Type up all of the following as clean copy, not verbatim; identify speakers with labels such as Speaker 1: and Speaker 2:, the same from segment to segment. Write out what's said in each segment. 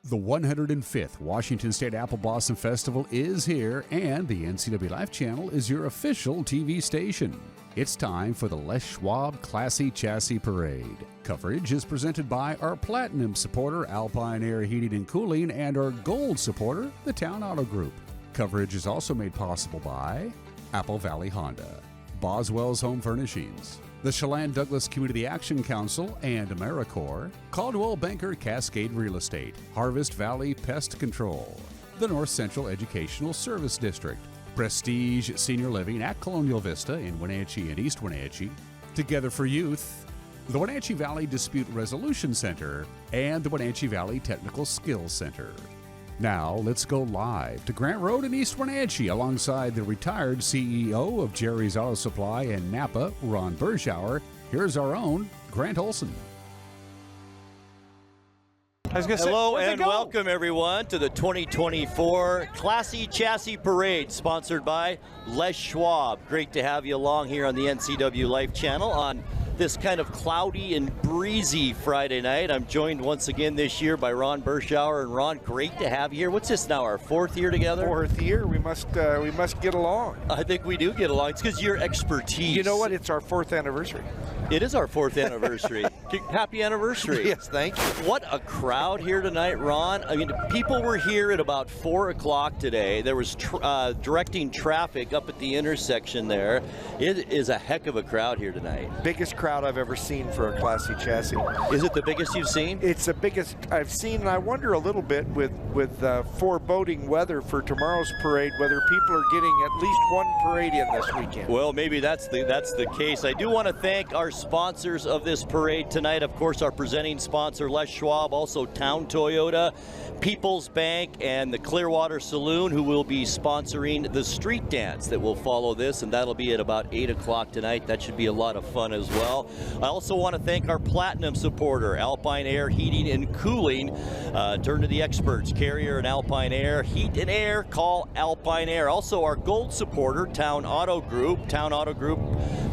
Speaker 1: The 105th Washington State Apple Blossom Festival is here, and the NCWLIFE Channel is your official TV station. It's time for the Les Schwab Classy Chassis Parade. Coverage is presented by our Platinum supporter, Alpine Air Heating and Cooling, and our Gold supporter, the Town Auto Group. Coverage is also made possible by Apple Valley Honda, Boswell's Home Furnishings, the Chelan Douglas Community Action Council and AmeriCorps, Caldwell Banker Cascade Real Estate, Harvest Valley Pest Control, the North Central Educational Service District, Prestige Senior Living at Colonial Vista in Wenatchee and East Wenatchee, Together for Youth, the Wenatchee Valley Dispute Resolution Center, and the Wenatchee Valley Technical Skills Center. Now, let's go live to Grant Road in East Wenatchee alongside the retired CEO of Jerry's Auto Supply in Napa, Ron Berschauer. Here's our own Grant Olson.
Speaker 2: Hello and welcome everyone to the 2024 Classy Chassis Parade, sponsored by Les Schwab. Great to have you along here on the NCWLIFE Channel on this kind of cloudy and breezy Friday night. I'm joined once again this year by Ron Berschauer. And Ron, great to have you here. What's this now, our fourth year together?
Speaker 3: Fourth year. We must get along.
Speaker 2: I think we do get along. It's because your expertise.
Speaker 3: You know what? It's our 4th anniversary.
Speaker 2: It is our 4th anniversary. Happy anniversary.
Speaker 3: Yes, thank you.
Speaker 2: What a crowd here tonight, Ron. I mean, people were here at about 4 o'clock today. There was directing traffic up at the intersection there. It is a heck of a crowd here tonight.
Speaker 3: Biggest crowd I've ever seen for a Classy chassis.
Speaker 2: Is it the biggest you've seen?
Speaker 3: It's the biggest I've seen, and I wonder a little bit with foreboding weather for tomorrow's parade, whether people are getting at least one parade in this weekend.
Speaker 2: Well, maybe that's the case. I do want to thank our sponsors of this parade tonight. Of course, our presenting sponsor, Les Schwab, also Town Toyota, People's Bank, and the Clearwater Saloon, who will be sponsoring the street dance that will follow this, and that'll be at about 8 o'clock tonight. That should be a lot of fun as well. I also want to thank our Platinum supporter, Alpine Air Heating and Cooling. Turn to the experts, Carrier and Alpine Air. Heat and air, call Alpine Air. Also, our Gold supporter, Town Auto Group. Town Auto Group,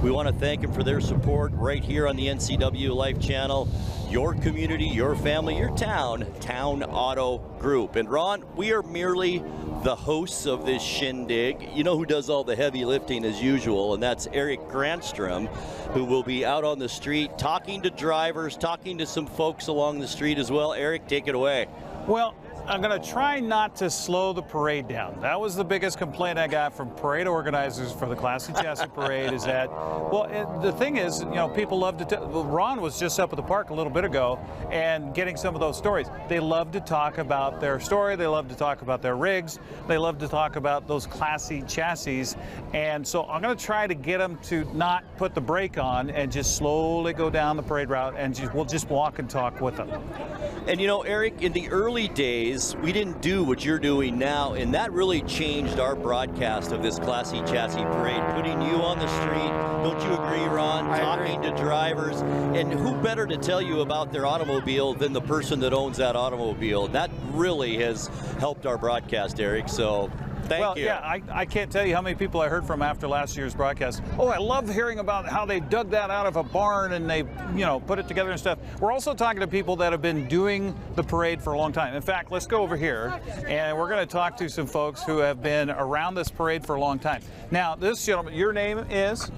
Speaker 2: we want to thank them for their support right here on the NCWLIFE Channel. Your community, your family, your town, Town Auto Group. And Ron, we are merely the hosts of this shindig. You know who does all the heavy lifting as usual, and that's Eric Granstrom, who will be out on the street talking to drivers, talking to some folks along the street as well. Eric, take it away.
Speaker 4: Well, I'm going to try not to slow the parade down. That was the biggest complaint I got from parade organizers for the Classy Chassis Parade is that, well, the thing is, you know, people love to, Ron was just up at the park a little bit ago and getting some of those stories. They love to talk about their story. They love to talk about their rigs. They love to talk about those classy chassis. And so I'm going to try to get them to not put the brake on and just slowly go down the parade route, and we'll just walk and talk with them.
Speaker 2: And you know, Eric, in the early days, we didn't do what you're doing now, and that really changed our broadcast of this Classy Chassis Parade, putting you on the street. Don't you agree, Ron? Talking to drivers, and who better to tell you about their automobile than the person that owns that automobile? That really has helped our broadcast, Eric, so thank you.
Speaker 4: Yeah, I can't tell you how many people I heard from after last year's broadcast. Oh, I love hearing about how they dug that out of a barn and they, you know, put it together and stuff. We're also talking to people that have been doing the parade for a long time. In fact, let's go over here and we're going to talk to some folks who have been around this parade for a long time. Now, this gentleman, your name is?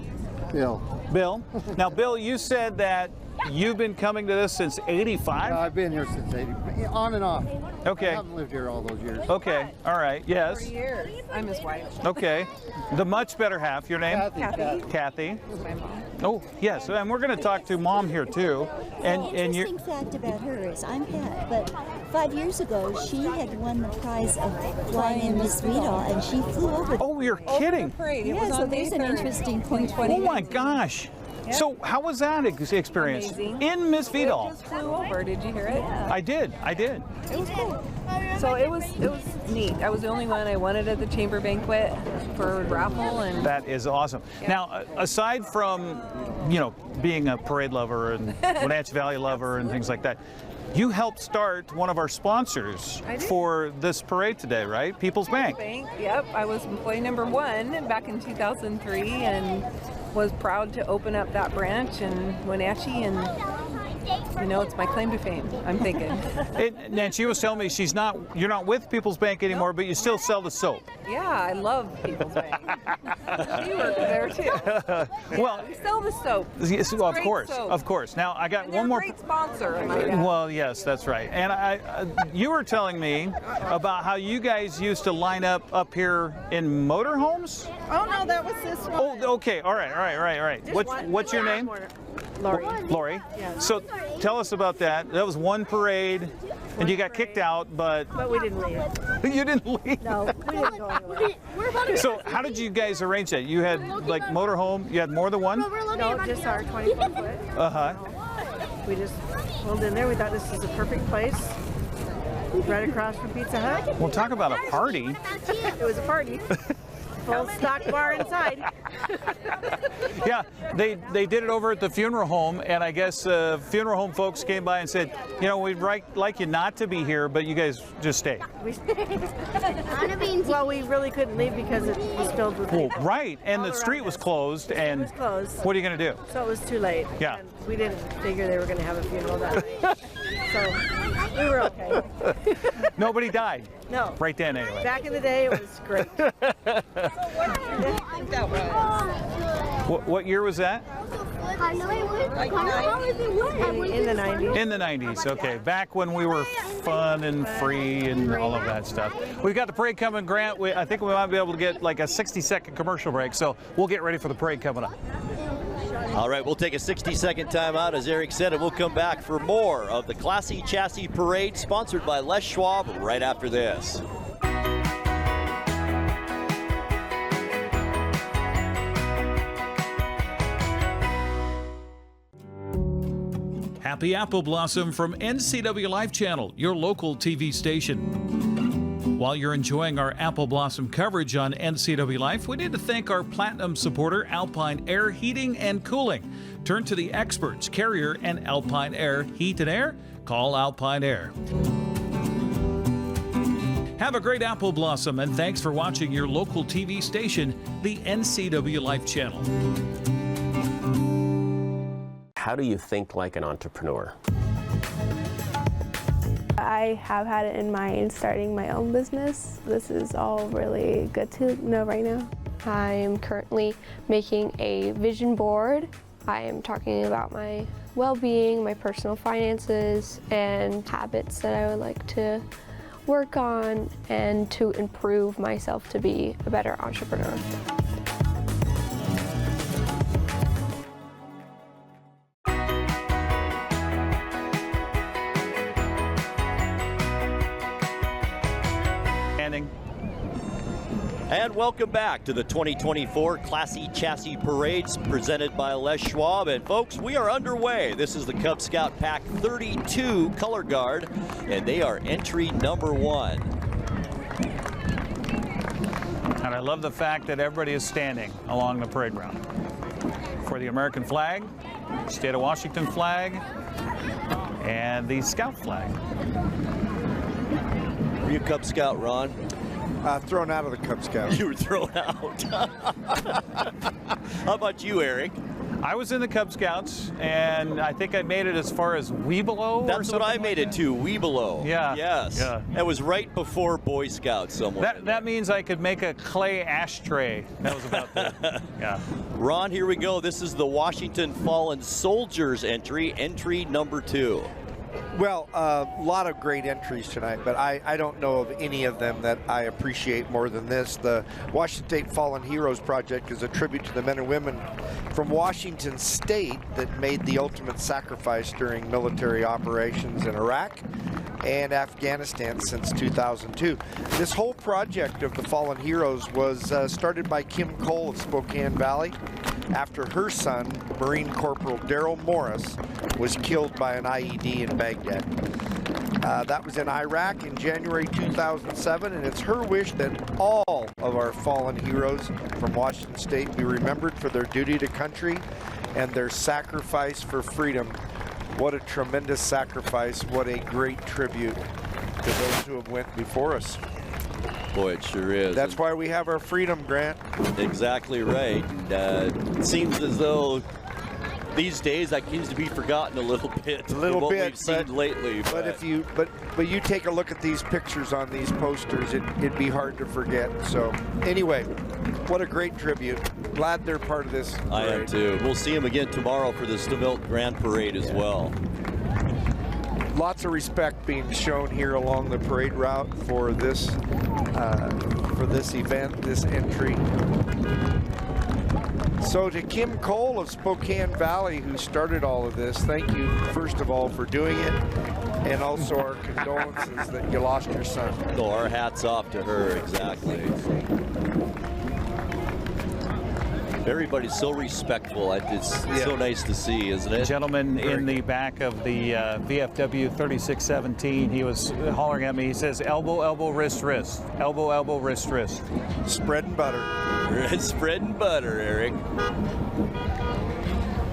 Speaker 5: Bill.
Speaker 4: Bill. Now, Bill, you said that you've been coming to this since '85?
Speaker 5: I've been here since '80, on and off.
Speaker 4: Okay.
Speaker 5: I haven't lived here all those years.
Speaker 4: Okay, all right, yes.
Speaker 6: 4 years. I'm his wife.
Speaker 4: Okay. The much better half, your name?
Speaker 5: Kathy.
Speaker 4: Kathy.
Speaker 6: My mom.
Speaker 4: Oh, yes, and we're going to talk to Mom here too. And you.
Speaker 7: Interesting fact about her is I'm Pat, but 5 years ago she had won the prize of flying in Miss Vidal, and she flew over.
Speaker 4: Oh, you're kidding.
Speaker 6: Parade. It
Speaker 7: Yeah,
Speaker 6: was
Speaker 7: so
Speaker 6: on
Speaker 7: there's an
Speaker 6: May 3rd,
Speaker 7: interesting point.
Speaker 6: 2020.
Speaker 4: Oh my gosh.
Speaker 6: Yep.
Speaker 4: So how was that experience?
Speaker 6: Amazing.
Speaker 4: In Miss Vidal?
Speaker 6: It just flew over. Did you hear it?
Speaker 4: I did.
Speaker 6: It was cool. So it was neat. I was the only one. I won it at the chamber banquet for raffle, and
Speaker 4: That is awesome.
Speaker 6: Yeah.
Speaker 4: Now, aside from, you know, being a parade lover and Wenatchee Valley lover and things like that, you helped start one of our sponsors
Speaker 6: I did.
Speaker 4: for this parade today, right? People's Bank.
Speaker 6: Yep, I was employee number 1 back in 2003, and was proud to open up that branch in Wenatchee and you know, it's my claim to fame, I'm thinking.
Speaker 4: And she was telling me you're not with People's Bank anymore, but you still sell the soap.
Speaker 6: Yeah, I love People's Bank. We work there too.
Speaker 4: Well,
Speaker 6: we sell the soap.
Speaker 4: Yes,
Speaker 6: It's
Speaker 4: of
Speaker 6: great
Speaker 4: course,
Speaker 6: soap.
Speaker 4: of course. Now I got
Speaker 6: And they're
Speaker 4: one more.
Speaker 6: a great sponsor. I might add.
Speaker 4: Well, yes, that's right. And you were telling me about how you guys used to line up here in motorhomes.
Speaker 8: Oh no, that was this one.
Speaker 4: Oh, okay. All right. What's your name?
Speaker 8: Lori.
Speaker 4: Lori.
Speaker 8: Yeah.
Speaker 4: So tell us about that. That was one parade, and you got kicked out, but
Speaker 8: We didn't leave.
Speaker 4: you didn't leave.
Speaker 8: No, we didn't go anywhere.
Speaker 4: So how did you guys arrange that? You had like motorhome. You had more than one.
Speaker 8: No, just our 24 foot. We just pulled in there. We thought this was the perfect place. Right across from Pizza Hut.
Speaker 4: Well, talk about a party.
Speaker 8: It was a party. Full stock bar inside.
Speaker 4: Yeah, they did it over at the funeral home, and I guess funeral home folks came by and said, you know, we'd like you not to be here, but you guys just stay.
Speaker 8: Well, we really couldn't leave because it was filled with
Speaker 4: Well,
Speaker 8: people.
Speaker 4: right, and
Speaker 8: All
Speaker 4: the street
Speaker 8: around
Speaker 4: was
Speaker 8: us.
Speaker 4: closed, and
Speaker 8: It was closed.
Speaker 4: what are you going to do?
Speaker 8: So it was too late.
Speaker 4: Yeah.
Speaker 8: And we didn't figure they were going to have a funeral that night. So we were okay.
Speaker 4: Nobody died.
Speaker 8: No.
Speaker 4: Right then, anyway.
Speaker 8: Back in the day, it was great.
Speaker 4: What year was that?
Speaker 8: In the 90s.
Speaker 4: In the 90s, okay. Back when we were fun and free and all of that stuff. We've got the parade coming, Grant. I think we might be able to get like a 60-second commercial break, so we'll get ready for the parade coming up.
Speaker 2: All right, we'll take a 60-second timeout, as Eric said, and we'll come back for more of the Classy Chassis Parade, sponsored by Les Schwab, right after this.
Speaker 9: Happy Apple Blossom from NCWLIFE Channel, your local TV station. While you're enjoying our Apple Blossom coverage on NCWLIFE, we need to thank our platinum supporter, Alpine Air Heating and Cooling. Turn to the experts, Carrier and Alpine Air Heat and Air. Call Alpine Air. Have a great Apple Blossom, and thanks for watching your local TV station, the NCWLIFE Channel.
Speaker 10: How do you think like an entrepreneur?
Speaker 11: I have had it in mind starting my own business. This is all really good to know right now. I am currently making a vision board. I am talking about my well-being, my personal finances, and habits that I would like to work on and to improve myself to be a better entrepreneur.
Speaker 2: And welcome back to the 2024 Classy Chassis Parades presented by Les Schwab. And folks, we are underway. This is the Cub Scout Pack 32 Color Guard, and they are entry number 1.
Speaker 4: And I love the fact that everybody is standing along the parade route for the American flag, state of Washington flag, and the Scout flag.
Speaker 2: Were you a Cub Scout, Ron?
Speaker 3: Thrown out of the Cub Scouts.
Speaker 2: You were thrown out. How about you, Eric?
Speaker 4: I was in the Cub Scouts, and I think I made it as far as Webelow.
Speaker 2: That's what I made it to, Webelow.
Speaker 4: Yeah.
Speaker 2: Yes.
Speaker 4: Yeah.
Speaker 2: That was right before Boy Scouts somewhere.
Speaker 4: That means I could make a clay ashtray. That was about that. Yeah.
Speaker 2: Ron, here we go. This is the Washington Fallen Soldiers entry number 2.
Speaker 3: Well, a lot of great entries tonight, but I don't know of any of them that I appreciate more than this. The Washington State Fallen Heroes Project is a tribute to the men and women from Washington State that made the ultimate sacrifice during military operations in Iraq and Afghanistan since 2002. This whole project of the Fallen Heroes was started by Kim Cole of Spokane Valley after her son, Marine Corporal Daryl Morris, was killed by an IED in Baghdad. That was in Iraq in January 2007, and it's her wish that all of our fallen heroes from Washington State be remembered for their duty to country and their sacrifice for freedom. What a tremendous sacrifice. What a great tribute to those who have went before us.
Speaker 2: Boy, it sure is.
Speaker 3: That's why we have our freedom, Grant.
Speaker 2: Exactly right. And, it seems as though these days that seems to be forgotten a little bit.
Speaker 3: A little
Speaker 2: what
Speaker 3: bit,
Speaker 2: we've seen lately.
Speaker 3: But if you you take a look at these pictures on these posters, it'd be hard to forget. So anyway, what a great tribute. Glad they're part of this parade.
Speaker 2: I am too. We'll see them again tomorrow for the Steville Grand Parade as well.
Speaker 3: Lots of respect being shown here along the parade route for this event, this entry. So to Kim Cole of Spokane Valley, who started all of this, thank you, first of all, for doing it, and also our condolences that you lost your son.
Speaker 2: So our hats off to her, exactly. Everybody's so respectful. It's so nice to see, isn't it?
Speaker 4: Gentleman in the back of the VFW 3617, he was hollering at me. He says, elbow, elbow, wrist, wrist. Elbow, elbow, wrist, wrist.
Speaker 3: Spread and butter.
Speaker 2: Spread and butter, Eric.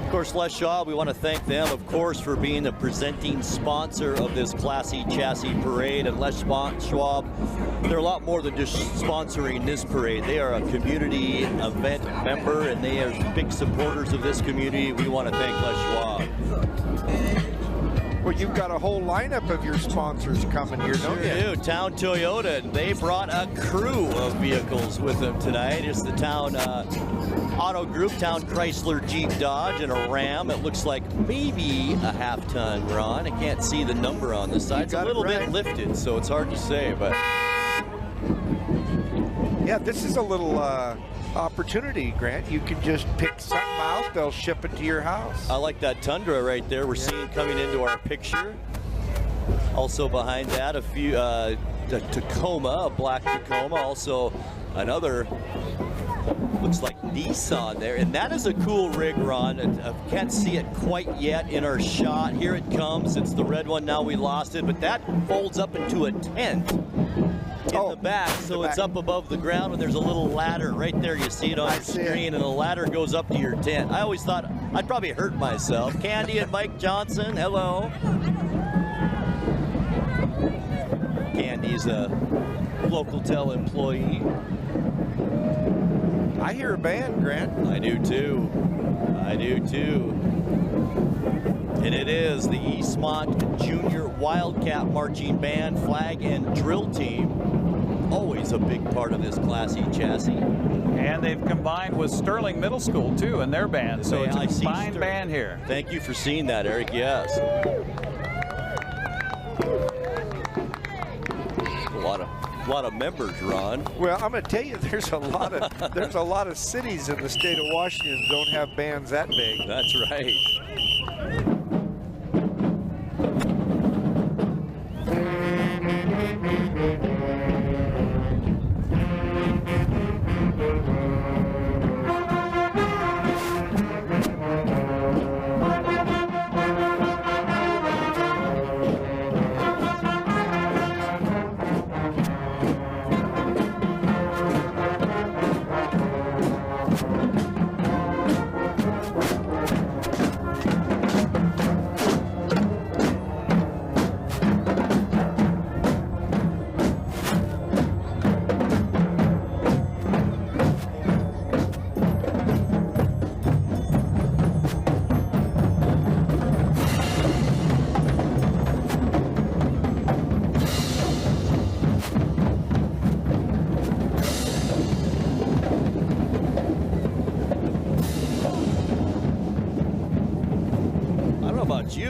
Speaker 2: Of course, Les Schwab, we want to thank them, of course, for being the presenting sponsor of this Classy Chassis Parade. And Les Schwab, they're a lot more than just sponsoring this parade. They are a community event member, and they are big supporters of this community. We want to thank Les Schwab.
Speaker 3: Well, you've got a whole lineup of your sponsors coming here, don't you?
Speaker 2: Sure do. Town Toyota, they brought a crew of vehicles with them tonight. It's the Town Auto Group, Town Chrysler Jeep Dodge, and a Ram. It looks like maybe a half-ton, Ron. I can't see the number on the side. It's a little bit lifted, so it's hard to say, but...
Speaker 3: Yeah, this is a little opportunity, Grant. You can just pick something out. They'll ship it to your house.
Speaker 2: I like that Tundra right there. We're seeing coming into our picture. Also behind that, a few the Tacoma, a black Tacoma. Also another, looks like Nissan there. And that is a cool rig, Ron. I can't see it quite yet in our shot. Here it comes. It's the red one. Now we lost it. But that folds up into a tent in the back, so it's up above the ground, and there's a little ladder right there. You see it on your screen, and the ladder goes up to your tent. I always thought I'd probably hurt myself. Candy and Mike Johnson, hello. Candy's a local tel employee.
Speaker 3: I hear a band, Grant.
Speaker 2: I do too. I do too. And it is the Eastmont Junior Wildcat Marching Band, Flag and Drill Team. Always a big part of this Classy Chassis.
Speaker 4: And they've combined with Sterling Middle School, too, in their band. So it's a combined band here.
Speaker 2: Thank you for seeing that, Eric. Yes. A lot of members, Ron.
Speaker 3: Well, I'm going to tell you, there's a lot of cities in the state of Washington that don't have bands that big.
Speaker 2: That's right.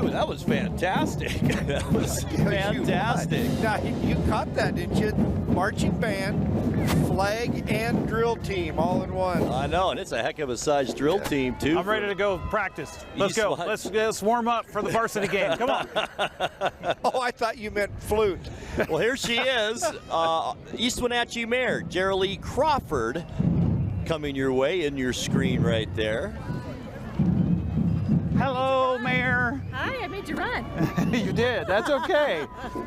Speaker 2: That was fantastic. That was fantastic.
Speaker 3: Now, you caught that, didn't you? Marching band, flag, and drill team all in one.
Speaker 2: I know, and it's a heck of a sized drill team, too.
Speaker 4: I'm ready to go practice. Let's go. Let's warm up for the varsity game. Come on.
Speaker 3: Oh, I thought you meant flute.
Speaker 2: Well, here she is. East Wenatchee Mayor, Geraldine Crawford, coming your way in your screen right there.
Speaker 4: Hello, Mayor.
Speaker 12: Hi, I made you run.
Speaker 4: You did. That's okay.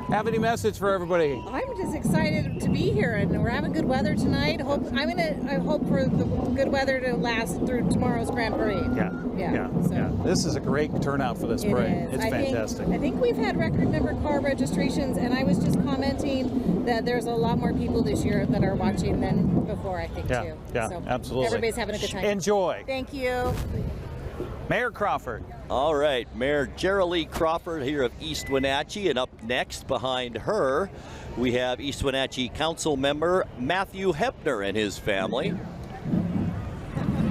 Speaker 4: Have any message for everybody?
Speaker 12: I'm just excited to be here, and we're having good weather tonight. I hope for the good weather to last through tomorrow's Grand Parade.
Speaker 4: Yeah. This is a great turnout for this parade. It's fantastic.
Speaker 12: I think we've had record number car registrations, and I was just commenting that there's a lot more people this year that are watching than before, I think, too.
Speaker 4: Yeah,
Speaker 12: so
Speaker 4: absolutely.
Speaker 12: Everybody's having a good time.
Speaker 4: Enjoy.
Speaker 12: Thank you.
Speaker 4: Mayor Crawford.
Speaker 2: All right, Mayor Geraldine Crawford here of East Wenatchee, and up next behind her, we have East Wenatchee Council member Matthew Hepner and his family.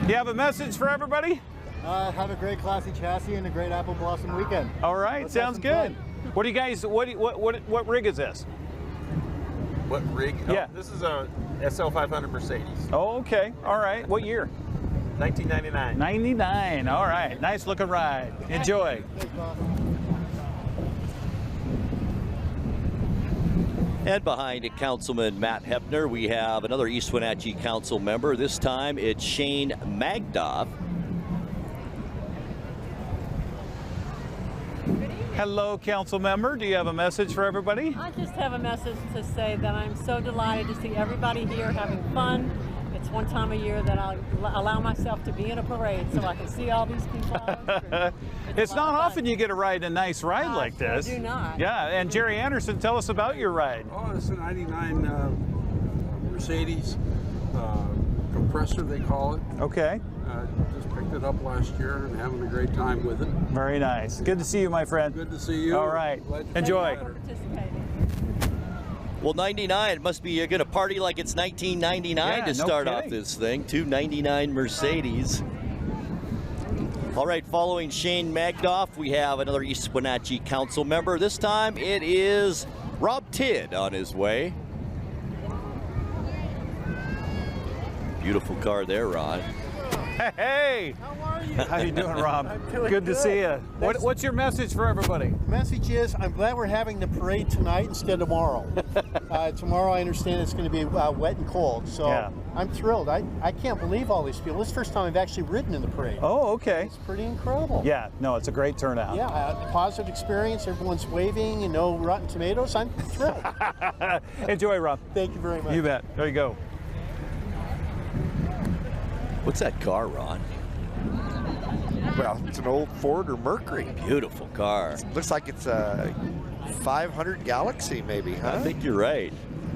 Speaker 4: You have a message for everybody?
Speaker 5: Have a great classy chassis and a great apple blossom weekend.
Speaker 4: All right,
Speaker 5: Let's
Speaker 4: sounds good. What do you guys? What rig is this?
Speaker 13: What rig?
Speaker 4: Yeah.
Speaker 13: Oh, this is a SL500 Mercedes.
Speaker 4: Oh, okay. All right. What year?
Speaker 13: 1999.
Speaker 4: 99. All right. Nice looking ride. Enjoy.
Speaker 2: And behind Councilman Matt Hepner, we have another East Wenatchee Council member. This time it's Shane Magdoff.
Speaker 4: Hello, council member. Do you have a message for everybody?
Speaker 14: I just have a message to say that I'm so delighted to see everybody here having fun. It's one time a year that I'll allow myself to be in a parade so I can see all these people.
Speaker 4: It's not often you get to ride a nice ride like this.
Speaker 14: I do not.
Speaker 4: Yeah, and Jerry Anderson, tell us about your ride.
Speaker 15: Oh, it's a 99 Mercedes compressor, they call it.
Speaker 4: Okay.
Speaker 15: Just picked it up last year and having a great time with it.
Speaker 4: Very nice. Good to see you, my friend.
Speaker 15: Good to see you.
Speaker 4: All right. Enjoy.
Speaker 2: Well, 99 must be you're going to party like it's 1999 to start off this thing. 299 Mercedes. All right, following Shane Magdoff, we have another East Wenatchee Council member. This time it is Rob Tidd on his way. Beautiful car there, Ron.
Speaker 4: Hey!
Speaker 5: How are you?
Speaker 4: How you doing, Rob?
Speaker 5: I'm doing
Speaker 4: good to see you. What's your message for everybody?
Speaker 5: The message is, I'm glad we're having the parade tonight instead of tomorrow. Tomorrow, I understand it's going to be wet and cold, so
Speaker 4: Yeah.
Speaker 5: I'm thrilled. I can't believe all these people. This is the first time I've actually ridden in the parade.
Speaker 4: Oh, okay.
Speaker 5: It's pretty incredible.
Speaker 4: Yeah, no, it's a great turnout.
Speaker 5: Yeah, positive experience. Everyone's waving, and no rotten tomatoes. I'm thrilled.
Speaker 4: Enjoy, Rob.
Speaker 5: Thank you very much.
Speaker 4: You bet. There you go.
Speaker 2: What's that car, Ron?
Speaker 3: Well, it's an old Ford or Mercury.
Speaker 2: Beautiful car.
Speaker 3: Looks like it's a 500 Galaxy, maybe, huh?
Speaker 2: I think you're right.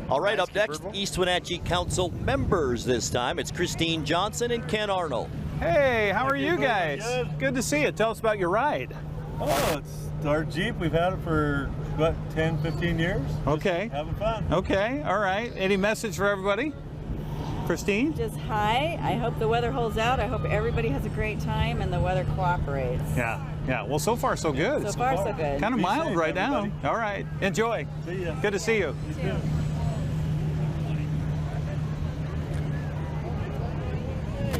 Speaker 2: All right,
Speaker 3: Nice
Speaker 2: up next,
Speaker 3: convertible.
Speaker 2: East Wenatchee Council members this time. It's Christine Johnson and Ken Arnold.
Speaker 4: Hey, how are you guys? Good to see you. Tell us about your ride.
Speaker 16: Oh, it's our Jeep. We've had it for, what, 10, 15 years?
Speaker 4: Okay.
Speaker 16: Just having fun.
Speaker 4: Okay, all right. Any message for everybody? Christine?
Speaker 17: Just hi. I hope the weather holds out. I hope everybody has a great time and the weather cooperates.
Speaker 4: Yeah. Well, so far so good.
Speaker 17: So far so good.
Speaker 4: Kind of
Speaker 17: Be
Speaker 4: mild
Speaker 17: safe,
Speaker 4: right now.
Speaker 17: everybody.
Speaker 4: All right. Enjoy.
Speaker 16: See ya.
Speaker 4: Good to see you.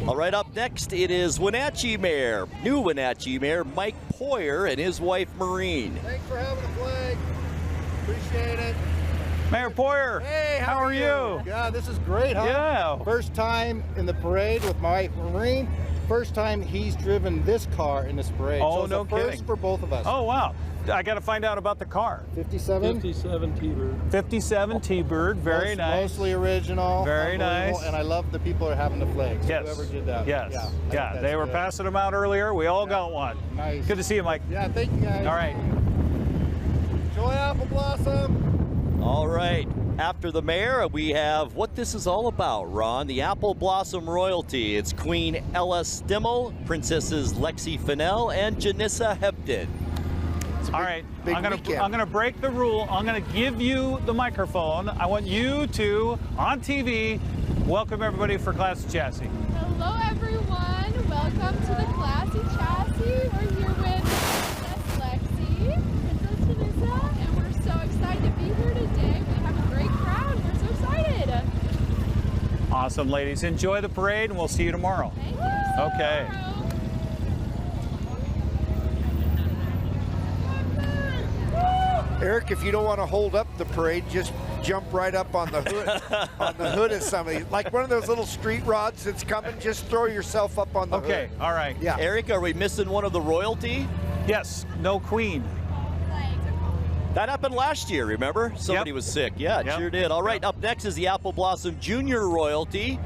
Speaker 2: All right, up next, it is Wenatchee Mayor, new Wenatchee Mayor Mike Poyer and his wife Maureen.
Speaker 5: Thanks for having the flag. Appreciate it.
Speaker 4: Mayor Poyer.
Speaker 5: Hey, how
Speaker 4: are you?
Speaker 5: Yeah, this is great, huh?
Speaker 4: Yeah.
Speaker 5: First time in the parade with my wife Maureen. First time he's driven this car in this parade.
Speaker 4: Oh,
Speaker 5: so it's
Speaker 4: no
Speaker 5: a first
Speaker 4: kidding.
Speaker 5: for both of us.
Speaker 4: Oh, wow. I got to find out about the car.
Speaker 5: 57?
Speaker 16: 57 T-Bird.
Speaker 4: 57 T-Bird. Very nice.
Speaker 5: Mostly original.
Speaker 4: Very
Speaker 5: unbelievable,
Speaker 4: nice.
Speaker 5: And I love the people that are having the flags.
Speaker 4: Yes.
Speaker 5: Whoever did that.
Speaker 4: Yes.
Speaker 5: Yeah. I think
Speaker 4: Yeah.
Speaker 5: that's
Speaker 4: They were
Speaker 5: good.
Speaker 4: passing them out earlier. We all got one.
Speaker 5: Nice.
Speaker 4: Good to see you, Mike.
Speaker 5: Yeah, thank you guys.
Speaker 4: All right.
Speaker 5: Enjoy Apple Blossom.
Speaker 2: All right, after the mayor, we have what this is all about, Ron, the Apple Blossom royalty. It's Queen Ella Stimmel, Princesses Lexi Fennell, and Janissa Hebden.
Speaker 4: All right,
Speaker 3: big
Speaker 4: I'm
Speaker 3: weekend.
Speaker 4: gonna break the rule. I'm gonna give you the microphone. I want you to, on TV, welcome everybody for Classy Chassis.
Speaker 18: Hello everyone, welcome to the Classy Chassis. We're here with Princess Lexi, Princess Janissa, and we're so excited to be here today. We have a great crowd, we're so excited.
Speaker 4: Awesome, ladies. Enjoy the parade, and we'll see you tomorrow.
Speaker 18: Thank you.
Speaker 4: Okay.
Speaker 3: Eric, if you don't want to hold up the parade, just jump right up on the hood, on the hood of somebody, like one of those little street rods that's coming. Just throw yourself up on the hood.
Speaker 4: Okay. All right.
Speaker 3: Yeah.
Speaker 2: Eric, are we missing one of the royalty?
Speaker 4: Yes. No queen.
Speaker 2: That happened last year, remember? Somebody was sick. Yeah, it sure did. All right, up next is the Apple Blossom Junior royalty.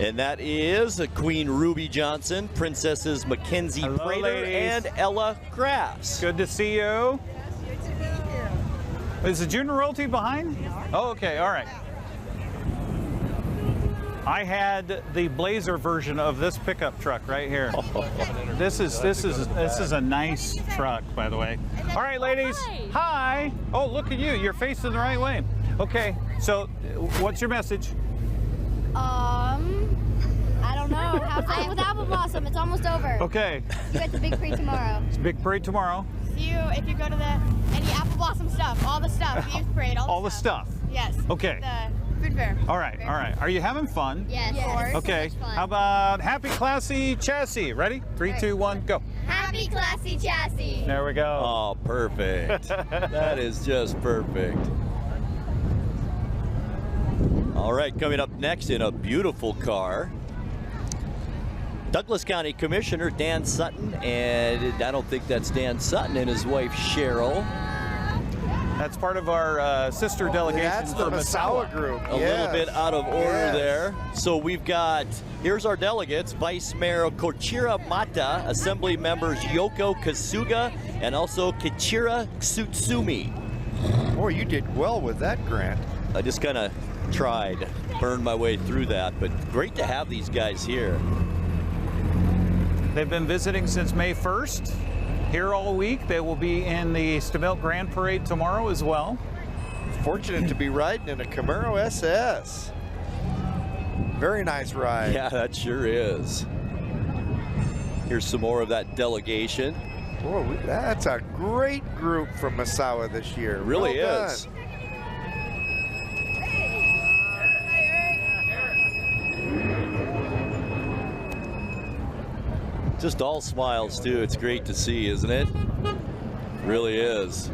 Speaker 2: And that is Queen Ruby Johnson, Princesses Mackenzie
Speaker 4: Hello,
Speaker 2: Prater,
Speaker 4: ladies.
Speaker 2: and Ella Grass.
Speaker 4: Good to see you. Is the junior royalty behind? Oh, okay. All right. I had the Blazer version of this pickup truck right here. This is a nice truck, by the way. All right, ladies. Hi. Oh, look at you. You're facing the right way. Okay. So, what's your message?
Speaker 19: I don't know. Have fun with Apple Blossom. It's almost over.
Speaker 4: Okay.
Speaker 19: See you at the big parade tomorrow.
Speaker 4: It's a big parade tomorrow.
Speaker 19: See you if you go to any Apple Blossom stuff. All the stuff. The youth parade. All the stuff. Yes.
Speaker 4: Okay.
Speaker 19: The food fair.
Speaker 4: All right. All right. Are you having fun?
Speaker 19: Yes. Of course.
Speaker 4: Okay. How about Happy Classy Chassis? Ready? 3, 2, 1, go.
Speaker 19: Happy Classy Chassis.
Speaker 4: There we go.
Speaker 2: Oh, perfect. That is just perfect. All right, coming up next in a beautiful car, Douglas County Commissioner Dan Sutton, and I don't think that's Dan Sutton and his wife Cheryl.
Speaker 4: That's part of our sister delegation.
Speaker 3: That's the Massawa group.
Speaker 2: A little bit out of order there. So we've got, here's our delegates, Vice Mayor Kochira Mata, Assembly members Yoko Kasuga, and also Kichira Tsutsumi.
Speaker 3: Boy, you did well with that, Grant.
Speaker 2: I just kind of tried, burned my way through that, but great to have these guys here.
Speaker 4: They've been visiting since May 1st. Here all week. They will be in the Stamilk Grand Parade tomorrow as well.
Speaker 3: Fortunate to be riding in a Camaro SS. Very nice ride.
Speaker 2: Yeah, that sure is. Here's some more of that delegation.
Speaker 3: Boy, that's a great group from Massawa this year.
Speaker 2: It really
Speaker 3: well
Speaker 2: is.
Speaker 3: Done.
Speaker 2: Just all smiles, too. It's great to see, isn't it? Really is.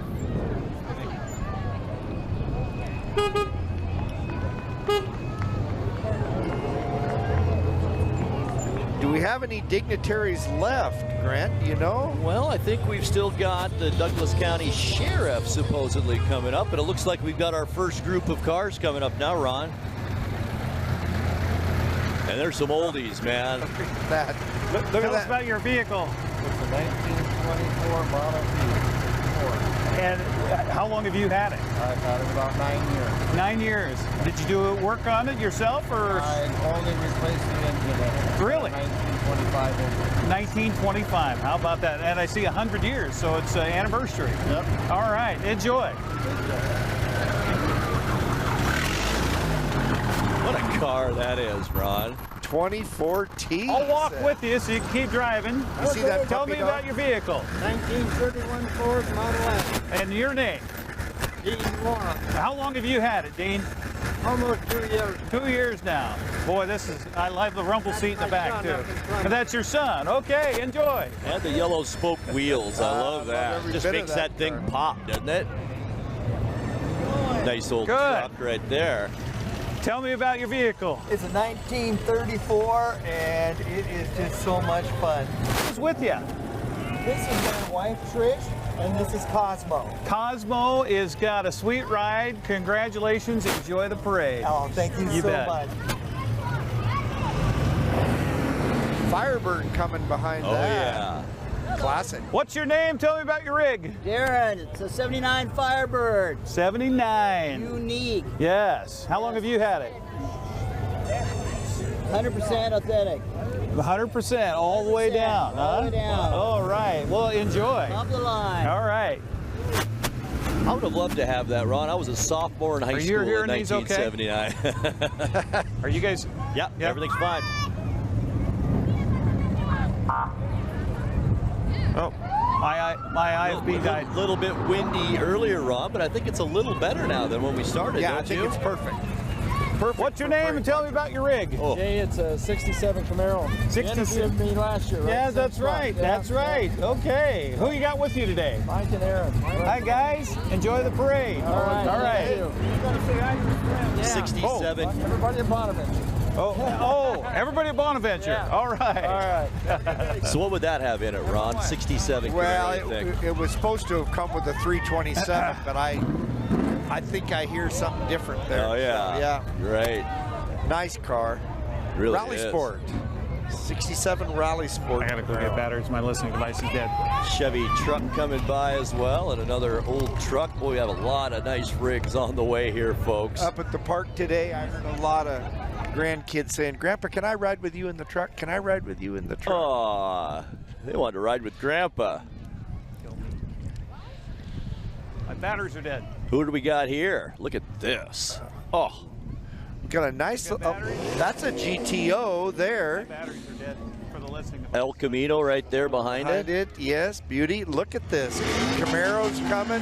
Speaker 3: Do we have any dignitaries left, Grant? You know?
Speaker 2: Well, I think we've still got the Douglas County Sheriff supposedly coming up, but it looks like we've got our first group of cars coming up now, Ron. And there's some oldies, man.
Speaker 3: That.
Speaker 4: Tell us about your vehicle.
Speaker 16: It's a 1924 Model T.
Speaker 4: And how long have you had it?
Speaker 16: I've had it about 9 years.
Speaker 4: 9 years. Did you do work on it yourself, or?
Speaker 16: I only replaced the engine in it.
Speaker 4: Really?
Speaker 16: 1925 engine.
Speaker 4: 1925. How about that? And I see 100 years, so it's an anniversary.
Speaker 16: Yep.
Speaker 4: All right. Enjoy.
Speaker 2: What a car that is, Ron.
Speaker 3: 2014.
Speaker 4: I'll walk with you so you can keep driving.
Speaker 3: You see that
Speaker 4: Tell me about your vehicle.
Speaker 16: 1931 Ford Model S.
Speaker 4: And your name?
Speaker 16: Dean Warren.
Speaker 4: How long have you had it, Dean?
Speaker 16: Almost 2 years.
Speaker 4: 2 years now. Boy, this is, I like the rumble seat in the back, too. And that's your son. Okay, enjoy.
Speaker 2: And the yellow spoke wheels. I love that. Just makes that thing pop, doesn't it? Nice old truck right there.
Speaker 4: Tell me about your vehicle.
Speaker 20: It's a 1934, and it is just so much fun.
Speaker 4: Who's with you?
Speaker 20: This is my wife, Trish, and this is Cosmo.
Speaker 4: Cosmo has got a sweet ride. Congratulations. Enjoy the parade.
Speaker 20: Oh, thank you so much.
Speaker 3: Firebird coming behind that.
Speaker 2: Yeah.
Speaker 3: Classic.
Speaker 4: What's your name? Tell me about your rig.
Speaker 20: Darren, it's a 79 Firebird.
Speaker 4: 79.
Speaker 20: Unique.
Speaker 4: Yes. How long have you had it?
Speaker 20: 100% authentic.
Speaker 4: 100% all the way down, huh?
Speaker 20: All the way down.
Speaker 4: All right. Well, enjoy.
Speaker 20: Up the line.
Speaker 4: All right.
Speaker 2: I would have loved to have that, Ron. I was a sophomore in high school in 1979.
Speaker 4: Okay? Are you guys?
Speaker 2: Yep, everything's fine.
Speaker 4: Oh, my IFB died.
Speaker 2: A little bit windy earlier, Ron, but I think it's a little better now than when we started.
Speaker 3: Yeah, I think it's perfect.
Speaker 4: Perfect. What's your name and tell me about your rig?
Speaker 16: Oh. Jay, it's a 67 Camaro.
Speaker 4: 67.
Speaker 16: You interviewed me last year, right?
Speaker 4: Yeah, that's right.
Speaker 16: Yeah.
Speaker 4: That's right. Okay. Who you got with you today?
Speaker 16: Mike and Aaron.
Speaker 4: Hi, guys. Enjoy the parade.
Speaker 16: All right.
Speaker 4: All right.
Speaker 16: You gotta say hi to your friends.
Speaker 2: 67.
Speaker 16: Everybody in Bonaventure.
Speaker 4: Oh, everybody at Bonaventure.
Speaker 16: Yeah.
Speaker 4: All right.
Speaker 16: All right.
Speaker 2: So what would that have in it, Ron? 67.
Speaker 3: Well, it was supposed to have come with a 327, but I think I hear something different there.
Speaker 2: Oh, yeah.
Speaker 3: So, yeah.
Speaker 2: Right.
Speaker 3: Nice car.
Speaker 2: Really
Speaker 3: Rally
Speaker 2: is.
Speaker 3: Sport. 67 Rally Sport.
Speaker 4: I gotta go get batteries. My listening device is dead.
Speaker 2: Chevy truck coming by as well, and another old truck. Boy, we have a lot of nice rigs on the way here, folks.
Speaker 3: Up at the park today, I heard a lot of grandkids saying, "Grandpa, can I ride with you in the truck? Can I ride with you in the truck?"
Speaker 2: Aw, they wanted to ride with Grandpa.
Speaker 4: My batteries are dead.
Speaker 2: Who do we got here? Look at this. Oh.
Speaker 3: Got a nice, that's a GTO there.
Speaker 4: My batteries are dead for the listening.
Speaker 2: El Camino right there behind it.
Speaker 3: Yes, beauty. Look at this. Camaro's coming.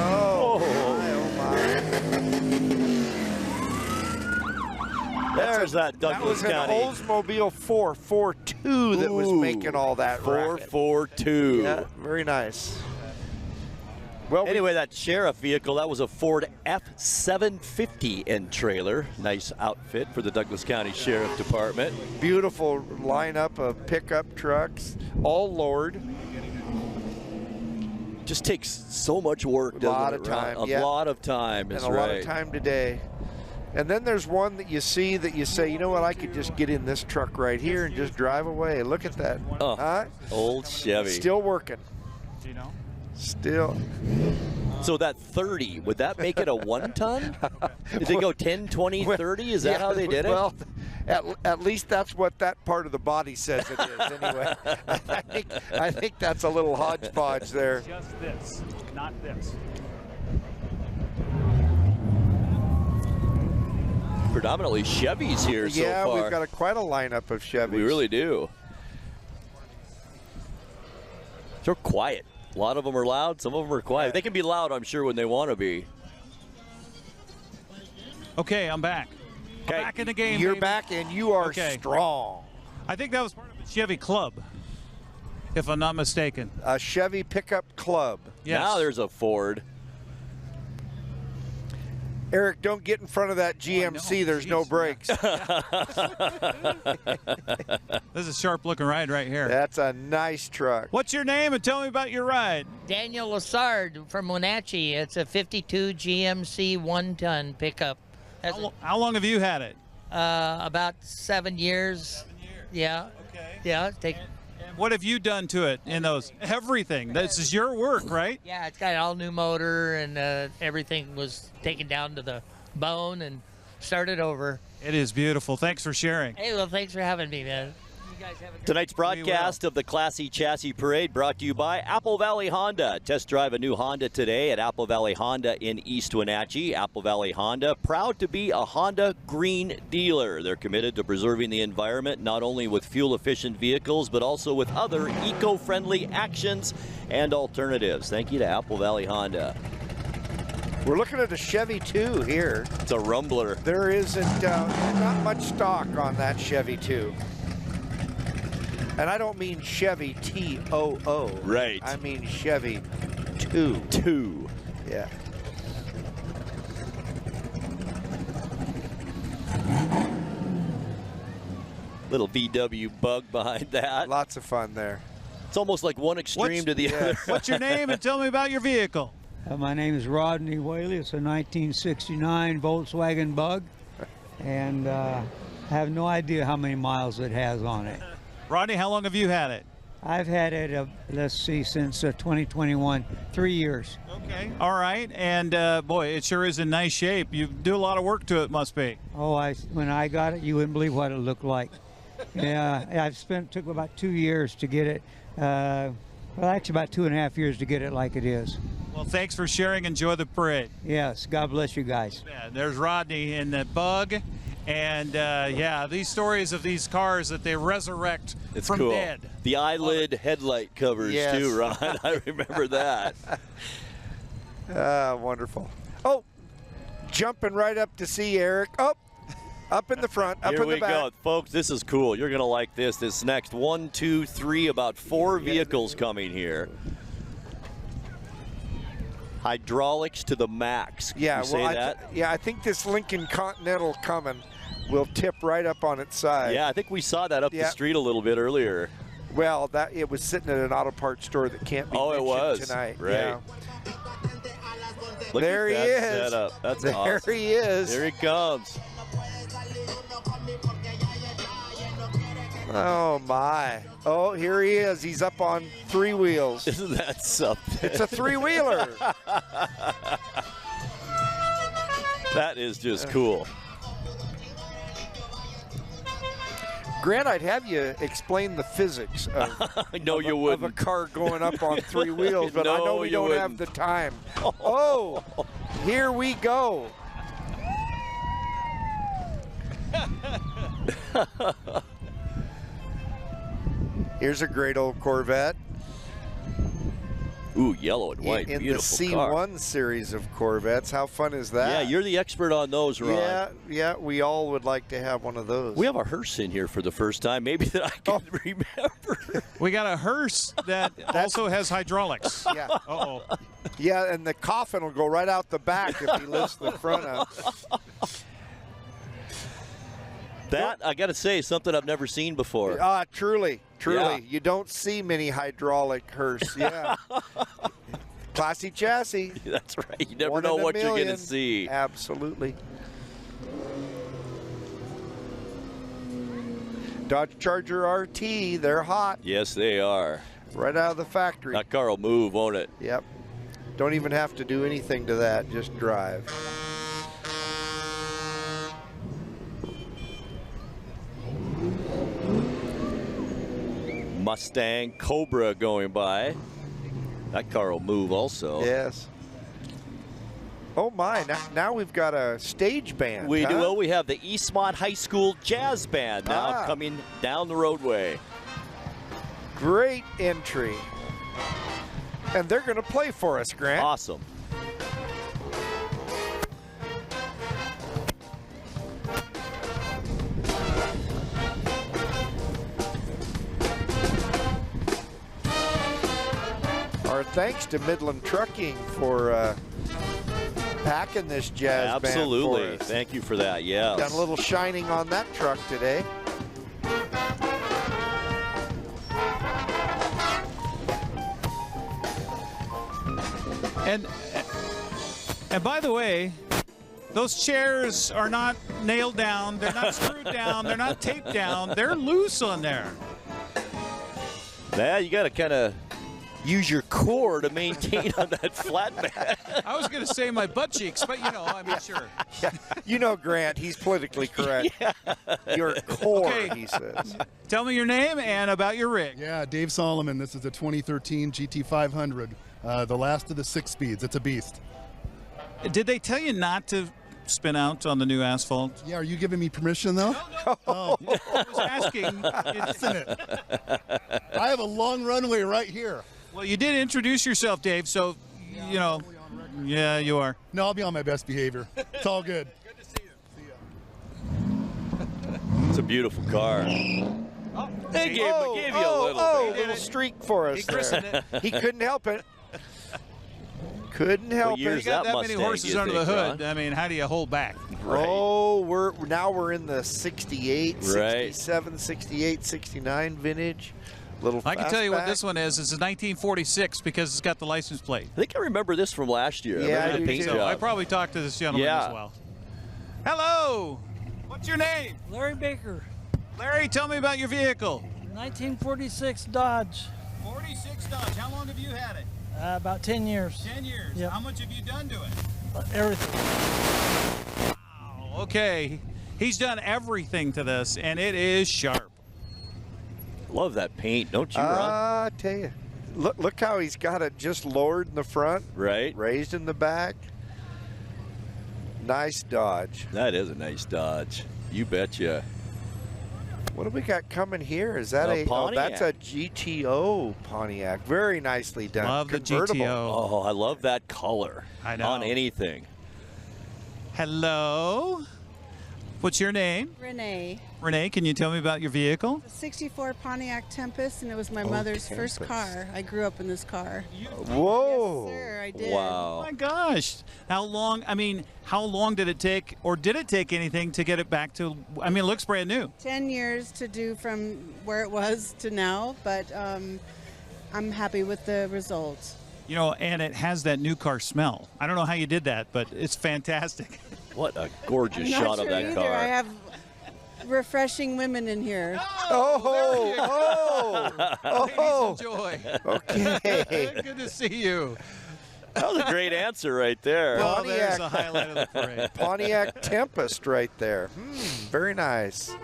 Speaker 3: Oh, my.
Speaker 2: There's that Douglas County.
Speaker 3: That was an Oldsmobile 442 that was making all that
Speaker 2: 442.
Speaker 3: Yeah, very nice. Well,
Speaker 2: anyway, that sheriff vehicle, that was a Ford F-750 and trailer. Nice outfit for the Douglas County Sheriff Department.
Speaker 3: Beautiful lineup of pickup trucks, all lowered.
Speaker 2: Just takes so much work, doesn't it? A lot of time. A lot of time,
Speaker 3: and a lot of time today. And then there's one that you see that you say, you know what, I could just get in this truck right here and just drive away. Look at that.
Speaker 2: Old Chevy.
Speaker 3: Still working.
Speaker 4: Do you know?
Speaker 3: Still.
Speaker 2: So that 30, would that make it a 1-ton? Did they go 10, 20, 30? Is that how they did it?
Speaker 3: Well, at least that's what that part of the body says it is anyway. I think that's a little hodgepodge there.
Speaker 4: Just this, not this.
Speaker 2: Predominantly Chevys here so far.
Speaker 3: Yeah, we've got quite a lineup of Chevys.
Speaker 2: We really do. They're quiet. A lot of them are loud, some of them are quiet. They can be loud, I'm sure, when they want to be.
Speaker 9: Okay, I'm back. I'm back in the game.
Speaker 3: You're
Speaker 9: baby.
Speaker 3: back, and you are strong.
Speaker 9: I think that was part of a Chevy Club, if I'm not mistaken.
Speaker 3: A Chevy pickup club.
Speaker 9: Yes.
Speaker 2: Now there's a Ford.
Speaker 3: Eric, don't get in front of that GMC. There's no brakes.
Speaker 9: This is a sharp-looking ride right here.
Speaker 3: That's a nice truck.
Speaker 9: What's your name, and tell me about your ride?
Speaker 21: Daniel Lassard from Wenatchee. It's a 52 GMC 1-ton pickup.
Speaker 9: How long have you had it?
Speaker 21: About 7 years.
Speaker 9: 7 years.
Speaker 21: Yeah.
Speaker 9: Okay.
Speaker 21: Yeah.
Speaker 9: What have you done to it in those? Everything. This is your work, right?
Speaker 21: Yeah, it's got an all-new motor, and everything was taken down to the bone and started over.
Speaker 9: It is beautiful. Thanks for sharing.
Speaker 21: Hey, well, thanks for having me, man. You guys have a great
Speaker 2: Tonight's broadcast of the Classy Chassis Parade brought to you by Apple Valley Honda. Test drive a new Honda today at Apple Valley Honda in East Wenatchee. Apple Valley Honda, proud to be a Honda Green dealer. They're committed to preserving the environment, not only with fuel-efficient vehicles, but also with other eco-friendly actions and alternatives. Thank you to Apple Valley Honda.
Speaker 3: We're looking at a Chevy 2 here.
Speaker 2: It's a Rumbler.
Speaker 3: There isn't not much stock on that Chevy 2. And I don't mean Chevy T-O-O.
Speaker 2: Right.
Speaker 3: I mean Chevy 2.
Speaker 2: 2.
Speaker 3: Yeah.
Speaker 2: Little VW Bug behind that.
Speaker 3: Lots of fun there.
Speaker 2: It's almost like one extreme to the other.
Speaker 9: What's your name, and tell me about your vehicle?
Speaker 22: My name is Rodney Whaley. It's a 1969 Volkswagen Bug, and I have no idea how many miles it has on it.
Speaker 9: Rodney, how long have you had it?
Speaker 22: I've had it, let's see, since 2021, 3 years.
Speaker 9: Okay. All right. And, boy, it sure is in nice shape. You do a lot of work to it, must be.
Speaker 22: Oh, when I got it, you wouldn't believe what it looked like. Yeah, took about 2 years to get it. Well, actually about 2.5 years to get it like it is.
Speaker 9: Well, thanks for sharing. Enjoy the parade.
Speaker 22: Yes. God bless you guys.
Speaker 9: Yeah, there's Rodney in the Bug. And, yeah, these stories of these cars that they resurrect from
Speaker 2: cool.
Speaker 9: dead.
Speaker 2: The eyelid headlight covers, too, Ron. I remember that.
Speaker 3: Wonderful. Oh, jumping right up to see Eric. Oh, up in the front, up
Speaker 2: Here
Speaker 3: in the
Speaker 2: we
Speaker 3: back.
Speaker 2: go. Folks, this is cool. You're going to like this. This next 1, 2, 3, about 4 vehicles coming here. Hydraulics to the max. Can
Speaker 3: Yeah,
Speaker 2: you say
Speaker 3: well,
Speaker 2: that?
Speaker 3: I think this Lincoln Continental coming will tip right up on its side.
Speaker 2: Yeah, I think we saw that up the street a little bit earlier.
Speaker 3: Well, it was sitting at an auto parts store that can't be mentioned tonight.
Speaker 2: Right.
Speaker 3: Yeah.
Speaker 2: Look
Speaker 3: There
Speaker 2: at
Speaker 3: he
Speaker 2: that
Speaker 3: is.
Speaker 2: setup. That's
Speaker 3: There
Speaker 2: awesome.
Speaker 3: he is.
Speaker 2: There he comes.
Speaker 3: Oh, my. Oh, here he is. He's up on 3 wheels.
Speaker 2: Isn't that something?
Speaker 3: It's a 3-wheeler.
Speaker 2: That is just cool.
Speaker 3: Grant, I'd have you explain the physics
Speaker 2: No, you wouldn't.
Speaker 3: of a car going up on 3 wheels, but I know
Speaker 2: No,
Speaker 3: we
Speaker 2: you
Speaker 3: don't
Speaker 2: wouldn't.
Speaker 3: have the time. Oh, here we go. Here's a great old Corvette.
Speaker 2: Ooh, yellow and white,
Speaker 3: in the
Speaker 2: beautiful
Speaker 3: C1
Speaker 2: car.
Speaker 3: series of Corvettes. How fun is that?
Speaker 2: Yeah, you're the expert on those, Ron.
Speaker 3: Yeah, we all would like to have one of those.
Speaker 2: We have a hearse in here for the first time. Maybe that I can remember.
Speaker 4: We got a hearse that also has hydraulics.
Speaker 3: Yeah.
Speaker 4: Uh-oh.
Speaker 3: Yeah, and the coffin will go right out the back if he lifts the front up.
Speaker 2: That, I got to say, is something I've never seen before.
Speaker 3: Truly.
Speaker 2: Yeah.
Speaker 3: You don't see many hydraulic hearse. Yeah. Classy chassis.
Speaker 2: That's right. You never
Speaker 3: One
Speaker 2: know
Speaker 3: in a
Speaker 2: what you're going
Speaker 3: million.
Speaker 2: to see.
Speaker 3: Absolutely. Dodge Charger RT, they're hot.
Speaker 2: Yes, they are.
Speaker 3: Right out of the factory.
Speaker 2: That car will move, won't it?
Speaker 3: Yep. Don't even have to do anything to that, just drive.
Speaker 2: Mustang Cobra going by. That car will move also.
Speaker 3: Yes. Oh my, now we've got a stage band.
Speaker 2: We
Speaker 3: huh?
Speaker 2: do. Well, we have the Eastmont High School Jazz Band now coming down the roadway.
Speaker 3: Great entry. And they're going to play for us, Grant.
Speaker 2: Awesome.
Speaker 3: Our thanks to Midland Trucking for packing this jazz
Speaker 2: Absolutely.
Speaker 3: band for us.
Speaker 2: Thank you for that. Yeah.
Speaker 3: Done a little shining on that truck today.
Speaker 4: And by the way, those chairs are not nailed down. They're not screwed down. They're not taped down. They're loose on there.
Speaker 2: Yeah, you got to kind of use your core to maintain on that flatbed.
Speaker 4: I was going to say my butt cheeks, but you know, I mean, sure.
Speaker 3: Yeah. You know, Grant, he's politically correct. Your core,
Speaker 4: Okay.
Speaker 3: he says.
Speaker 4: Tell me your name and about your rig.
Speaker 1: Yeah, Dave Solomon. This is a 2013 GT500, the last of the 6-speeds. It's a beast.
Speaker 4: Did they tell you not to spin out on the new asphalt?
Speaker 1: Yeah, are you giving me permission, though?
Speaker 4: Oh, I was asking.
Speaker 1: Listen it. I have a long runway right here.
Speaker 4: Well, you did introduce yourself, Dave, so, you know. Yeah, you are.
Speaker 1: No, I'll be on my best behavior. It's all good.
Speaker 2: It's a beautiful car. They gave you a little
Speaker 3: streak for us
Speaker 4: He christened
Speaker 3: there.
Speaker 4: it.
Speaker 3: He couldn't help it. Couldn't help
Speaker 2: years
Speaker 3: it.
Speaker 4: You got that many
Speaker 2: Mustang,
Speaker 4: horses
Speaker 2: you
Speaker 4: under the
Speaker 2: think,
Speaker 4: hood.
Speaker 2: Ron?
Speaker 4: I mean, how do you hold back?
Speaker 3: Oh, we're in the 68,
Speaker 2: Right.
Speaker 3: 67, 68, 69 vintage. Little
Speaker 4: I can tell you what
Speaker 3: fastback.
Speaker 4: this one is. It's a 1946 because it's got the license plate.
Speaker 2: I think I remember this from last year. I
Speaker 3: Yeah,
Speaker 2: remember
Speaker 3: I
Speaker 2: the
Speaker 3: do
Speaker 2: paint
Speaker 3: too.
Speaker 4: So I
Speaker 2: job.
Speaker 4: probably talked to this gentleman
Speaker 2: Yeah.
Speaker 4: as well. Hello. What's your name?
Speaker 7: Larry Baker,
Speaker 4: Larry, tell me about your vehicle.
Speaker 7: 1946 Dodge.
Speaker 4: 46 Dodge. How long have you had it?
Speaker 7: About 10 years.
Speaker 4: 10 years.
Speaker 7: Yep.
Speaker 4: How much have you done to it?
Speaker 7: Everything.
Speaker 4: Wow. Okay. He's done everything to this, and it is sharp.
Speaker 2: Love that paint, don't you, Ron?
Speaker 3: I tell you. Look how he's got it just lowered in the front,
Speaker 2: Right?
Speaker 3: raised in the back. Nice Dodge.
Speaker 2: That is a nice Dodge. You betcha.
Speaker 3: What do we got coming here? Is that
Speaker 2: A
Speaker 3: that's a
Speaker 2: Pontiac.
Speaker 3: GTO Pontiac. Very nicely done.
Speaker 4: Love the
Speaker 3: Convertible.
Speaker 4: GTO.
Speaker 2: Oh, I love that color.
Speaker 4: I know.
Speaker 2: On anything.
Speaker 4: Hello. What's your name?
Speaker 23: Renee.
Speaker 4: Renee, can you tell me about your vehicle?
Speaker 23: A 64 Pontiac Tempest, and it was my
Speaker 3: Oh,
Speaker 23: mother's first
Speaker 3: Tempest.
Speaker 23: car. I grew up in this car.
Speaker 3: Whoa.
Speaker 23: Yes, sir, I did.
Speaker 4: Oh
Speaker 2: Wow.
Speaker 4: my gosh. How long did it take, or did it take anything to get it back to, it looks brand new.
Speaker 23: 10 years to do from where it was to now, but I'm happy with the results.
Speaker 4: You know, and it has that new car smell. I don't know how you did that, but it's fantastic.
Speaker 2: What a gorgeous
Speaker 23: I'm not
Speaker 2: shot
Speaker 23: sure
Speaker 2: of that
Speaker 23: either.
Speaker 2: car.
Speaker 23: I have refreshing women in here.
Speaker 3: Oh.
Speaker 4: Enjoy.
Speaker 3: Okay.
Speaker 4: Good to see you.
Speaker 2: That was a great answer right there.
Speaker 4: Well, there's a highlight of the parade.
Speaker 3: Pontiac Tempest right there. Very nice.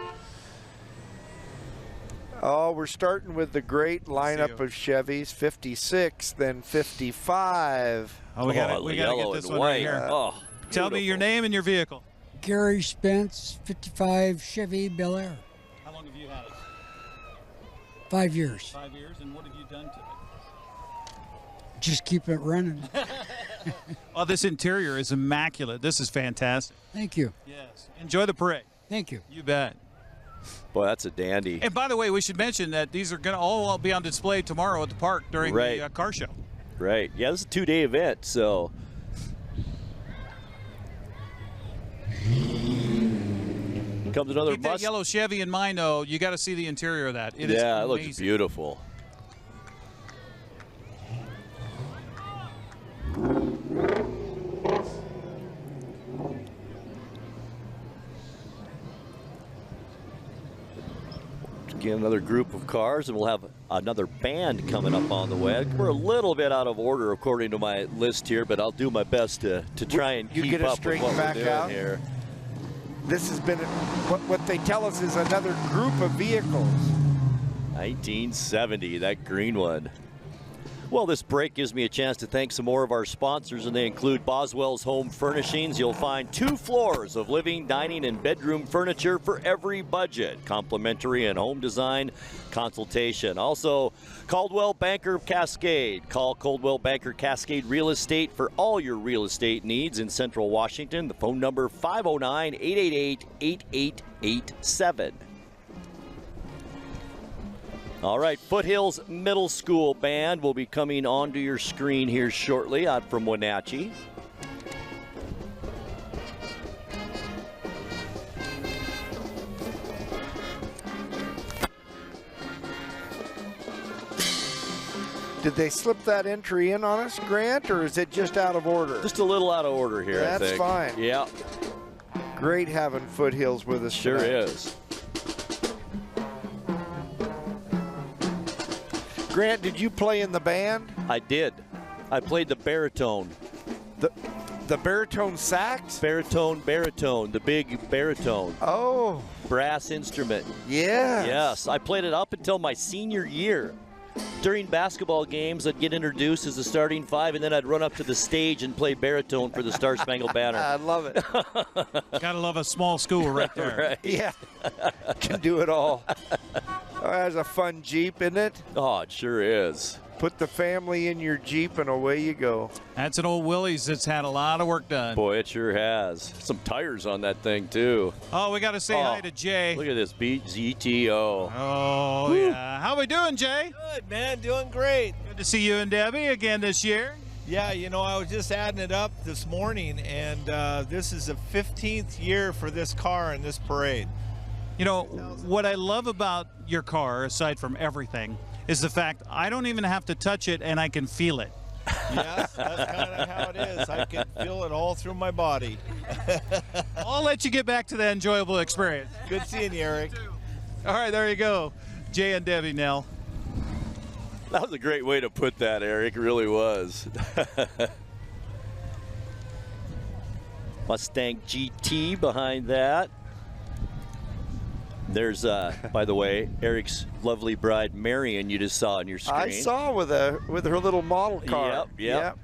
Speaker 3: Oh, we're starting with the great lineup of Chevys, 56, then 55.
Speaker 4: Oh, we got to get this one right here.
Speaker 2: Oh,
Speaker 4: tell me your name and your vehicle.
Speaker 6: Gary Spence, 55 Chevy Bel Air.
Speaker 4: How long have you had it?
Speaker 6: 5 years.
Speaker 4: 5 years, and what have you done to it?
Speaker 6: Just keep it running.
Speaker 4: Oh, this interior is immaculate. This is fantastic.
Speaker 6: Thank you.
Speaker 4: Yes. Enjoy the parade.
Speaker 6: Thank you.
Speaker 4: You bet.
Speaker 2: Boy, that's a dandy.
Speaker 4: And by the way, we should mention that these are going to all be on display tomorrow at the park during the car show.
Speaker 2: Right. Yeah, this is a 2-day event, so. Comes another
Speaker 4: Keep that yellow Chevy in mind, though. You got to see the interior of that. It is
Speaker 2: it
Speaker 4: amazing.
Speaker 2: looks beautiful. Again, another group of cars, and we'll have another band coming up on the way. We're a little bit out of order according to my list here, but I'll do my best to try and keep up with what we're doing here.
Speaker 3: This has been, what they tell us is another group of vehicles.
Speaker 2: 1970, that green one. Well, this break gives me a chance to thank some more of our sponsors, and they include Boswell's Home Furnishings. You'll find 2 floors of living, dining, and bedroom furniture for every budget. Complimentary and home design consultation. Also, Caldwell Banker Cascade. Call Caldwell Banker Cascade Real Estate for all your real estate needs in Central Washington. The phone number 509-888-8887. All right, Foothills Middle School Band will be coming onto your screen here shortly out from Wenatchee.
Speaker 3: Did they slip that entry in on us, Grant, or is it just out of order?
Speaker 2: Just a little out of order here, I think.
Speaker 3: That's fine.
Speaker 2: Yeah.
Speaker 3: Great having Foothills with us
Speaker 2: Sure
Speaker 3: tonight.
Speaker 2: is.
Speaker 3: Grant, did you play in the band?
Speaker 2: I did. I played the baritone.
Speaker 3: The baritone sax?
Speaker 2: Baritone, the big baritone.
Speaker 3: Oh.
Speaker 2: Brass instrument.
Speaker 3: Yes.
Speaker 2: Yes, I played it up until my senior year. During basketball games, I'd get introduced as the starting 5, and then I'd run up to the stage and play baritone for the Star Spangled Banner.
Speaker 3: I love it.
Speaker 4: Gotta love a small school right there.
Speaker 2: Right.
Speaker 3: Yeah. Can do it all. Oh, that's a fun Jeep, isn't it?
Speaker 2: Oh, it sure is.
Speaker 3: Put the family in your Jeep and away you go.
Speaker 4: That's an old Willys that's had a lot of work done.
Speaker 2: Boy, it sure has. Some tires on that thing, too.
Speaker 4: Oh, we got to say hi to Jay.
Speaker 2: Look at this GTO.
Speaker 4: Oh, yeah. How we doing, Jay?
Speaker 8: Good, man. Doing great.
Speaker 4: Good to see you and Debbie again this year.
Speaker 8: Yeah, you know, I was just adding it up this morning, and this is the 15th year for this car and this parade.
Speaker 4: You know, what I love about your car, aside from everything, is the fact I don't even have to touch it and I can feel it.
Speaker 8: Yes, that's kind of how it is. I can feel it all through my body.
Speaker 4: I'll let you get back to that enjoyable experience.
Speaker 8: Good seeing you, Eric.
Speaker 4: All right, there you go. Jay and Debbie Nell.
Speaker 2: That was a great way to put that, Eric. It really was. Mustang GT behind that. There's, by the way, Eric's lovely bride, Marion, you just saw on your screen.
Speaker 3: I saw with her little model car.
Speaker 2: Yep.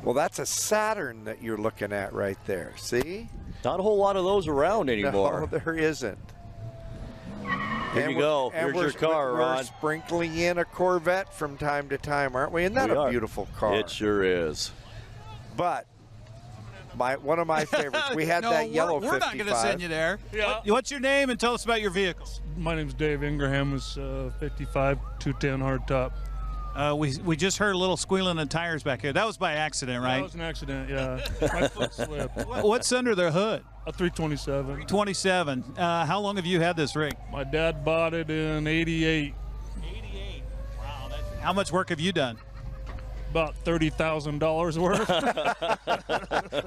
Speaker 3: Well, that's a Saturn that you're looking at right there. See?
Speaker 2: Not a whole lot of those around anymore.
Speaker 3: No, there isn't.
Speaker 2: Here you go. Here's your car, Ron.
Speaker 3: We're sprinkling in a Corvette from time to time, aren't we? Isn't that a beautiful car?
Speaker 2: It sure is.
Speaker 3: But one of my favorites, we had that yellow 55.
Speaker 4: We're not going to send you there.
Speaker 10: Yeah.
Speaker 4: What's your name and tell us about your vehicle?
Speaker 10: My name's Dave Ingraham. It's 55 210 hardtop.
Speaker 4: We just heard a little squealing of tires back here. That was by accident, right?
Speaker 10: That was an accident, yeah. My foot slipped.
Speaker 4: What's under the hood?
Speaker 10: A 327.
Speaker 4: 327. How long have you had this rig?
Speaker 10: My dad bought it in 88.
Speaker 4: 88. Wow. How much work have you done?
Speaker 10: About $30,000 worth.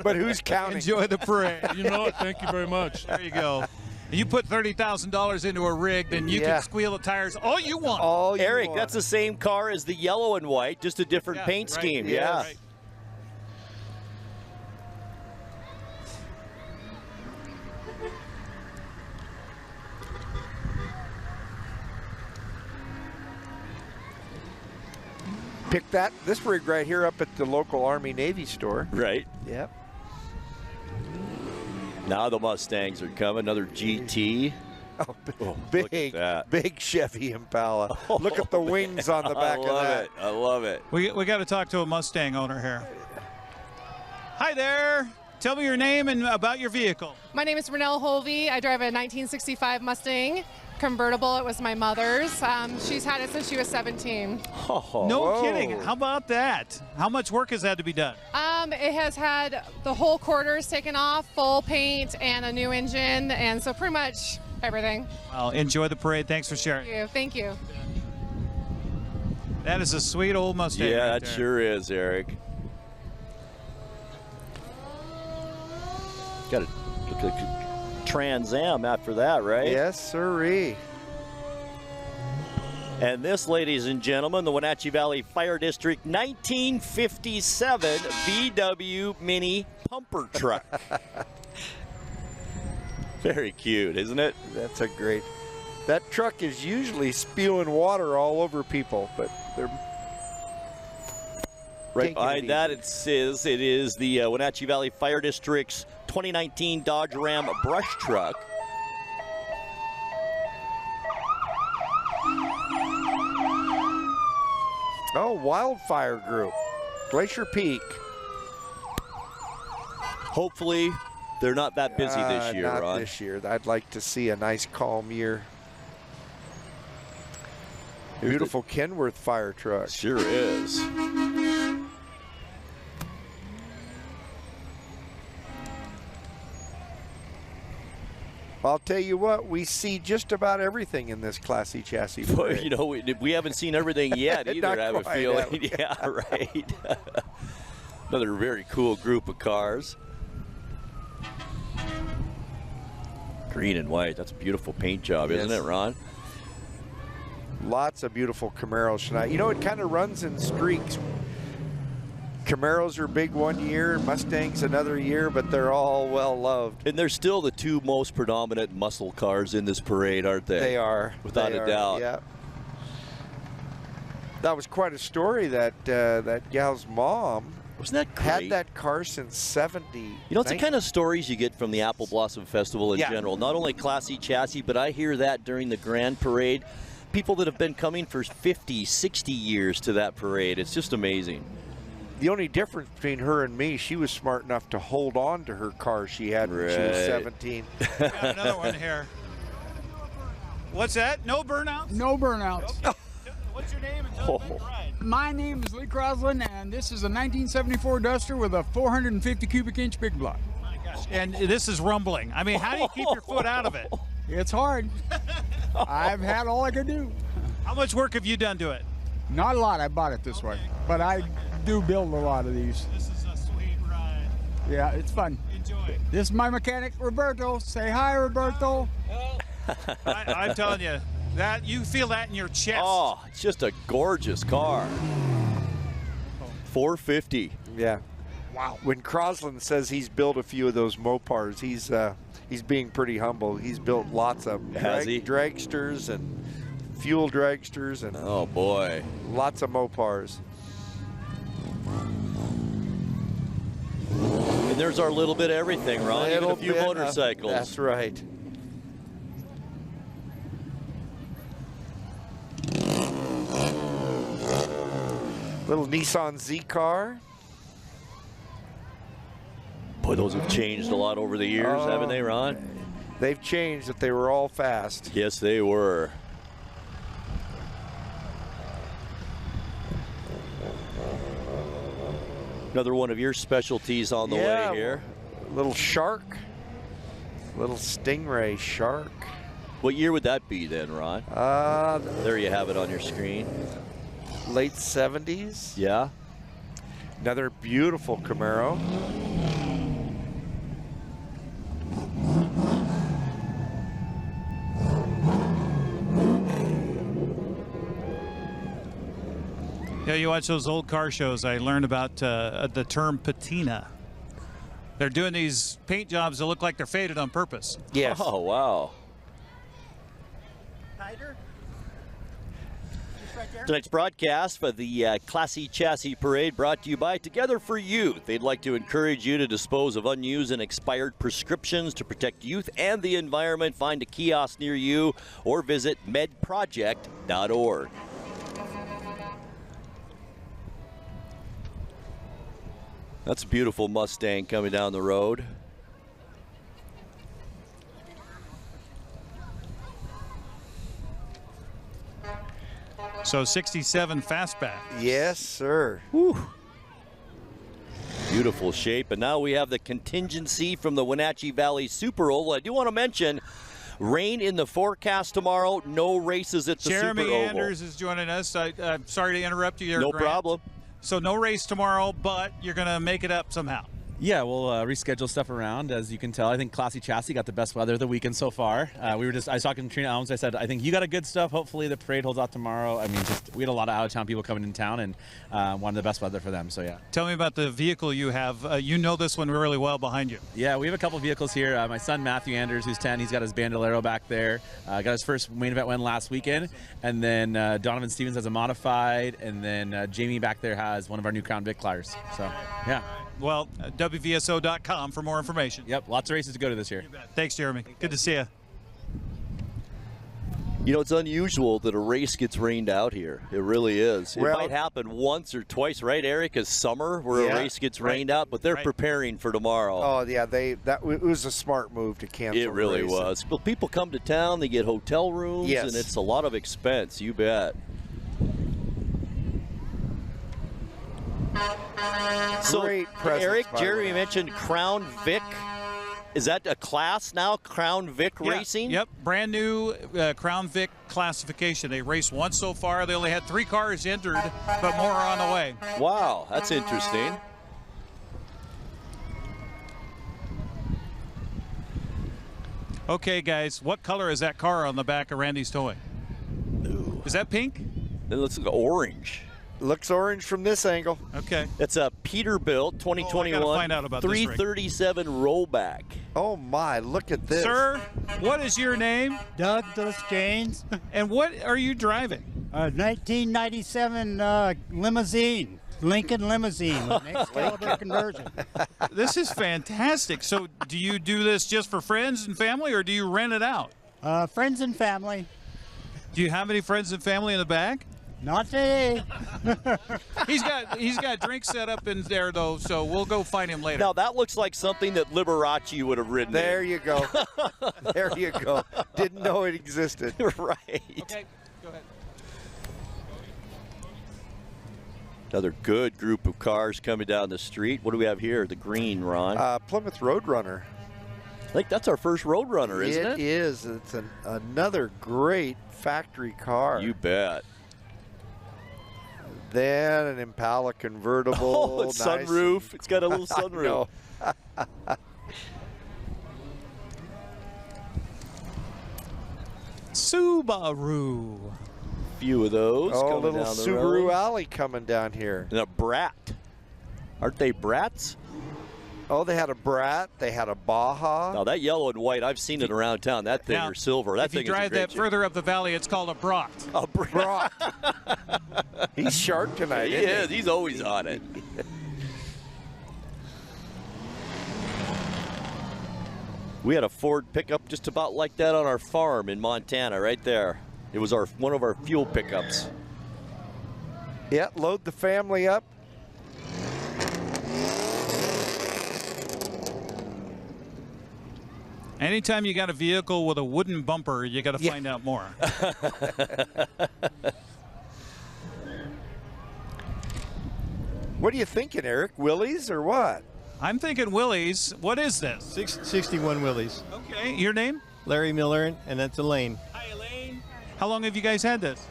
Speaker 3: But who's counting?
Speaker 4: Enjoy the parade.
Speaker 10: You know it. Thank you very much.
Speaker 4: There you go. You put $30,000 into a rig, then you can squeal the tires all you want.
Speaker 2: Eric, that's the same car as the yellow and white, just a different paint scheme.
Speaker 3: Yes.
Speaker 2: Yeah.
Speaker 3: Right. Pick this rig right here up at the local Army Navy store.
Speaker 2: Right.
Speaker 3: Yep.
Speaker 2: Now the Mustangs are coming. Another GT.
Speaker 3: Big Chevy Impala. Look at the wings on the back of that.
Speaker 2: I love it.
Speaker 4: We got to talk to a Mustang owner here. Hi there. Tell me your name and about your vehicle.
Speaker 11: My name is Renelle Holvey. I drive a 1965 Mustang convertible. It was my mother's. She's had it since she was 17.
Speaker 4: No kidding. How about that? How much work has had to be done?
Speaker 11: It has had the whole quarters taken off, full paint, and a new engine, and so pretty much everything.
Speaker 4: Well, enjoy the parade. Thanks for sharing.
Speaker 11: Thank you.
Speaker 4: That is a sweet old Mustang.
Speaker 2: Yeah,
Speaker 4: right
Speaker 2: that
Speaker 4: there.
Speaker 2: sure is, Eric. Got to look like a Trans Am after that, right?
Speaker 3: Yes, sirree.
Speaker 2: And this, ladies and gentlemen, the Wenatchee Valley Fire District 1957 VW Mini pumper truck. Very cute, isn't it?
Speaker 3: That's a great. That truck is usually spewing water all over people, but they're
Speaker 2: right behind that. It says it is the Wenatchee Valley Fire District's 2019 Dodge Ram brush truck.
Speaker 3: Oh, Wildfire Group, Glacier Peak.
Speaker 2: Hopefully, they're not that busy this year,
Speaker 3: not
Speaker 2: Ron.
Speaker 3: this year. I'd like to see a nice, calm year. Beautiful Kenworth fire truck.
Speaker 2: Sure is.
Speaker 3: I'll tell you what, we see just about everything in this Classy Chassis parade.
Speaker 2: You know, we haven't seen everything yet either, I have a feeling.
Speaker 3: Yeah,
Speaker 2: Yeah, right. Another very cool group of cars. Green and white, that's a beautiful paint job, isn't it, Ron?
Speaker 3: Lots of beautiful Camaros tonight. You know, it kind of runs in streaks. Camaros are big one year, Mustangs another year, but they're all well loved.
Speaker 2: And they're still the two most predominant muscle cars in this parade, aren't they?
Speaker 3: They are.
Speaker 2: Without a doubt.
Speaker 3: Yeah. That was quite a story that that gal's mom
Speaker 2: Wasn't that great?
Speaker 3: had that car since 70.
Speaker 2: You know, it's the kind of stories you get from the Apple Blossom Festival in
Speaker 3: Yeah.
Speaker 2: general. Not only Classy Chassis, but I hear that during the Grand Parade. People that have been coming for 50, 60 years to that parade. It's just amazing.
Speaker 3: The only difference between her and me, she was smart enough to hold on to her car she had when she was
Speaker 2: Right.
Speaker 3: 17.
Speaker 4: We got another one here. What's that? No burnouts?
Speaker 6: No burnouts.
Speaker 4: What's your name and tell me when you ride?
Speaker 6: My name is Lee Croslin, and this is a 1974 Duster with a 450 cubic inch big block.
Speaker 4: My gosh. And this is rumbling. I mean, how do you keep your foot out of it?
Speaker 6: It's hard. I've had all I could do.
Speaker 4: How much work have you done to it?
Speaker 6: Not a lot. I bought it this way, but I do build a lot of these.
Speaker 4: This is a sweet ride.
Speaker 6: Yeah, it's fun.
Speaker 4: Enjoy.
Speaker 6: This is my mechanic, Roberto. Say hi, Roberto.
Speaker 4: I'm telling you, that you feel that in your chest.
Speaker 2: Oh, it's just a gorgeous car. 450.
Speaker 3: Yeah. Wow. When Croslin says he's built a few of those Mopars, he's being pretty humble. He's built lots of
Speaker 2: Has he?
Speaker 3: dragsters and fuel dragsters and
Speaker 2: Oh, boy.
Speaker 3: lots of Mopars.
Speaker 2: And there's our little bit of everything, Ron. Even a few
Speaker 3: bit of-
Speaker 2: motorcycles.
Speaker 3: That's right. Little Nissan Z car.
Speaker 2: Boy, those have changed a lot over the years, haven't they, Ron?
Speaker 3: They've changed, but they were all fast.
Speaker 2: Yes, they were. Another one of your specialties on the way here.
Speaker 3: Little Shark. Little Stingray Shark.
Speaker 2: What year would that be then, Ron? There you have it on your screen.
Speaker 3: Late 70s.
Speaker 2: Yeah.
Speaker 3: Another beautiful Camaro.
Speaker 4: Yeah, you watch those old car shows, I learned about the term patina. They're doing these paint jobs that look like they're faded on purpose.
Speaker 3: Yes.
Speaker 2: Oh, wow.
Speaker 6: Tighter?
Speaker 2: Tonight's broadcast for the Classy Chassis Parade brought to you by Together for Youth. They'd like to encourage you to dispose of unused and expired prescriptions to protect youth and the environment. Find a kiosk near you or visit medproject.org. That's a beautiful Mustang coming down the road.
Speaker 4: So 67 fastback.
Speaker 3: Yes, sir.
Speaker 2: Whew. Beautiful shape. And now we have the contingency from the Wenatchee Valley Super Oval. I do want to mention rain in the forecast tomorrow. No races at the
Speaker 4: Jeremy
Speaker 2: Super Oval.
Speaker 4: Anders is joining us. I'm sorry to interrupt you, Grant.
Speaker 2: No problem.
Speaker 4: So no race tomorrow, but you're going to make it up somehow.
Speaker 12: Yeah, we'll reschedule stuff around. As you can tell, I think Classy Chassis got the best weather of the weekend so far. I was talking to Trina Elms. I said, I think you got a good stuff. Hopefully the parade holds out tomorrow. I mean, we had a lot of out-of-town people coming in town and wanted the best weather for them, so yeah.
Speaker 4: Tell me about the vehicle you have. You know this one really well behind you.
Speaker 12: Yeah, we have a couple vehicles here. My son, Matthew Anders, who's 10, he's got his Bandolero back there. Got his first main event win last weekend. And then Donovan Stevens has a modified. And then Jamie back there has one of our new Crown Vic Cliers. So, yeah.
Speaker 4: Well, WVSO.com for more information.
Speaker 12: Yep, lots of races to go to this year.
Speaker 4: Thanks, Jeremy. Good to see you.
Speaker 2: You know, it's unusual that a race gets rained out here. It really is. It
Speaker 3: Well,
Speaker 2: might happen once or twice, right, Eric, as summer where a race gets rained out, but they're preparing for tomorrow.
Speaker 3: Oh, yeah, it was a smart move to cancel.
Speaker 2: It really was. But people come to town, they get hotel rooms,
Speaker 3: Yes.
Speaker 2: and it's a lot of expense, you bet. So,
Speaker 3: Great presence,
Speaker 2: Eric,
Speaker 3: by the
Speaker 2: Jeremy
Speaker 3: way.
Speaker 2: mentioned Crown Vic. Is that a class now, Crown Vic Racing?
Speaker 4: Yep, brand new Crown Vic classification. They raced once so far. They only had 3 cars entered, but more are on the way.
Speaker 2: Wow, that's interesting.
Speaker 4: Okay, guys, what color is that car on the back of Randy's towing?
Speaker 2: Ooh.
Speaker 4: Is that pink?
Speaker 2: It looks like orange.
Speaker 3: Looks orange from this angle.
Speaker 4: Okay.
Speaker 2: It's a Peterbilt 2021
Speaker 4: find out about this rig.
Speaker 2: 337 rollback.
Speaker 3: Oh my, look at this.
Speaker 4: Sir, what is your name?
Speaker 13: Douglas James.
Speaker 4: And what are you driving?
Speaker 13: 1997 limousine, Lincoln limousine with an Excalibur conversion.
Speaker 4: This is fantastic. So do you do this just for friends and family, or do you rent it out?
Speaker 13: Friends and family.
Speaker 4: Do you have any friends and family in the back?
Speaker 13: Not today.
Speaker 4: He's got drinks set up in there though, so we'll go find him later.
Speaker 2: Now that looks like something that Liberace would have ridden.
Speaker 3: There you go. There you go. Didn't know it existed.
Speaker 2: Right.
Speaker 4: Okay, go ahead.
Speaker 2: Another good group of cars coming down the street. What do we have here? The green, Ron.
Speaker 3: Plymouth Roadrunner.
Speaker 2: I think that's our first Roadrunner, isn't it?
Speaker 3: It is. It's another great factory car.
Speaker 2: You bet.
Speaker 3: Then an Impala convertible.
Speaker 2: Oh, it's sunroof. It's got a little sunroof.
Speaker 4: Subaru.
Speaker 2: Few of those
Speaker 3: Oh,
Speaker 2: coming
Speaker 3: little
Speaker 2: down the
Speaker 3: Subaru
Speaker 2: road.
Speaker 3: Alley coming down here.
Speaker 2: And a Brat. Aren't they Brats?
Speaker 3: Oh, they had a Brat. They had a Baja.
Speaker 2: Now that yellow and white, I've seen it around town. That thing
Speaker 4: Now,
Speaker 2: or silver. That
Speaker 4: if
Speaker 2: thing
Speaker 4: you drive
Speaker 2: is a great
Speaker 4: that further up the valley, it's called a Brat.
Speaker 2: A Brat.
Speaker 3: He's sharp tonight.
Speaker 2: He
Speaker 3: isn't
Speaker 2: is. He's always on it. We had a Ford pickup just about like that on our farm in Montana, right there. It was one of our fuel pickups.
Speaker 3: Yeah, load the family up.
Speaker 4: Anytime you got a vehicle with a wooden bumper, you got to find out more.
Speaker 3: What are you thinking, Eric? Willys or what?
Speaker 4: I'm thinking Willys. What is this?
Speaker 14: 61 Willys.
Speaker 4: Okay, your name?
Speaker 14: Larry Miller, and that's Elaine.
Speaker 4: Hi, Elaine. How long have you guys had this?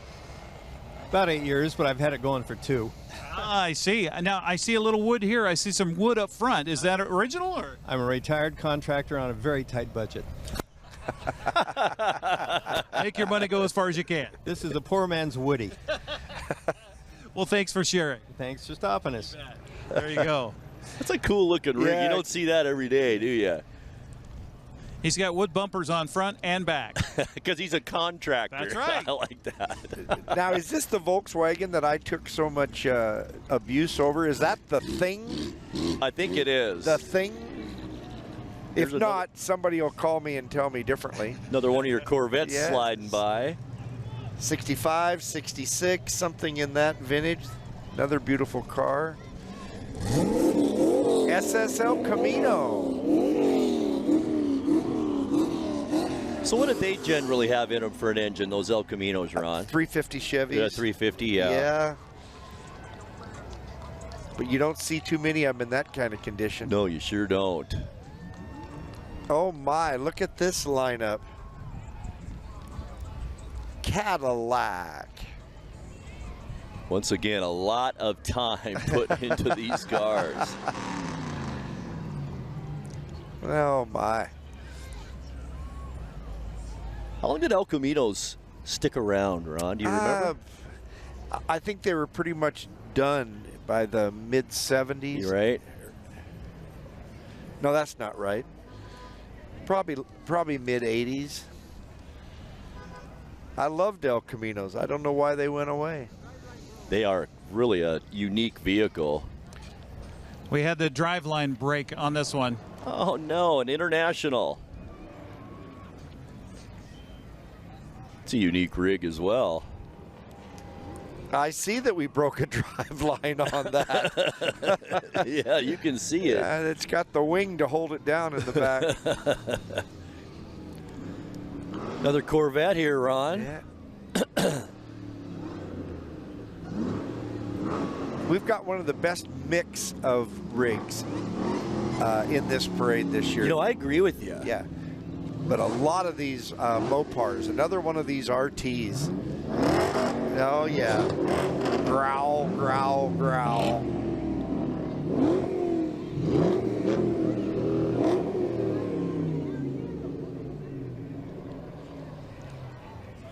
Speaker 14: About 8 years, but I've had it going for 2.
Speaker 4: Ah, I see. Now, I see a little wood here. I see some wood up front. Is that original? Or?
Speaker 14: I'm a retired contractor on a very tight budget.
Speaker 4: Make your money go as far as you can.
Speaker 14: This is a poor man's Woody.
Speaker 4: Well, thanks for sharing.
Speaker 14: Thanks for stopping us.
Speaker 4: There you go.
Speaker 2: That's a cool looking rig.
Speaker 3: Yeah.
Speaker 2: You don't see that every day, do you?
Speaker 4: He's got wood bumpers on front and back.
Speaker 2: Because he's a contractor.
Speaker 4: That's right.
Speaker 2: I like that.
Speaker 3: Now, is this the Volkswagen that I took so much abuse over? Is that the thing?
Speaker 2: I think it is.
Speaker 3: The thing?
Speaker 2: There's
Speaker 3: If not, somebody will call me and tell me differently.
Speaker 2: Another one of your Corvettes
Speaker 3: Yes.
Speaker 2: sliding by.
Speaker 3: 65, 66, something in that vintage. Another beautiful car. SSL Camino.
Speaker 2: So what did they generally have in them for an engine, those El Caminos, Ron?
Speaker 3: 350 Chevys.
Speaker 2: Yeah, 350, yeah.
Speaker 3: Yeah. But you don't see too many of them in that kind of condition.
Speaker 2: No, you sure don't.
Speaker 3: Oh my, look at this lineup. Cadillac.
Speaker 2: Once again, a lot of time put into these cars.
Speaker 3: Oh my.
Speaker 2: How long did El Caminos stick around, Ron? Do you remember?
Speaker 3: I think they were pretty much done by the mid-70s.
Speaker 2: You're right.
Speaker 3: No, that's not right. Probably mid-80s. I loved El Caminos. I don't know why they went away.
Speaker 2: They are really a unique vehicle.
Speaker 4: We had the driveline break on this one.
Speaker 2: Oh no, an International. It's a unique rig as well.
Speaker 3: I see that we broke a drive line on that.
Speaker 2: Yeah, you can see it.
Speaker 3: And it's got the wing to hold it down in the back.
Speaker 2: Another Corvette here, Ron.
Speaker 3: Yeah. We've got one of the best mix of rigs in this parade this year.
Speaker 2: You know, I agree with you.
Speaker 3: Yeah. But a lot of these Mopars, another one of these RTs. Oh, yeah. Growl, growl, growl.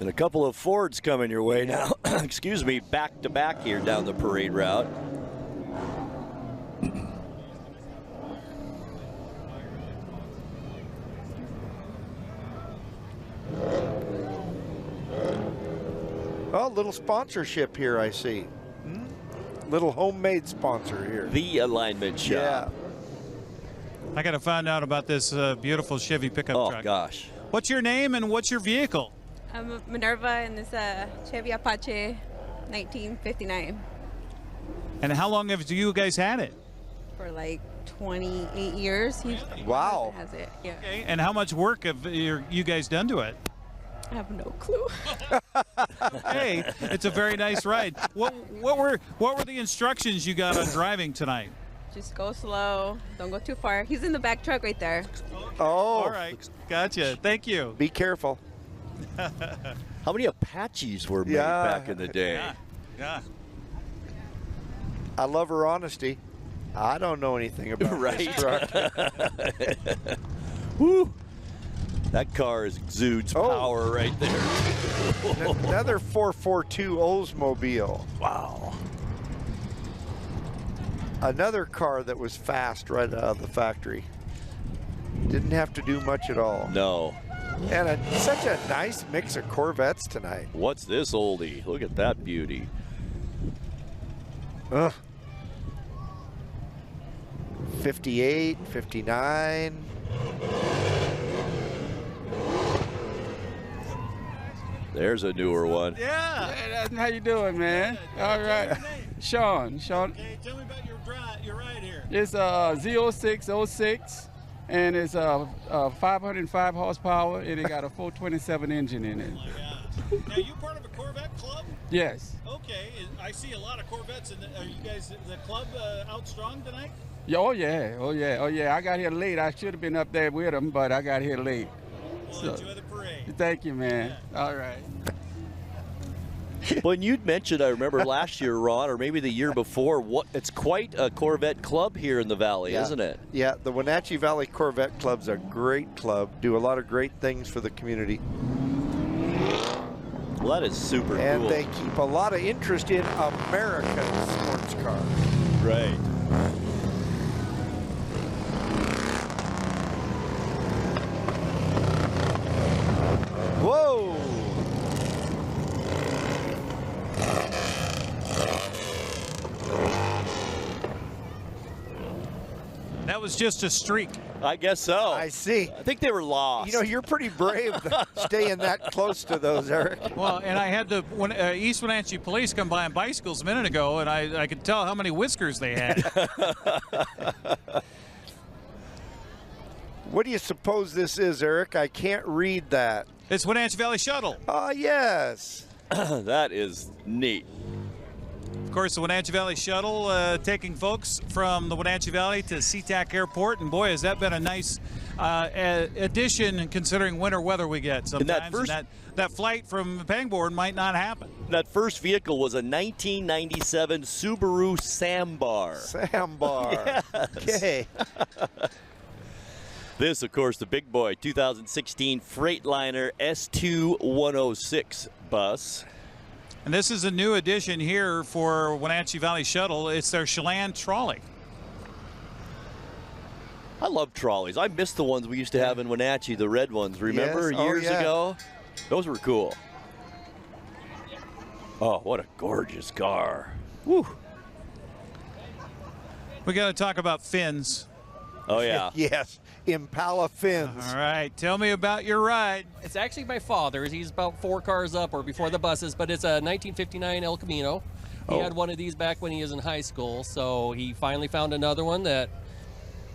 Speaker 2: And a couple of Fords coming your way now. Excuse me, back to back here down the parade route.
Speaker 3: Oh, little sponsorship here, I see. Little homemade sponsor here.
Speaker 2: The alignment shop.
Speaker 3: Yeah.
Speaker 4: I got to find out about this beautiful Chevy pickup truck.
Speaker 2: Oh, gosh.
Speaker 4: What's your name and what's your vehicle?
Speaker 5: I'm Minerva, and it's a Chevy Apache 1959
Speaker 4: And how long have you guys had it?
Speaker 5: for like 28 years.
Speaker 3: Wow.
Speaker 5: Has it, yeah.
Speaker 4: Okay. And how much work have you guys done to it?
Speaker 5: I have no clue.
Speaker 4: Hey, it's a very nice ride. What were the instructions you got on driving tonight?
Speaker 5: Just go slow. Don't go too far. He's in the back truck right there.
Speaker 3: Oh.
Speaker 4: All right. Gotcha. Thank you.
Speaker 3: Be careful.
Speaker 2: How many Apaches were made back in the day?
Speaker 4: Yeah.
Speaker 3: I love her honesty. I don't know anything about this truck.
Speaker 2: Woo! That car exudes power right there.
Speaker 3: Another 442 Oldsmobile.
Speaker 2: Wow.
Speaker 3: Another car that was fast right out of the factory. Didn't have to do much at all.
Speaker 2: No.
Speaker 3: And such a nice mix of Corvettes tonight.
Speaker 2: What's this oldie? Look at that beauty.
Speaker 3: Ugh. 58, 59.
Speaker 2: There's a newer one.
Speaker 6: Yeah, how you doing, man? All right. Sean.
Speaker 4: Okay, tell me about your ride here.
Speaker 6: It's a Z0606, and it's a 505 horsepower, and it got a 427 engine in it.
Speaker 4: Oh my God. Now, you part of a Corvette club?
Speaker 6: Yes.
Speaker 4: Okay, I see a lot of Corvettes. Are you guys the club out strong tonight?
Speaker 6: Yeah, oh yeah. I got here late. I should have been up there with them, but I got here late.
Speaker 4: Well, enjoy the parade.
Speaker 6: Thank you, man.
Speaker 4: Yeah.
Speaker 6: All right.
Speaker 2: When you'd mentioned, I remember last year, Ron, or maybe the year before, it's quite a Corvette club here in the Valley, isn't it?
Speaker 3: Yeah, the Wenatchee Valley Corvette Club's a great club. Do a lot of great things for the community.
Speaker 2: Well, that is super cool.
Speaker 3: And they keep a lot of interest in American sports cars.
Speaker 2: Right.
Speaker 3: Whoa!
Speaker 4: That was just a streak.
Speaker 2: I guess so.
Speaker 3: I see.
Speaker 2: I think they were lost.
Speaker 3: You know, you're pretty brave staying that close to those, Eric.
Speaker 4: Well, and I had the East Wenatchee police come by on bicycles a minute ago, and I could tell how many whiskers they had.
Speaker 3: What do you suppose this is, Eric? I can't read that.
Speaker 4: It's Wenatchee Valley Shuttle.
Speaker 3: Oh, yes.
Speaker 2: That is neat.
Speaker 4: Of course, the Wenatchee Valley Shuttle taking folks from the Wenatchee Valley to SeaTac Airport, and boy, has that been a nice addition considering winter weather we get sometimes. And that flight from Pangbourne might not happen.
Speaker 2: That first vehicle was a 1997 Subaru Sambar.
Speaker 3: Sambar.
Speaker 2: Yes.
Speaker 3: Okay.
Speaker 2: This, of course, the big boy 2016 Freightliner S2-106 bus.
Speaker 4: And this is a new addition here for Wenatchee Valley Shuttle. It's their Chelan trolley.
Speaker 2: I love trolleys. I miss the ones we used to have in Wenatchee, the red ones. Remember years ago? Those were cool. Oh, what a gorgeous car. Woo.
Speaker 4: We got to talk about fins.
Speaker 2: Oh, yeah.
Speaker 3: Yes. Impala fins.
Speaker 4: All right, tell me about your ride.
Speaker 15: It's actually my father's. He's about 4 cars up or before the buses, but it's a 1959 El Camino. He had one of these back when he was in high school, so he finally found another one that,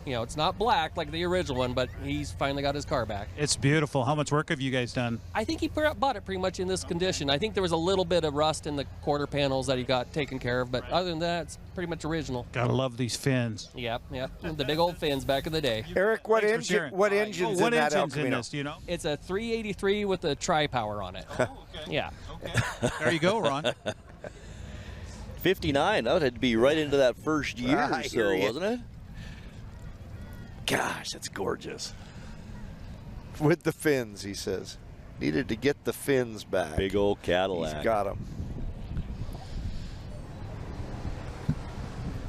Speaker 15: you know, it's not black like the original one, but he's finally got his car back.
Speaker 4: It's beautiful. How much work have you guys done?
Speaker 15: I think he bought it pretty much in this condition. I think there was a little bit of rust in the quarter panels that he got taken care of, but other than that, it's pretty much original.
Speaker 4: Gotta love these fins.
Speaker 15: Yep. The big old fins back in the day.
Speaker 3: Eric, what engin's in that El Camino?
Speaker 4: In this, do you know?
Speaker 15: It's a 383 with a tri-power on it.
Speaker 4: Oh, okay.
Speaker 15: Yeah.
Speaker 4: Okay. There you go, Ron.
Speaker 2: 59, that had to be right into that first year or so, wasn't it? Gosh, that's gorgeous.
Speaker 3: With the fins, he says. Needed to get the fins back.
Speaker 2: Big old Cadillac.
Speaker 3: He's got them.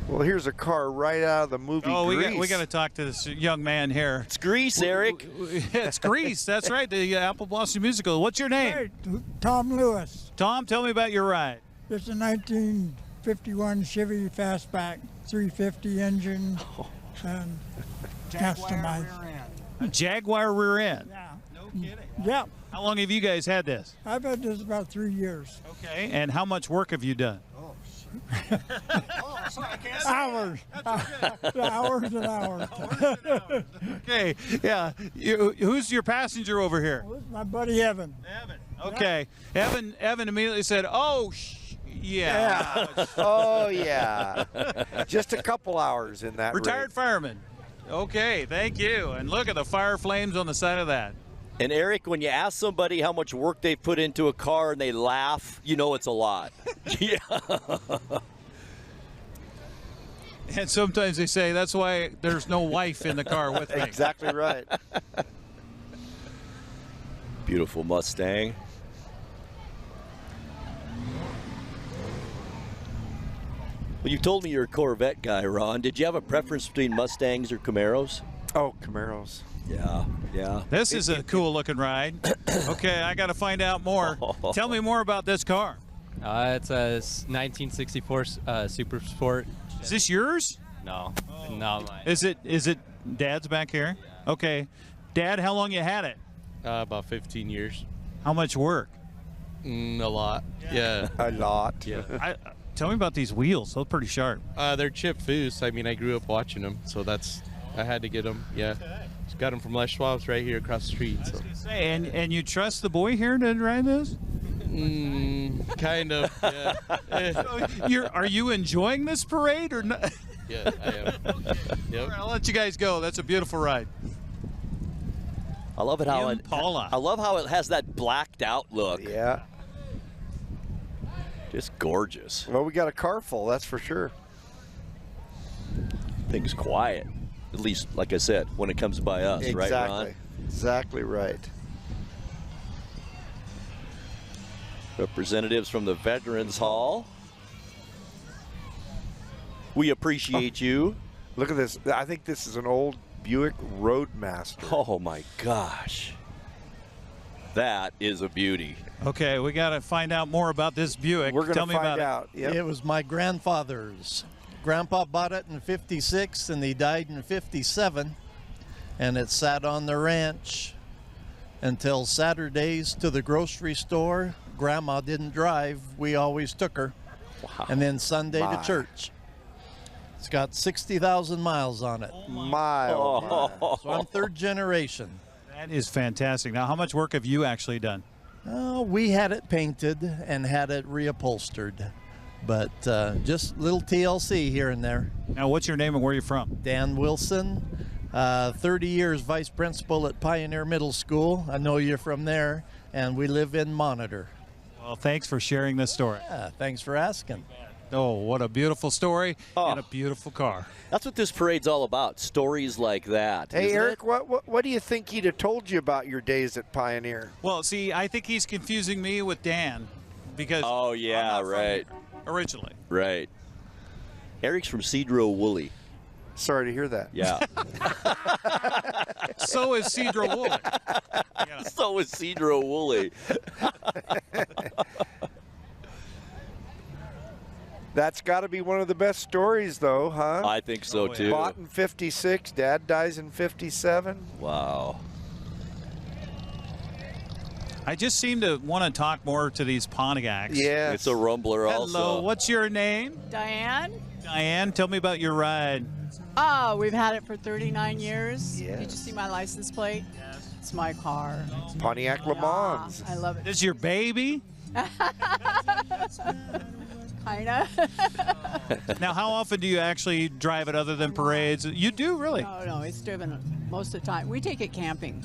Speaker 3: Well, here's a car right out of the movie Grease.
Speaker 4: we got to talk to this young man here.
Speaker 2: It's Grease, Eric.
Speaker 4: It's Grease. That's right, the Apple Blossom musical. What's your name?
Speaker 17: Hey, Tom Lewis.
Speaker 4: Tom, tell me about your ride.
Speaker 17: It's a 1951 Chevy Fastback 350 engine and customized.
Speaker 4: A Jaguar rear end?
Speaker 17: Yeah.
Speaker 4: No kidding.
Speaker 17: Yeah.
Speaker 4: How long have you guys had this?
Speaker 17: I've had this about 3 years.
Speaker 4: Okay, and how much work have you done?
Speaker 17: Hours. Hours and hours.
Speaker 4: Okay, yeah. Who's your passenger over here?
Speaker 17: My buddy Evan.
Speaker 4: Okay. Evan immediately said, oh, yeah.
Speaker 3: Oh, yeah. Just a couple hours in that
Speaker 4: Retired fireman. Okay, thank you. And look at the fire flames on the side of that.
Speaker 2: And Eric, when you ask somebody how much work they've put into a car and they laugh, you know it's a lot. Yeah.
Speaker 4: And sometimes they say, that's why there's no wife in the car with me.
Speaker 3: Exactly right.
Speaker 2: Beautiful Mustang. Well, you told me you're a Corvette guy, Ron. Did you have a preference between Mustangs or Camaros?
Speaker 3: Oh, Camaros.
Speaker 2: Yeah.
Speaker 4: This is a cool looking ride. Okay, I got to find out more. Tell me more about this car.
Speaker 18: It's a 1964 Super Sport.
Speaker 4: Is this yours?
Speaker 18: No, not mine.
Speaker 4: Is it Dad's back here? Okay. Dad, how long you had it?
Speaker 18: About 15 years.
Speaker 4: How much work?
Speaker 18: A lot. Yeah.
Speaker 3: A lot.
Speaker 18: Yeah.
Speaker 4: Tell me about these wheels. They're pretty sharp.
Speaker 18: They're Chip Foose. I mean, I grew up watching them, so I had to get them. Yeah. Just got them from Les Schwab's right here across the street. So.
Speaker 4: And you trust the boy here to ride this?
Speaker 18: Kind of. Yeah.
Speaker 4: So are you enjoying this parade or not?
Speaker 18: Yeah, I am. Yep.
Speaker 4: All right, I'll let you guys go. That's a beautiful ride.
Speaker 2: I love it how
Speaker 4: Impala.
Speaker 2: I love how it has that blacked out look.
Speaker 3: Yeah.
Speaker 2: Just gorgeous.
Speaker 3: Well, we got a car full, that's for sure.
Speaker 2: Thing's quiet. At least, like I said, when it comes by us, right, Ron?
Speaker 3: Exactly right.
Speaker 2: Representatives from the Veterans Hall. We appreciate you.
Speaker 3: Look at this. I think this is an old Buick Roadmaster.
Speaker 2: Oh, my gosh. That is a beauty.
Speaker 4: Okay, we got to find out more about this Buick.
Speaker 3: We're going
Speaker 4: Tell
Speaker 3: to
Speaker 4: me
Speaker 3: find
Speaker 4: about
Speaker 3: out.
Speaker 20: It was my grandfather's.
Speaker 16: Grandpa bought it in '56 and he died in '57, and it sat on the ranch until Saturdays to the grocery store. Grandma didn't drive, we always took her.
Speaker 3: Wow.
Speaker 16: And then Sunday
Speaker 3: My.
Speaker 16: to church. It's got 60,000 miles on it.
Speaker 3: My, oh my.
Speaker 16: So I'm third generation.
Speaker 4: That is fantastic. Now, how much work have you actually done?
Speaker 16: Oh, we had it painted and had it reupholstered, but just little TLC here and there.
Speaker 4: Now, what's your name and where are you from?
Speaker 16: Dan Wilson, 30 years vice principal at Pioneer Middle School. I know you're from there, and we live in Monitor.
Speaker 4: Well, thanks for sharing this story.
Speaker 16: Yeah, thanks for asking.
Speaker 4: Oh, what a beautiful story and a beautiful car.
Speaker 2: That's what this parade's all about, stories like that.
Speaker 3: Hey,
Speaker 2: isn't
Speaker 3: Eric,
Speaker 2: it?
Speaker 3: what do you think he'd have told you about your days at Pioneer?
Speaker 4: Well, see, I think he's confusing me with Dan because
Speaker 2: Oh, yeah,
Speaker 4: I'm not from
Speaker 2: right.
Speaker 4: here originally.
Speaker 2: Right. Eric's from Cedro Woolley.
Speaker 3: Sorry to hear that.
Speaker 2: Yeah.
Speaker 4: So is Cedro Woolley. Yeah.
Speaker 2: So is Cedro Woolley.
Speaker 3: That's got to be one of the best stories, though, huh?
Speaker 2: I think so, too.
Speaker 3: Bought in '56, Dad dies in '57.
Speaker 2: Wow.
Speaker 4: I just seem to want to talk more to these Pontiacs.
Speaker 3: Yeah.
Speaker 2: It's a rumbler also.
Speaker 4: Hello, what's your name?
Speaker 19: Diane?
Speaker 4: Diane, tell me about your ride.
Speaker 19: Oh, we've had it for 39 years.
Speaker 3: Yes.
Speaker 19: Did you see my license plate? Yes. It's my car.
Speaker 3: Pontiac Le Mans.
Speaker 19: I love it.
Speaker 4: This is your baby?
Speaker 19: Kinda.
Speaker 4: Now, how often do you actually drive it other than parades? You do, really?
Speaker 19: No, it's driven most of the time. We take it camping.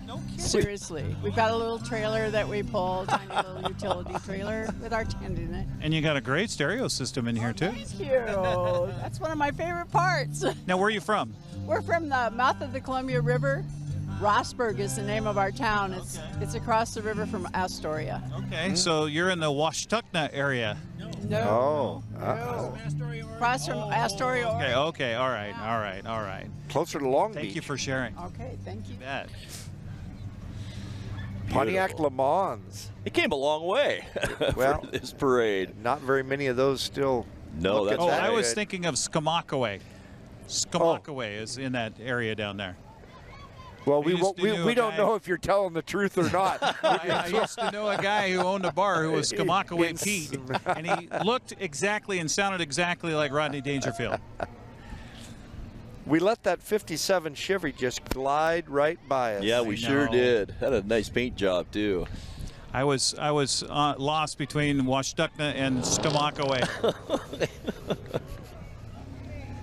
Speaker 19: No kidding. Seriously. We've got a little trailer that we pull, tiny little utility trailer with our tent in it.
Speaker 4: And you got a great stereo system in here, too.
Speaker 19: Thank you. That's one of my favorite parts.
Speaker 4: Now, where are you from?
Speaker 19: We're from the mouth of the Columbia River. Rossburg is the name of our town. It's across the river from Astoria.
Speaker 4: Okay, so you're in the Washtenaw area.
Speaker 19: No.
Speaker 3: Oh. Uh-oh.
Speaker 19: Across from Astoria.
Speaker 4: Okay, all right.
Speaker 3: Closer to Long
Speaker 4: Thank
Speaker 3: Beach.
Speaker 4: you for sharing.
Speaker 19: Okay, thank you.
Speaker 4: Bet.
Speaker 3: Pontiac Le Mans.
Speaker 2: It came a long way
Speaker 3: Well,
Speaker 2: for this parade.
Speaker 3: Not very many of those still.
Speaker 2: No,
Speaker 3: look
Speaker 2: that's
Speaker 3: at
Speaker 4: Oh,
Speaker 3: that
Speaker 4: I was
Speaker 3: good.
Speaker 4: thinking of Skamakaway. Skamakaway is in that area down there.
Speaker 3: Well,
Speaker 4: I used to know
Speaker 3: we
Speaker 4: a
Speaker 3: don't
Speaker 4: guy-
Speaker 3: know if you're telling the truth or not.
Speaker 4: I used to know a guy who owned a bar who was Skamakaway Pete, and he looked exactly and sounded exactly like Rodney Dangerfield.
Speaker 3: We let that '57 Chevy just glide right by us.
Speaker 2: Yeah, we sure
Speaker 4: know.
Speaker 2: did. Had a nice paint job, too.
Speaker 4: I was lost between Washtenaw and Skamakaway.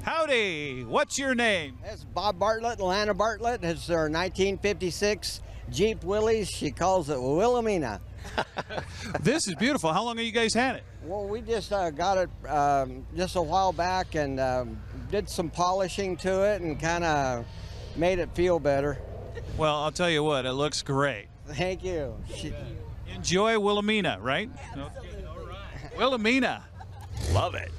Speaker 4: Howdy, what's your name?
Speaker 21: That's Bob Bartlett, Lana Bartlett. It's her 1956 Jeep Willys. She calls it Wilhelmina.
Speaker 4: This is beautiful. How long have you guys had it?
Speaker 21: Well, we just got it just a while back and did some polishing to it and kind of made it feel better.
Speaker 4: Well, I'll tell you what, it looks great.
Speaker 21: Thank you.
Speaker 4: Enjoy Wilhelmina, right? Wilhelmina.
Speaker 2: Love it.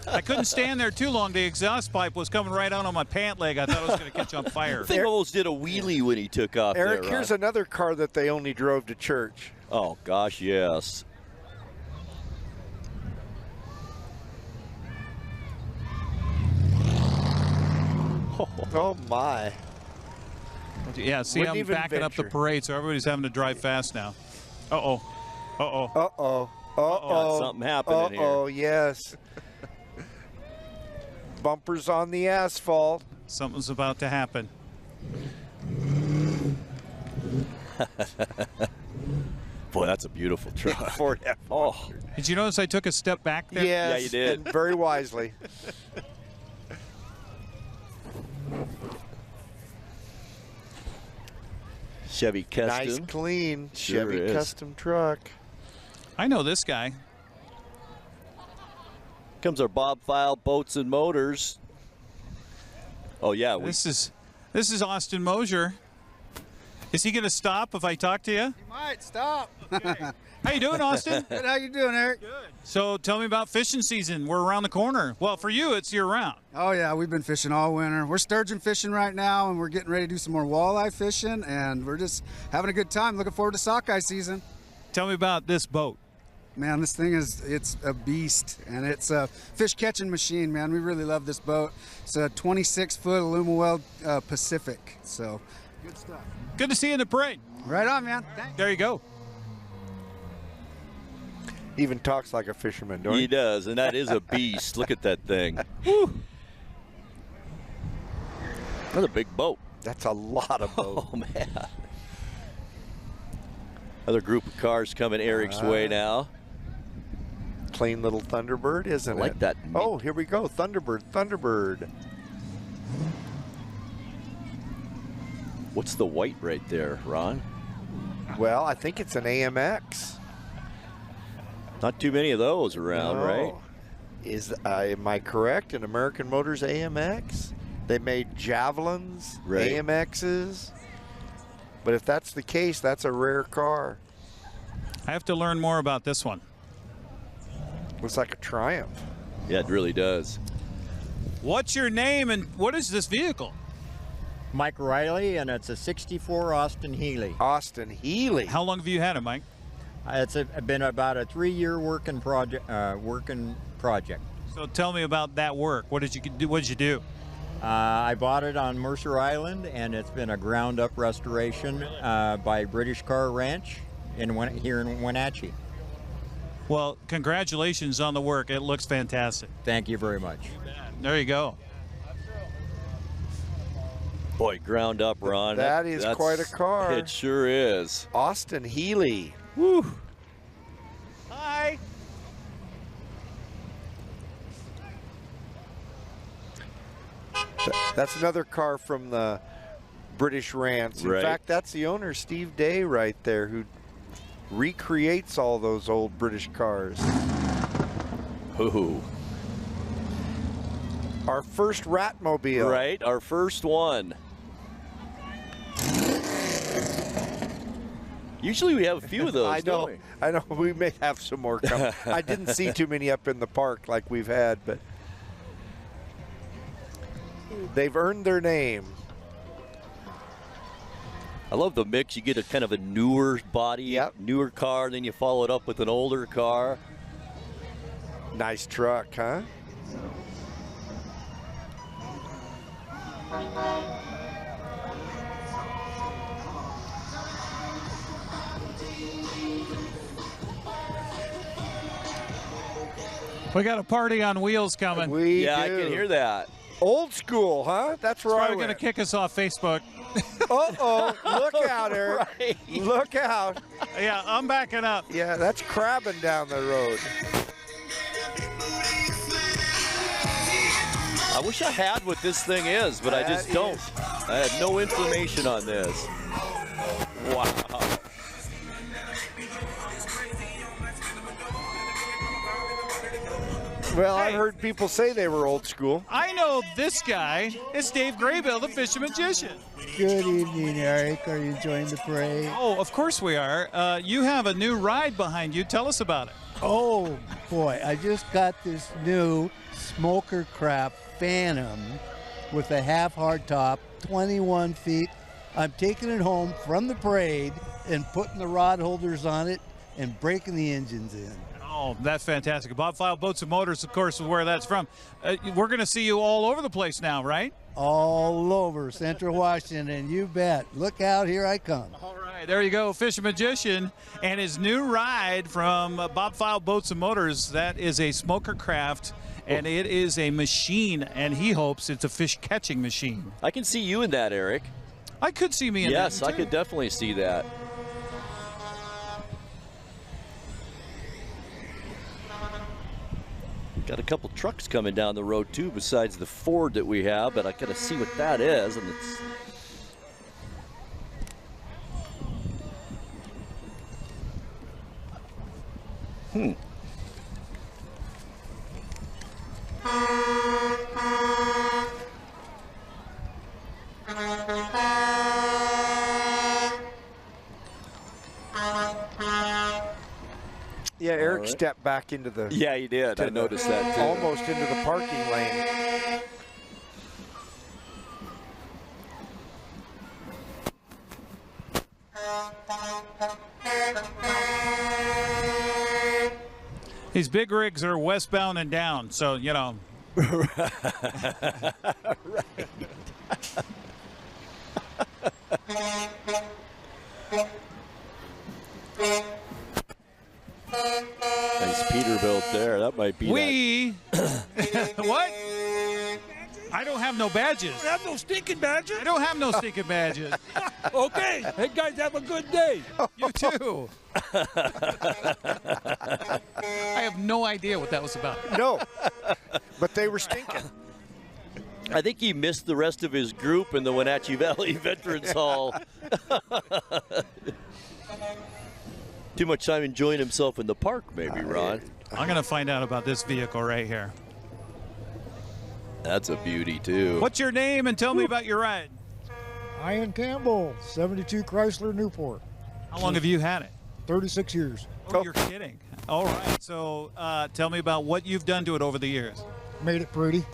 Speaker 4: I couldn't stand there too long. The exhaust pipe was coming right out on my pant leg. I thought I was going to catch on fire.
Speaker 2: I think almost did a wheelie when he took off
Speaker 3: Eric,
Speaker 2: there,
Speaker 3: here's another car that they only drove to church.
Speaker 2: Oh, gosh, yes.
Speaker 3: Oh, my.
Speaker 4: Yeah, see,
Speaker 3: Wouldn't
Speaker 4: I'm
Speaker 3: even
Speaker 4: backing up the
Speaker 3: venture.
Speaker 4: parade, so everybody's having to drive fast now. Uh-oh. Uh-oh.
Speaker 3: Uh-oh. Uh-oh.
Speaker 2: Got something happening here.
Speaker 3: Uh-oh, yes. Bumpers on the asphalt.
Speaker 4: Something's about to happen.
Speaker 2: Boy, that's a beautiful truck.
Speaker 3: Ford F.
Speaker 2: Oh,
Speaker 4: Did you notice I took a step back there?
Speaker 3: Yes,
Speaker 2: Yeah, you did.
Speaker 3: and very wisely.
Speaker 2: Chevy Custom.
Speaker 3: Nice, clean
Speaker 2: Sure
Speaker 3: Chevy
Speaker 2: is.
Speaker 3: Custom truck.
Speaker 4: I know this guy.
Speaker 2: Comes our Bob File Boats and Motors. Oh, yeah.
Speaker 4: This is Austin Mosier. Is he going to stop if I talk to you?
Speaker 24: You might stop.
Speaker 4: How you doing, Austin?
Speaker 24: Good. How you doing, Eric? Good.
Speaker 4: So tell me about fishing season. We're around the corner. Well, for you, it's year-round.
Speaker 24: Oh yeah, we've been fishing all winter. We're sturgeon fishing right now, and we're getting ready to do some more walleye fishing, and we're just having a good time. Looking forward to sockeye season.
Speaker 4: Tell me about this boat.
Speaker 24: man, this thing it's a beast, and it's a fish catching machine, man. We really love this boat. It's a 26-foot aluminum weld Pacific, so good stuff.
Speaker 4: Good to see you in the parade.
Speaker 24: Right on, man. Thanks.
Speaker 4: There you go.
Speaker 3: He even talks like a fisherman, don't
Speaker 2: He does, and that is a beast. Look at that thing. Woo. That's a big boat.
Speaker 3: That's a lot of boat.
Speaker 2: Oh, man. Another group of cars coming Eric's way now.
Speaker 3: Clean little Thunderbird, isn't it?
Speaker 2: I like that.
Speaker 3: Oh, here we go. Thunderbird.
Speaker 2: What's the white right there, Ron?
Speaker 3: Well, I think it's an AMX.
Speaker 2: Not too many of those around, right?
Speaker 3: Am I correct? An American Motors AMX? They made Javelins,
Speaker 2: Right.
Speaker 3: AMXs. But if that's the case, that's a rare car.
Speaker 4: I have to learn more about this one.
Speaker 3: Looks like a Triumph.
Speaker 2: Yeah, it really does.
Speaker 4: What's your name and what is this vehicle?
Speaker 1: Mike Riley, and it's a 64 Austin Healey.
Speaker 3: Austin Healey.
Speaker 4: How long have you had it, Mike?
Speaker 1: It's been about a 3-year working project.
Speaker 4: So tell me about that work. What did you do? What did you do?
Speaker 1: I bought it on Mercer Island, and it's been a ground-up restoration by British Car Ranch here in Wenatchee.
Speaker 4: Well, congratulations on the work. It looks fantastic.
Speaker 1: Thank you very much.
Speaker 4: There you go.
Speaker 2: Boy, ground up, Ron.
Speaker 3: That's quite a car.
Speaker 2: It sure is.
Speaker 3: Austin Healey.
Speaker 2: Woo.
Speaker 4: Hi.
Speaker 3: That's another car from the British Ranch. In
Speaker 2: Right.
Speaker 3: fact, that's the owner, Steve Day, right there, who recreates all those old British cars.
Speaker 2: Ooh.
Speaker 3: Our first Ratmobile.
Speaker 2: Right, our first one. Usually we have a few of those,
Speaker 3: I know.
Speaker 2: don't we?
Speaker 3: I know. We may have some more coming. I didn't see too many up in the park like we've had, but they've earned their name.
Speaker 2: I love the mix. You get a kind of a newer body, newer car, and then you follow it up with an older car.
Speaker 3: Nice truck, huh?
Speaker 4: We got a party on wheels coming.
Speaker 3: We
Speaker 2: Yeah, I
Speaker 3: do.
Speaker 2: can hear that.
Speaker 3: Old school, huh? That's where I
Speaker 4: Probably going to
Speaker 3: went.
Speaker 4: kick us off Facebook.
Speaker 3: Uh-oh. Look out, Eric.
Speaker 2: Right.
Speaker 3: Look out.
Speaker 4: Yeah, I'm backing up.
Speaker 3: Yeah, that's crabbing down the road.
Speaker 2: I wish I had what this thing is, but I just don't. I had no information on this. Wow.
Speaker 3: Well, I heard people say they were old school.
Speaker 4: I know this guy. It's Dave Graybill, the Fish Magician.
Speaker 7: Good evening, Eric. Are you enjoying the parade?
Speaker 4: Oh, of course we are. You have a new ride behind you. Tell us about it.
Speaker 7: Oh, boy. I just got this new Smoker Craft Phantom with a half hard top, 21 feet. I'm taking it home from the parade and putting the rod holders on it and breaking the engines in.
Speaker 4: Oh, that's fantastic. Bob File Boats and Motors, of course, is where that's from. We're going to see you all over the place now, right?
Speaker 7: All over Central Washington, you bet. Look out, here I come.
Speaker 4: All right, there you go, Fish Magician and his new ride from Bob File Boats and Motors. That is a Smoker Craft, and it is a machine, and he hopes it's a fish catching machine.
Speaker 2: I can see you in that, Eric.
Speaker 4: I could see me in that.
Speaker 2: Yes, I could definitely see that. Got a couple trucks coming down the road too, besides the Ford that we have, but I gotta see what that is, and it's.
Speaker 3: Yeah, Eric
Speaker 2: right.
Speaker 3: stepped back into the.
Speaker 2: Yeah, he did. I noticed that too.
Speaker 3: Almost into the parking lane.
Speaker 4: These big rigs are westbound and down, so, you know.
Speaker 2: Nice Peterbilt there. That might be
Speaker 4: What? I don't have no badges.
Speaker 8: You have no stinking badges?
Speaker 4: I don't have no stinking badges.
Speaker 8: Okay. Hey, guys, have a good day.
Speaker 4: You too. I have no idea what that was about.
Speaker 3: No, but they were stinking.
Speaker 2: I think he missed the rest of his group in the Wenatchee Valley Veterans Hall. Too much time enjoying himself in the park, maybe, Ron.
Speaker 4: I'm going to find out about this vehicle right here.
Speaker 2: That's a beauty, too.
Speaker 4: What's your name and tell me about your ride?
Speaker 9: Ian Campbell, 72 Chrysler Newport.
Speaker 4: How long have you had it?
Speaker 9: 36 years.
Speaker 4: Oh, you're kidding. All right. So tell me about what you've done to it over the years.
Speaker 9: Made it pretty.
Speaker 4: You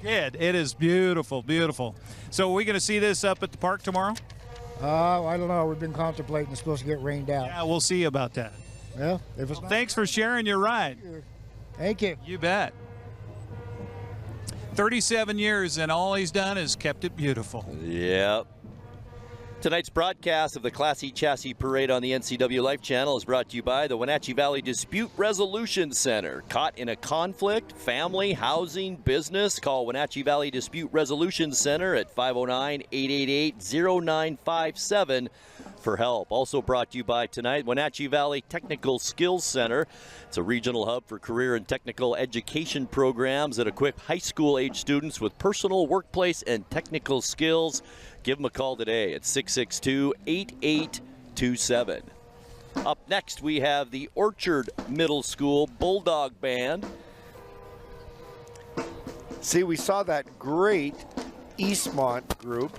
Speaker 4: did. It is beautiful, beautiful. So are we going to see this up at the park tomorrow?
Speaker 9: I don't know. We've been contemplating. It's supposed to get rained out.
Speaker 4: Yeah, we'll see about that.
Speaker 9: Yeah. If it's
Speaker 4: well, thanks for sharing your ride.
Speaker 9: Thank you.
Speaker 4: You bet. 37 years, and all he's done is kept it beautiful.
Speaker 2: Yep. Tonight's broadcast of the Class E Chassis Parade on the NCWLIFE Channel is brought to you by the Wenatchee Valley Dispute Resolution Center. Caught in a conflict, family, housing, business? Call Wenatchee Valley Dispute Resolution Center at 509-888-0957 for help. Also brought to you by tonight, Wenatchee Valley Technical Skills Center. It's a regional hub for career and technical education programs that equip high school age students with personal, workplace, and technical skills. Give them a call today at 662-8827. Up next, we have the Orchard Middle School Bulldog Band.
Speaker 3: See, we saw that great Eastmont group,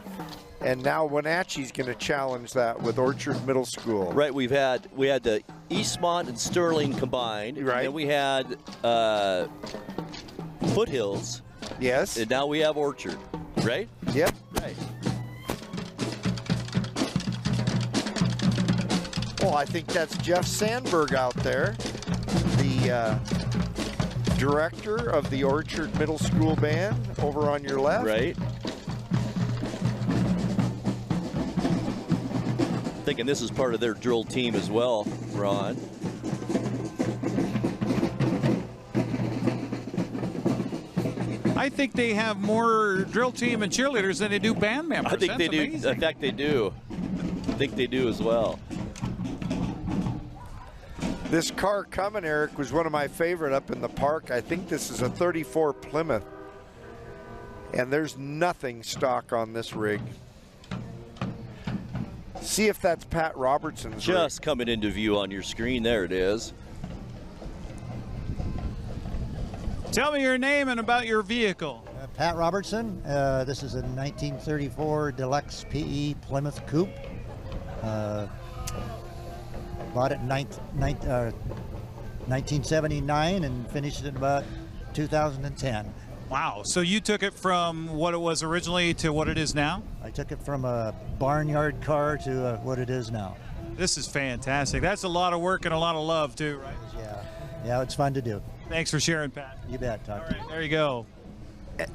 Speaker 3: and now Wenatchee's going to challenge that with Orchard Middle School.
Speaker 2: Right, we had the Eastmont and Sterling combined.
Speaker 3: Right.
Speaker 2: And then we had Foothills.
Speaker 3: Yes.
Speaker 2: And now we have Orchard, right?
Speaker 3: Yep.
Speaker 2: Right.
Speaker 3: Well, I think that's Jeff Sandberg out there, the director of the Orchard Middle School Band over on your left.
Speaker 2: Right. Thinking this is part of their drill team as well, Ron.
Speaker 4: I think they have more drill team and cheerleaders than they do band members.
Speaker 2: I think
Speaker 4: That's
Speaker 2: they do.
Speaker 4: amazing.
Speaker 2: In fact, they do. I think they do as well.
Speaker 3: This car coming, Eric, was one of my favorite up in the park. I think this is a 34 Plymouth. And there's nothing stock on this rig. See if that's Pat Robertson's
Speaker 2: Just
Speaker 3: rig.
Speaker 2: coming into view on your screen. There it is.
Speaker 4: Tell me your name and about your vehicle.
Speaker 13: Pat Robertson. This is a 1934 Deluxe PE Plymouth Coupe. Bought it in 1979 and finished it in about 2010.
Speaker 4: Wow. So you took it from what it was originally to what it is now?
Speaker 13: I took it from a barnyard car to what it is now.
Speaker 4: This is fantastic. That's a lot of work and a lot of love too, right?
Speaker 13: Yeah, it's fun to do.
Speaker 4: Thanks for sharing, Pat.
Speaker 13: You bet. Talk to you.
Speaker 4: There you go.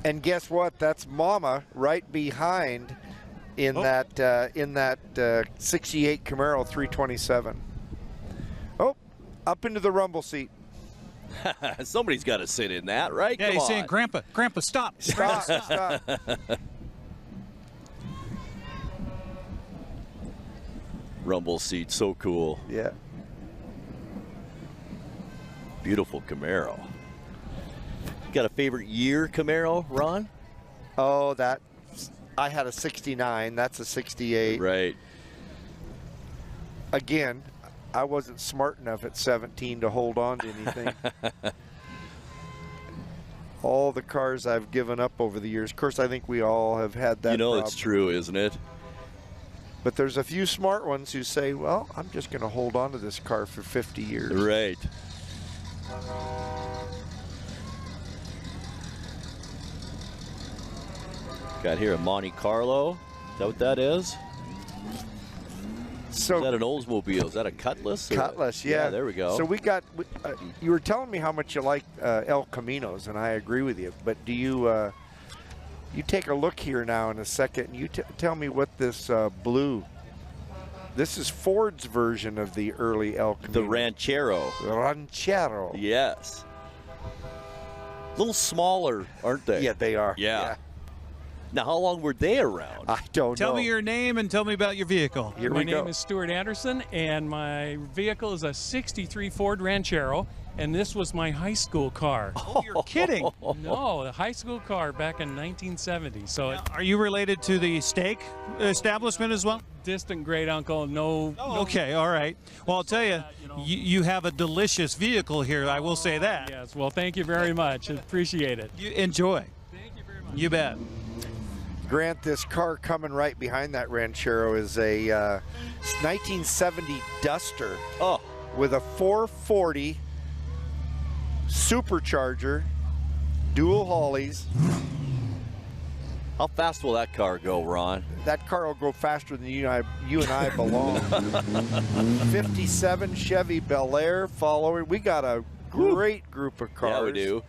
Speaker 3: And guess what? That's Mama right behind in that 68 Camaro 327. Oh, up into the rumble seat.
Speaker 2: Somebody's got to sit in that, right?
Speaker 4: Yeah,
Speaker 2: Come
Speaker 4: he's
Speaker 2: on.
Speaker 4: saying, Grandpa, stop.
Speaker 3: Stop,
Speaker 4: Grandpa,
Speaker 3: stop.
Speaker 2: Rumble seat, so cool.
Speaker 3: Yeah.
Speaker 2: Beautiful Camaro. Got a favorite year Camaro, Ron?
Speaker 3: Oh, I had a 69. That's a 68.
Speaker 2: Right.
Speaker 3: Again, I wasn't smart enough at 17 to hold on to anything. All the cars I've given up over the years. Of course, I think we all have had that problem.
Speaker 2: It's true, isn't it?
Speaker 3: But there's a few smart ones who say, well, I'm just going to hold on to this car for 50 years.
Speaker 2: Right. Got here a Monte Carlo. Is that what that is?
Speaker 3: So
Speaker 2: is that an Oldsmobile? Is that a Cutlass?
Speaker 3: Cutlass, yeah.
Speaker 2: There we go.
Speaker 3: So we got. You were telling me how much you like El Caminos, and I agree with you. But do you? You take a look here now in a second, and you tell me what this blue. This is Ford's version of the early El Camino.
Speaker 2: The Ranchero.
Speaker 3: Ranchero.
Speaker 2: Yes. A little smaller, aren't they?
Speaker 3: Yeah, they are.
Speaker 2: Yeah. Now, how long were they around?
Speaker 3: I don't know.
Speaker 4: Tell me your name and tell me about your vehicle.
Speaker 3: Here
Speaker 10: My
Speaker 3: we go.
Speaker 10: name is Stuart Anderson, and my vehicle is a 63 Ford Ranchero, and this was my high school car.
Speaker 4: Oh, you're kidding.
Speaker 10: No, the high school car back in 1970. So
Speaker 4: Are you related to the steak establishment as well?
Speaker 10: Distant great uncle, no.
Speaker 4: Okay, all right. Well, I'll tell you, you have a delicious vehicle here, I will say that.
Speaker 10: Yes, well, thank you very much. I appreciate it.
Speaker 4: You enjoy. Thank you very much. You bet.
Speaker 3: Grant, this car coming right behind that Ranchero is a 1970 Duster with a 440 supercharger, dual Hollies.
Speaker 2: How fast will that car go, Ron?
Speaker 3: That car will go faster than you and I belong. 57 Chevy Bel Air following. We got a great group of cars.
Speaker 2: Yeah, we do.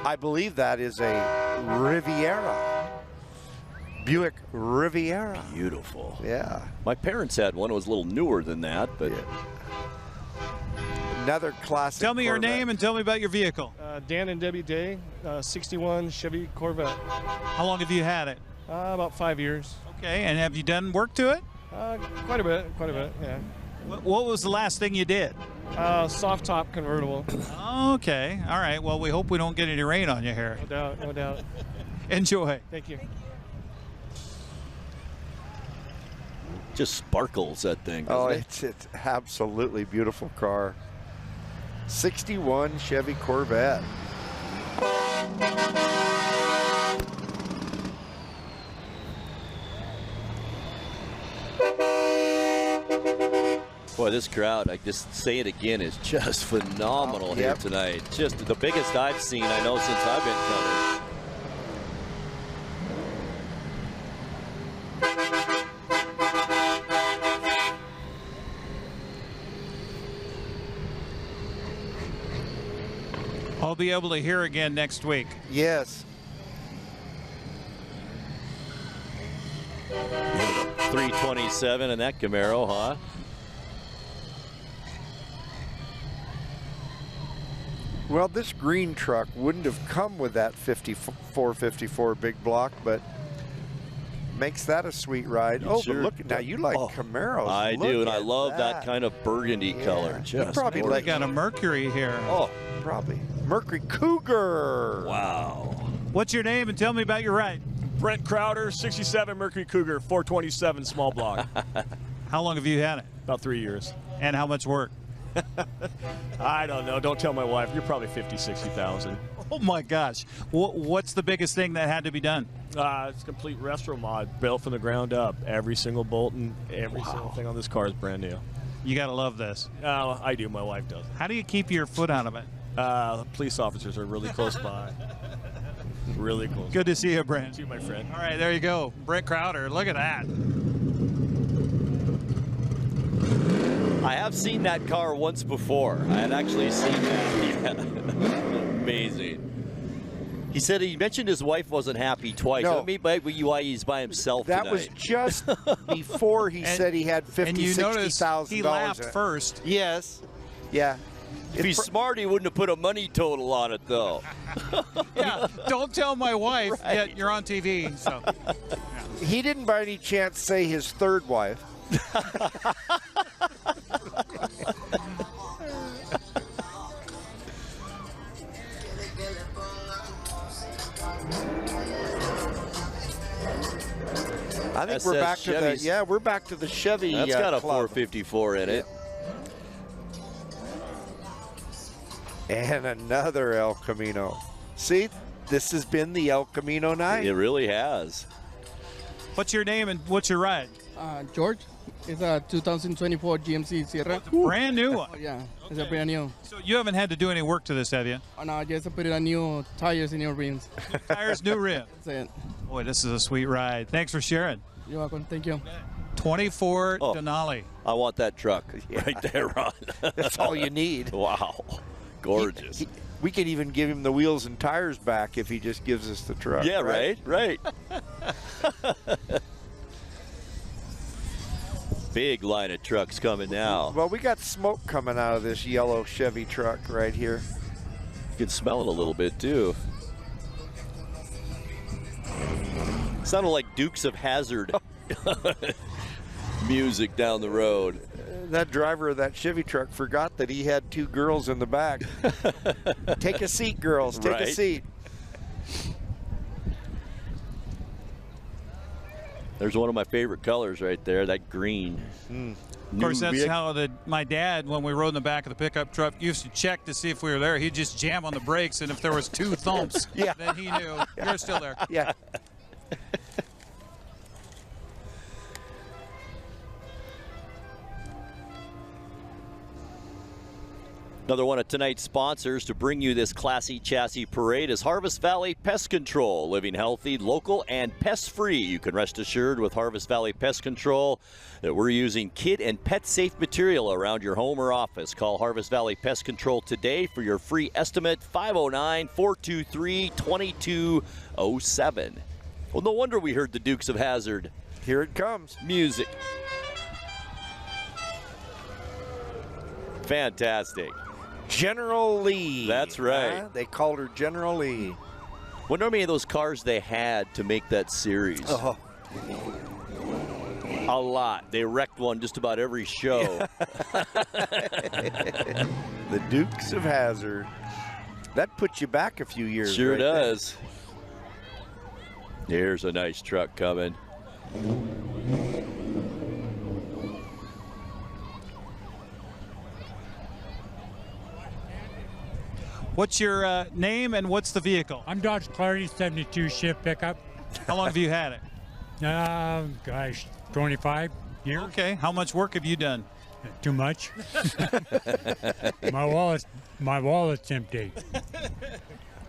Speaker 3: I believe that is a Riviera. Buick Riviera.
Speaker 2: Beautiful.
Speaker 3: Yeah.
Speaker 2: My parents had one. It was a little newer than that, but
Speaker 3: another classic.
Speaker 4: Tell me your
Speaker 3: Corvette.
Speaker 4: name and tell me about your vehicle.
Speaker 11: Dan and Debbie Day, 61 Chevy Corvette.
Speaker 4: How long have you had it?
Speaker 11: About 5 years.
Speaker 4: Okay, and have you done work to it?
Speaker 11: Quite a bit, yeah.
Speaker 4: What was the last thing you did?
Speaker 11: Soft top convertible.
Speaker 4: Okay, all right. Well, we hope we don't get any rain on you here.
Speaker 11: No doubt, no doubt.
Speaker 4: Enjoy.
Speaker 11: Thank you.
Speaker 2: just sparkles, that thing.
Speaker 3: Oh,
Speaker 2: It?
Speaker 3: it's absolutely beautiful car. 61 Chevy Corvette.
Speaker 2: Boy, this crowd, I just say it again, is just phenomenal here tonight. Just the biggest I've seen, I know, since I've been coming.
Speaker 4: I'll be able to hear again next week.
Speaker 3: Yes.
Speaker 2: 327 in that Camaro, huh?
Speaker 3: Well, this green truck wouldn't have come with that 454 big block, but makes that a sweet ride.
Speaker 2: It sure
Speaker 3: but look, now you like Camaros.
Speaker 2: I
Speaker 3: Look
Speaker 2: do, and I
Speaker 3: at
Speaker 2: love that kind of burgundy color.
Speaker 3: You
Speaker 2: Just
Speaker 3: probably
Speaker 4: They got a Mercury here.
Speaker 3: Oh, probably. Mercury Cougar.
Speaker 2: Wow.
Speaker 4: What's your name and tell me about your ride?
Speaker 22: Brent Crowder, 67 Mercury Cougar, 427 small block.
Speaker 4: How long have you had it?
Speaker 22: About 3 years.
Speaker 4: And how much work?
Speaker 22: I don't know. Don't tell my wife. You're probably 50, 60,000.
Speaker 4: Oh my gosh. What's the biggest thing that had to be done?
Speaker 22: It's a complete retro mod, built from the ground up. Every single bolt and every single thing on this car is brand new.
Speaker 4: You got to love this.
Speaker 22: I do. My wife does.
Speaker 4: How do you keep your foot out of it?
Speaker 22: Police officers are really close by. Really close.
Speaker 4: Good to see you, Brent.
Speaker 22: You, my friend.
Speaker 4: All right, there you go. Brent Crowder. Look at that.
Speaker 2: I have seen that car once before. I had actually seen that. Yeah. Amazing. He said he mentioned his wife wasn't happy twice.
Speaker 3: No.
Speaker 2: Let me bet why he's by himself
Speaker 3: That
Speaker 2: tonight.
Speaker 3: was just before he said he had
Speaker 4: and you notice
Speaker 3: $50,000.
Speaker 4: he laughed first.
Speaker 3: Yes. Yeah.
Speaker 2: If he's smart, he wouldn't have put a money total on it, though.
Speaker 4: Yeah, don't tell my wife yet you're on TV. So
Speaker 3: He didn't by any chance say his third wife. I think we're back to the we're back to the Chevy.
Speaker 2: That's got a
Speaker 3: club.
Speaker 2: 454 in it.
Speaker 3: And another El Camino. See, this has been the El Camino night.
Speaker 2: It really has.
Speaker 4: what's your name and what's your ride?
Speaker 23: George, it's a 2024 GMC Sierra.
Speaker 4: Brand new one.
Speaker 23: Oh, yeah, it's a brand new.
Speaker 4: So you haven't had to do any work to this, have you?
Speaker 23: Oh, no, just put it on new tires and new rims.
Speaker 4: Tires, new rims.
Speaker 23: That's it.
Speaker 4: Boy, this is a sweet ride. Thanks for sharing.
Speaker 23: You're welcome. Thank you.
Speaker 4: 24 Denali.
Speaker 2: I want that truck right there, Ron.
Speaker 3: That's all you need.
Speaker 2: Wow. Gorgeous.
Speaker 3: We could even give him the wheels and tires back if he just gives us the truck.
Speaker 2: Yeah, right. Big line of trucks coming now.
Speaker 3: Well, we got smoke coming out of this yellow Chevy truck right here.
Speaker 2: You can smell it a little bit, too. Sounded like Dukes of Hazzard music down the road.
Speaker 3: That driver of that Chevy truck forgot that he had 2 girls in the back. Take a seat, girls. Take a seat.
Speaker 2: There's one of my favorite colors right there, that green.
Speaker 4: Of course, that's how my dad, when we rode in the back of the pickup truck, used to check to see if we were there. He'd just jam on the brakes, and if there was 2 thumps, then he knew you're still there.
Speaker 3: Yeah.
Speaker 2: Another one of tonight's sponsors to bring you this classy chassis parade is Harvest Valley Pest Control. Living healthy, local, and pest-free. You can rest assured with Harvest Valley Pest Control that we're using kid and pet-safe material around your home or office. Call Harvest Valley Pest Control today for your free estimate, 509-423-2207. Well, no wonder we heard the Dukes of Hazzard.
Speaker 3: Here it comes.
Speaker 2: Music. Fantastic.
Speaker 3: General Lee.
Speaker 2: That's right.
Speaker 3: They called her General Lee.
Speaker 2: Wonder how many of those cars they had to make that series.
Speaker 3: Oh.
Speaker 2: A lot. They wrecked one just about every show.
Speaker 3: The Dukes of Hazzard. That puts you back a few years.
Speaker 2: Sure
Speaker 3: right
Speaker 2: does. Here's a nice truck coming.
Speaker 4: What's your name and what's the vehicle?
Speaker 5: I'm Dodge Clarity 72 shift pickup.
Speaker 4: How long have you had it?
Speaker 5: Gosh, 25 years.
Speaker 4: Okay. How much work have you done?
Speaker 5: Too much. my wallet's empty.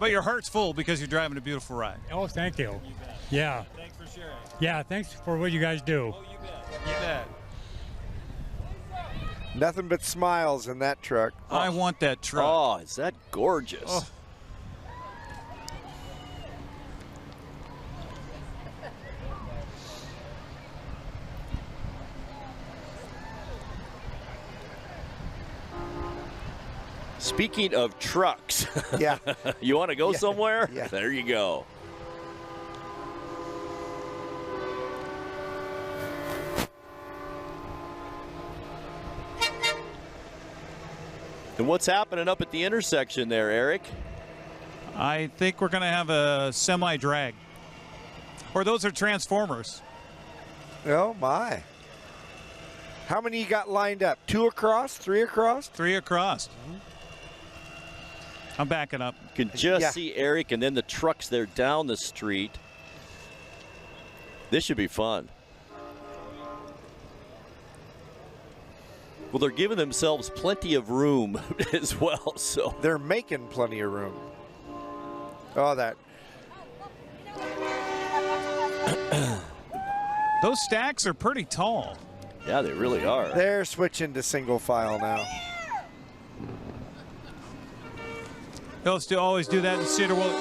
Speaker 4: But your heart's full because you're driving a beautiful ride.
Speaker 5: Oh, thank you. Yeah.
Speaker 4: Thanks for sharing.
Speaker 5: Yeah, thanks for what you guys do.
Speaker 4: Oh, you bet. You bet.
Speaker 3: Nothing but smiles in that truck.
Speaker 4: I want that truck.
Speaker 2: Oh, is that gorgeous?
Speaker 4: Oh.
Speaker 2: Speaking of trucks,
Speaker 3: yeah,
Speaker 2: you want to go somewhere?
Speaker 3: Yeah.
Speaker 2: There you go. And what's happening up at the intersection there, Eric?
Speaker 4: I think we're going to have a semi-drag. Or those are transformers.
Speaker 3: Oh, my. How many you got lined up? 2 across? 3 across?
Speaker 4: 3 across. I'm backing up.
Speaker 2: You can just see Eric and then the trucks there down the street. This should be fun. Well, they're giving themselves plenty of room as well, so.
Speaker 3: They're making plenty of room. Oh, that.
Speaker 4: Those stacks are pretty tall.
Speaker 2: Yeah, they really are.
Speaker 3: They're switching to single file now.
Speaker 4: They'll still always do that in Cedar Woolley.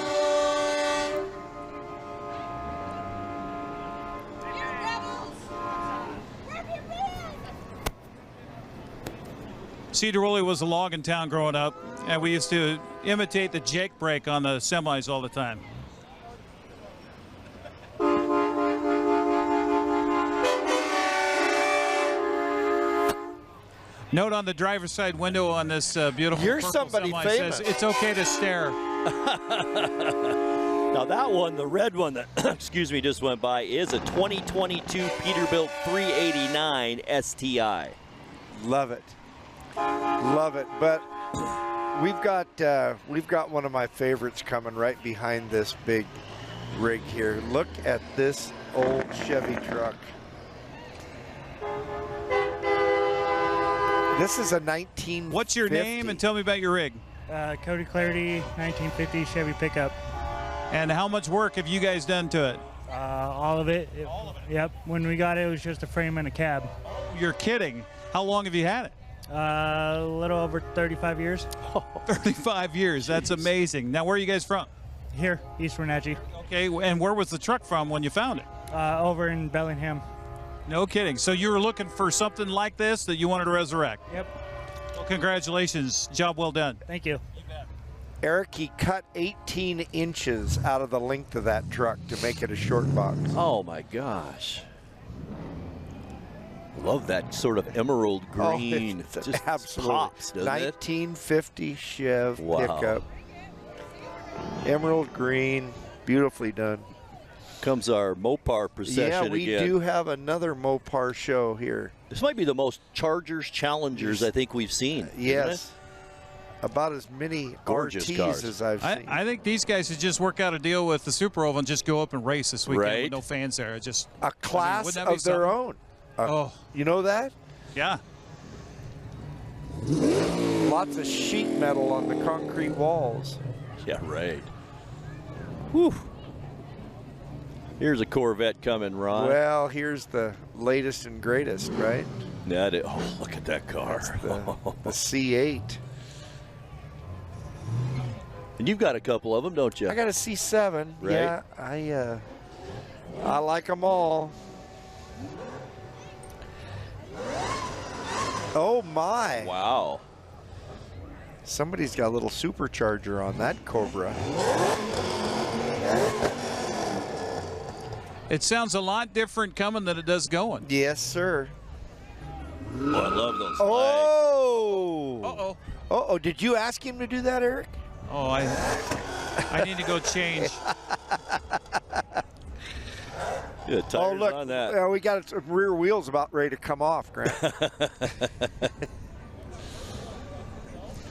Speaker 4: Cedar Woolley was a logging town growing up, and we used to imitate the Jake brake on the semis all the time. Note on the driver's side window on this beautiful
Speaker 3: You're
Speaker 4: purple
Speaker 3: somebody
Speaker 4: semi
Speaker 3: famous.
Speaker 4: says it's okay to stare.
Speaker 2: Now that one, the red one that excuse me just went by, is a 2022 Peterbilt 389 STI.
Speaker 3: Love it. Love it. But we've got one of my favorites coming right behind this big rig here. Look at this old Chevy truck. This is a 1950.
Speaker 4: What's your name and tell me about your rig?
Speaker 6: Cody Clarity, 1950 Chevy pickup.
Speaker 4: And how much work have you guys done to it?
Speaker 6: All of it. Yep. When we got it, it was just a frame and a cab.
Speaker 4: You're kidding. How long have you had it?
Speaker 6: A little over 35 years.
Speaker 4: 35 years. That's amazing. Now, where are you guys from?
Speaker 6: Here, East Wenatchee.
Speaker 4: Okay, and where was the truck from when you found it?
Speaker 6: Over in Bellingham.
Speaker 4: No kidding. So you were looking for something like this that you wanted to resurrect?
Speaker 6: Yep.
Speaker 4: Well, congratulations. Job well done.
Speaker 6: Thank you.
Speaker 3: Eric, he cut 18 inches out of the length of that truck to make it a short box.
Speaker 2: Oh my gosh. Love that sort of emerald green.
Speaker 3: Oh, it's
Speaker 2: just
Speaker 3: absolutely
Speaker 2: pops, doesn't it?
Speaker 3: 1950 Chev
Speaker 2: Wow.
Speaker 3: pickup. Emerald green, beautifully done.
Speaker 2: Comes our Mopar procession
Speaker 3: Yeah, we
Speaker 2: again.
Speaker 3: do have another Mopar show here.
Speaker 2: This might be the most Chargers Challengers I think we've seen.
Speaker 3: Yes. About as many
Speaker 2: Gorgeous
Speaker 3: RTs
Speaker 2: cars.
Speaker 3: as I've seen.
Speaker 4: I think these guys should just work out a deal with the Super Oval and just go up and race this weekend
Speaker 2: Right.
Speaker 4: with no fans there. Just
Speaker 3: a class
Speaker 4: wouldn't that be
Speaker 3: of their
Speaker 4: something?
Speaker 3: own.
Speaker 4: Oh.
Speaker 3: You know that?
Speaker 4: Yeah.
Speaker 3: Lots of sheet metal on the concrete walls.
Speaker 2: Yeah, right. Whew. Here's a Corvette coming, Ron.
Speaker 3: Well, here's the latest and greatest, right?
Speaker 2: Oh, look at that car.
Speaker 3: The C8.
Speaker 2: And you've got a couple of them, don't you?
Speaker 3: I got a C7.
Speaker 2: Right.
Speaker 3: Yeah, I like them all. Oh my!
Speaker 2: Wow.
Speaker 3: Somebody's got a little supercharger on that Cobra.
Speaker 4: It sounds a lot different coming than it does going.
Speaker 3: Yes, sir.
Speaker 2: Oh, I love those.
Speaker 3: Oh!
Speaker 4: Uh-oh.
Speaker 3: Uh-oh, did you ask him to do that, Eric?
Speaker 4: Oh, I need to go change.
Speaker 2: Good tires
Speaker 3: Oh, look,
Speaker 2: on that.
Speaker 3: we got its rear wheels about ready to come off, Grant.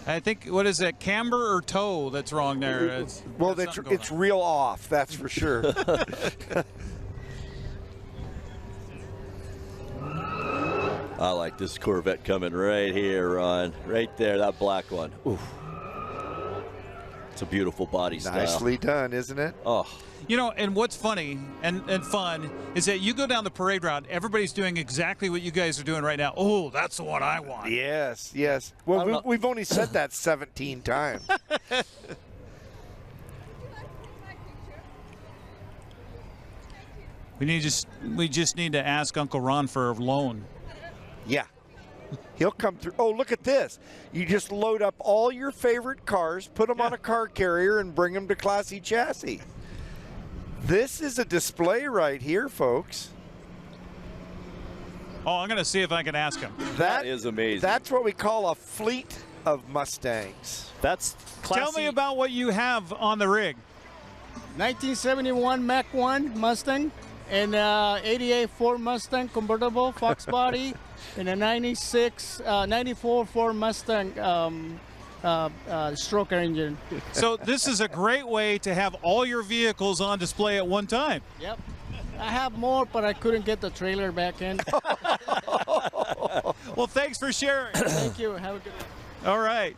Speaker 4: I think, what is that, camber or toe that's wrong there?
Speaker 3: Well, it's real off, that's for sure.
Speaker 2: I like this Corvette coming right here, Ron. Right there, that black one. Oof. It's a beautiful body style.
Speaker 3: Nicely done, isn't it?
Speaker 2: Oh.
Speaker 4: You know, and what's funny and fun is that you go down the parade route, everybody's doing exactly what you guys are doing right now. Oh, that's the one I want.
Speaker 3: Yes, yes. Well, we've only said that 17 times.
Speaker 4: We just need to ask Uncle Ron for a loan.
Speaker 3: Yeah. He'll come through. Oh, look at this. You just load up all your favorite cars, put them on a car carrier, and bring them to Classy Chassis. This is a display right here, folks.
Speaker 4: Oh, I'm going to see if I can ask him.
Speaker 2: That is amazing.
Speaker 3: That's what we call a fleet of Mustangs.
Speaker 2: That's classy.
Speaker 4: Tell me about what you have on the rig.
Speaker 23: 1971 Mach 1 Mustang and 88 Ford Mustang convertible Fox body and a 94 Ford Mustang stroker engine.
Speaker 4: So this is a great way to have all your vehicles on display at one time.
Speaker 23: Yep. I have more, but I couldn't get the trailer back in.
Speaker 4: Well, thanks for sharing.
Speaker 23: Thank you. Have a good day.
Speaker 4: All right.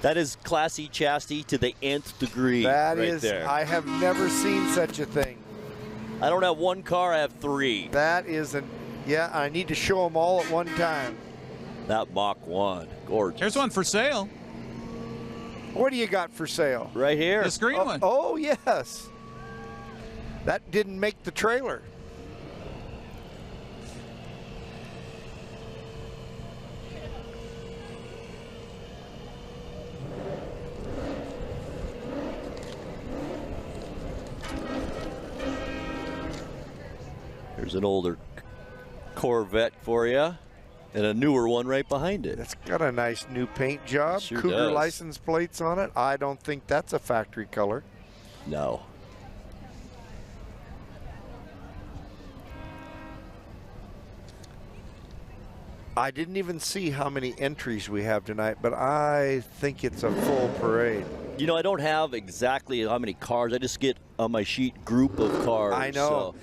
Speaker 2: That is Classy Chassis to the nth degree.
Speaker 3: That
Speaker 2: right
Speaker 3: is,
Speaker 2: there.
Speaker 3: I have never seen such a thing.
Speaker 2: I don't have one car, I have three.
Speaker 3: That is yeah, I need to show them all at one time.
Speaker 2: That Mach 1, gorgeous.
Speaker 4: Here's one for sale.
Speaker 3: What do you got for sale?
Speaker 2: Right here.
Speaker 4: This green one.
Speaker 3: Oh, yes. That didn't make the trailer.
Speaker 2: There's an older Corvette for you, and a newer one right behind it.
Speaker 3: It's got a nice new paint job.
Speaker 2: Sure
Speaker 3: Cougar
Speaker 2: does.
Speaker 3: license plates on it. I don't think that's a factory color.
Speaker 2: No.
Speaker 3: I didn't even see how many entries we have tonight, but I think it's a full parade.
Speaker 2: You know, I don't have exactly how many cars. I just get on my sheet group of cars.
Speaker 3: I know.
Speaker 2: So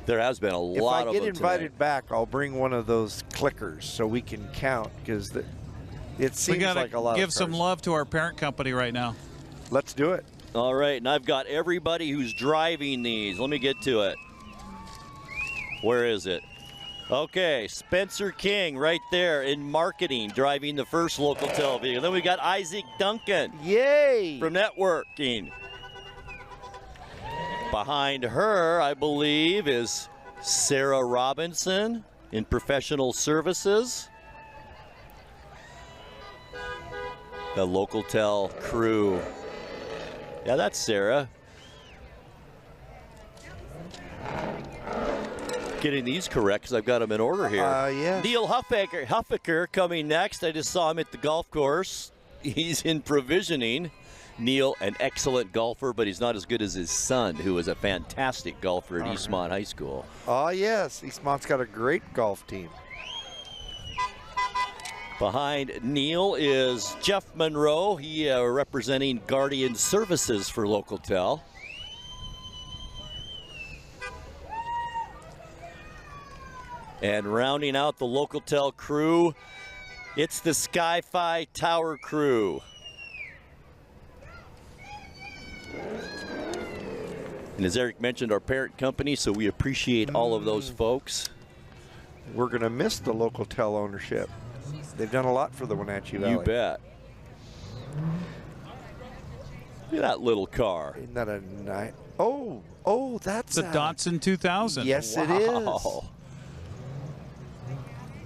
Speaker 2: there has been a lot of them
Speaker 3: If I get
Speaker 2: tonight.
Speaker 3: invited back, I'll bring one of those clickers so we can count, because it seems
Speaker 4: We got
Speaker 3: like a
Speaker 4: to
Speaker 3: lot
Speaker 4: give
Speaker 3: of
Speaker 4: some
Speaker 3: cars.
Speaker 4: love to our parent company right now.
Speaker 3: Let's do it.
Speaker 2: All right, and I've got everybody who's driving these. Let me get to it. Where is it? Okay, Spencer King right there in marketing, driving the first local television. Then we got Isaac Duncan.
Speaker 3: Yay!
Speaker 2: From networking. Behind her, I believe, is Sarah Robinson in professional services. The local tel crew. Yeah, that's Sarah. Getting these correct because I've got them in order here.
Speaker 3: Yeah.
Speaker 2: Neil Huffaker coming next. I just saw him at the golf course. He's in provisioning. Neil, an excellent golfer, but he's not as good as his son, who is a fantastic golfer at Eastmont High School.
Speaker 3: Oh, yes. Eastmont's got a great golf team.
Speaker 2: Behind Neil is Jeff Monroe. He representing Guardian Services for Local Tel. And rounding out the Local Tel crew, it's the Sky-Fi Tower crew. And as Eric mentioned, our parent company, so we appreciate all of those folks.
Speaker 3: We're going to miss the Local Tel ownership. They've done a lot for the Wenatchee Valley.
Speaker 2: You bet. Look at that little car.
Speaker 3: Isn't that a nice? Oh, that's
Speaker 4: It's a Datsun 2000.
Speaker 3: Yes,
Speaker 2: Wow.
Speaker 3: it is.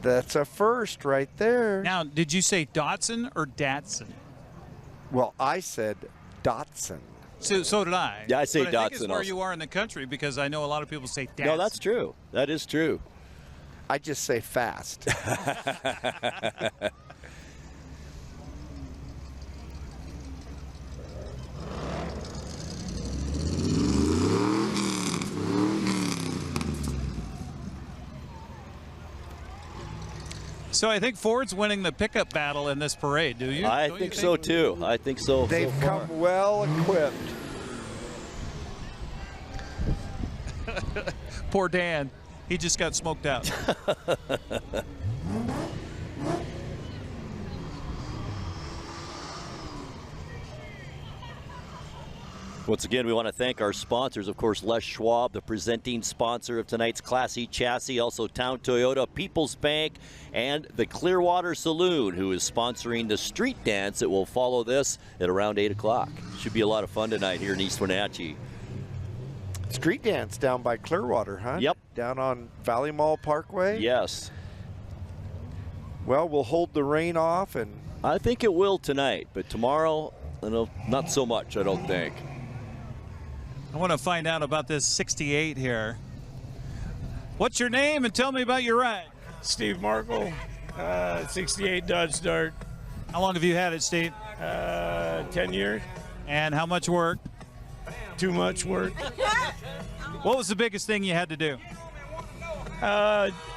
Speaker 3: That's a first right there.
Speaker 4: Now, did you say Datsun or Datsun?
Speaker 3: Well, I said Datsun.
Speaker 4: So did I.
Speaker 2: Yeah, I say
Speaker 4: but I think
Speaker 2: Datsun
Speaker 4: it's where
Speaker 2: also.
Speaker 4: you are in the country, because I know a lot of people say Datsun.
Speaker 2: No, that's true. That is true.
Speaker 3: I just say fast.
Speaker 4: So I think Ford's winning the pickup battle in this parade, do you?
Speaker 2: I
Speaker 4: Don't
Speaker 2: think
Speaker 4: you
Speaker 2: so too. I think so.
Speaker 3: They've
Speaker 2: so far.
Speaker 3: come well equipped.
Speaker 4: Poor Dan. He just got smoked out.
Speaker 2: Once again, we want to thank our sponsors, of course, Les Schwab, the presenting sponsor of tonight's Class E chassis, also Town Toyota, People's Bank, and the Clearwater Saloon, who is sponsoring the street dance that will follow this at around 8 o'clock. Should be a lot of fun tonight here in East Wenatchee.
Speaker 3: Street dance down by Clearwater, huh?
Speaker 2: Yep.
Speaker 3: Down on Valley Mall Parkway?
Speaker 2: Yes.
Speaker 3: Well, we'll hold the rain off, and
Speaker 2: I think it will tonight, but tomorrow, not so much, I don't think.
Speaker 4: I want to find out about this 68 here. What's your name and tell me about your ride?
Speaker 8: Steve Markle, 68 Dodge Dart.
Speaker 4: How long have you had it, Steve?
Speaker 8: 10 years.
Speaker 4: And how much work?
Speaker 8: Too much work.
Speaker 4: What was the biggest thing you had to do?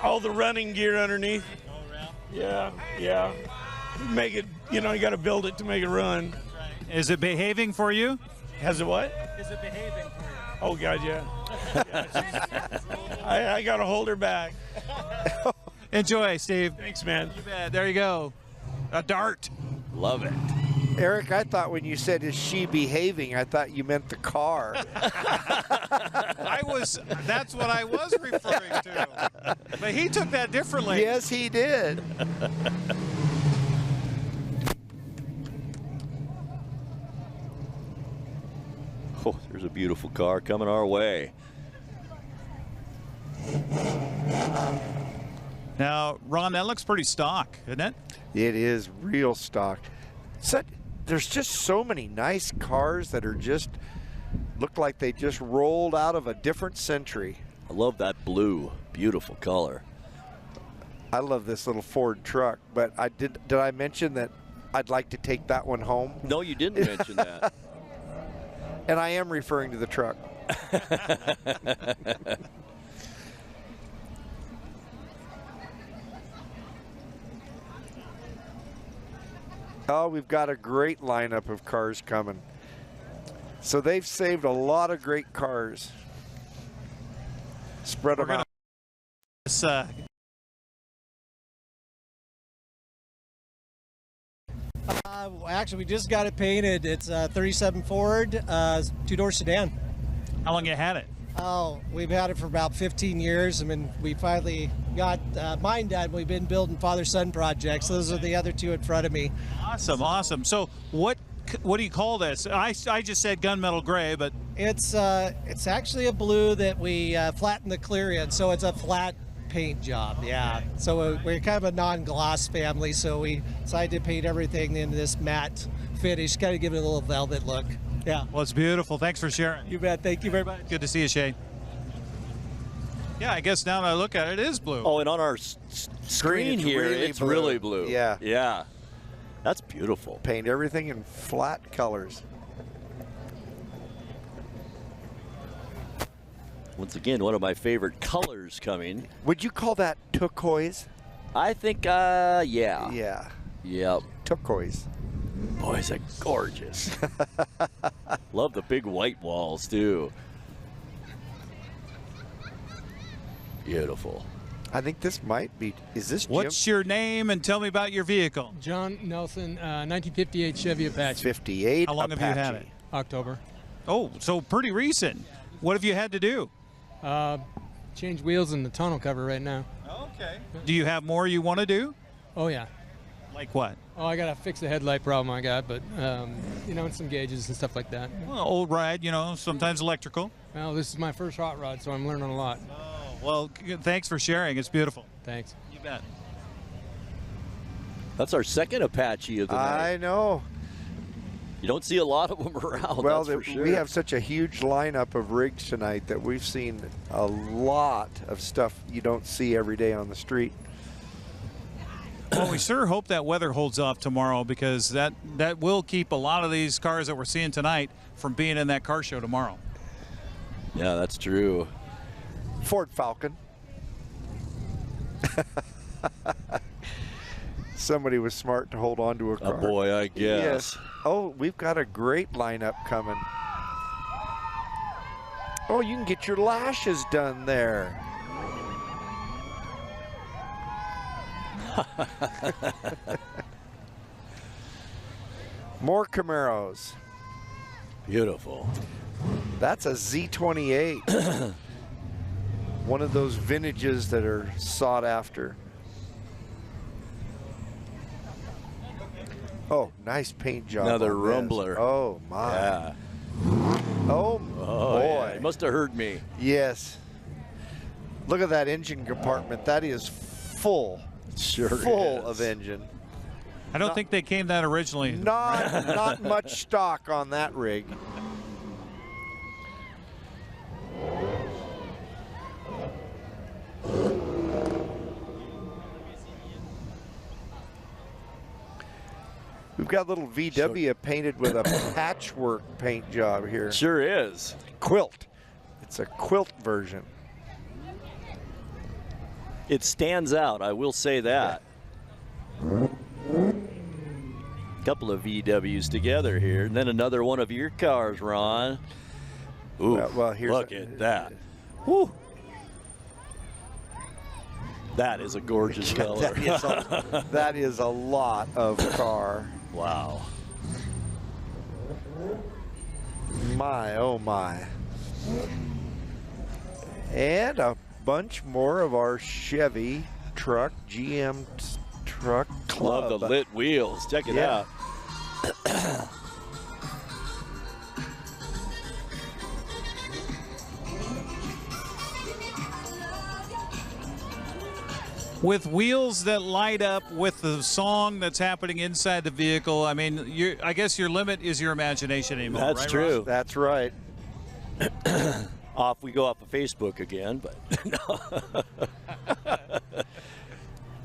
Speaker 8: All the running gear underneath. Yeah. Make it, you got to build it to make it run.
Speaker 4: Is it behaving for you?
Speaker 8: Has it what?
Speaker 4: Is it behaving for you?
Speaker 8: Oh, God, yeah. I got to hold her back.
Speaker 4: Enjoy, Steve.
Speaker 8: Thanks, man.
Speaker 4: You bet. There you go. A dart.
Speaker 2: Love it.
Speaker 3: Eric, I thought when you said, is she behaving, I thought you meant the car.
Speaker 4: That's what I was referring to. But he took that differently.
Speaker 3: Yes, he did.
Speaker 2: Oh, there's a beautiful car coming our way.
Speaker 4: Now, Ron, that looks pretty stock, isn't it?
Speaker 3: It is real stock. There's just so many nice cars that are just look like they just rolled out of a different century.
Speaker 2: I love that blue, beautiful color.
Speaker 3: I love this little Ford truck, but did I mention that I'd like to take that one home?
Speaker 2: No, you didn't mention that.
Speaker 3: And I am referring to the truck. Oh, we've got a great lineup of cars coming. So they've saved a lot of great cars. Spread them out.
Speaker 12: Actually, we just got it painted. It's a 37 Ford, two-door sedan.
Speaker 4: How long you had it?
Speaker 12: Oh, we've had it for about 15 years. I mean, we finally got mine done. We've been building father-son projects. Those are the other two in front of me.
Speaker 4: Awesome, awesome. So what do you call this? I just said gunmetal gray, but
Speaker 12: it's actually a blue that we flattened the clear in, so it's a flat paint job. Yeah. So we're kind of a non-gloss family, so we decided to paint everything in this matte finish, kind of give it a little velvet look. Yeah.
Speaker 4: Well, it's beautiful. Thanks for sharing.
Speaker 12: You bet. Thank you very much.
Speaker 4: Good to see you, Shane. Yeah, I guess now that I look at it, it is blue.
Speaker 2: Oh, and on our screen here, it's really blue.
Speaker 3: Yeah.
Speaker 2: Yeah. That's beautiful.
Speaker 3: Paint everything in flat colors.
Speaker 2: Once again, one of my favorite colors coming.
Speaker 3: Would you call that turquoise?
Speaker 2: I think, yeah.
Speaker 3: Yeah.
Speaker 2: Yep.
Speaker 3: Turquoise.
Speaker 2: Boy, is that gorgeous. Love the big white walls, too. Beautiful.
Speaker 3: I think this might be, is this Jim?
Speaker 4: What's your name and tell me about your vehicle?
Speaker 14: John Nelson, 1958 Chevy Apache.
Speaker 3: 58
Speaker 4: How long have you had it?
Speaker 14: October.
Speaker 4: Oh, so pretty recent. What have you had to do?
Speaker 14: Change wheels in the tonneau cover right now.
Speaker 4: Okay. Do you have more you want to do?
Speaker 14: Oh, yeah.
Speaker 4: Like what?
Speaker 14: Oh, I got to fix the headlight problem I got, but, you know, and some gauges and stuff like that.
Speaker 4: Well, old ride, you know, sometimes electrical.
Speaker 14: Well, this is my first hot rod, so I'm learning a lot.
Speaker 4: Oh, well, thanks for sharing. It's beautiful.
Speaker 14: Thanks.
Speaker 4: You bet.
Speaker 2: That's our second Apache of the night.
Speaker 3: I know.
Speaker 2: You don't see a lot of them around,
Speaker 3: Well,
Speaker 2: that's for sure.
Speaker 3: we have such a huge lineup of rigs tonight that we've seen a lot of stuff you don't see every day on the street.
Speaker 4: Well, we sure hope that weather holds off tomorrow, because that will keep a lot of these cars that we're seeing tonight from being in that car show tomorrow.
Speaker 2: Yeah, that's true.
Speaker 3: Ford Falcon. Somebody was smart to hold on to a car.
Speaker 2: A boy, I guess.
Speaker 3: Yes. Oh, we've got a great lineup coming. Oh, you can get your lashes done there. More Camaros.
Speaker 2: Beautiful.
Speaker 3: That's a Z28. One of those vintages that are sought after. Oh, nice paint job.
Speaker 2: Another
Speaker 3: on this.
Speaker 2: Rumbler.
Speaker 3: Oh, my.
Speaker 2: Yeah.
Speaker 3: Oh, boy.
Speaker 2: Yeah. It must have heard me.
Speaker 3: Yes. Look at that engine compartment. That is full.
Speaker 2: Sure
Speaker 3: full
Speaker 2: is.
Speaker 3: of engine.
Speaker 4: I don't think they came that originally.
Speaker 3: Not much stock on that rig. We've got a little VW painted with a patchwork paint job here.
Speaker 2: Sure is.
Speaker 3: Quilt. It's a quilt version.
Speaker 2: It stands out, I will say that. Couple of VWs together here, and then another one of your cars, Ron. Ooh,
Speaker 3: well, here's
Speaker 2: look at that. Woo. That is a gorgeous color.
Speaker 3: That is a lot of car.
Speaker 2: Wow.
Speaker 3: My, oh my. And a bunch more of our Chevy truck, GM truck club.
Speaker 2: Love the lit wheels. Check it out.
Speaker 4: With wheels that light up with the song that's happening inside the vehicle, I mean, I guess your limit is your imagination anymore.
Speaker 2: That's
Speaker 4: right,
Speaker 2: true.
Speaker 4: Ross?
Speaker 3: That's right.
Speaker 2: We go off of Facebook again, but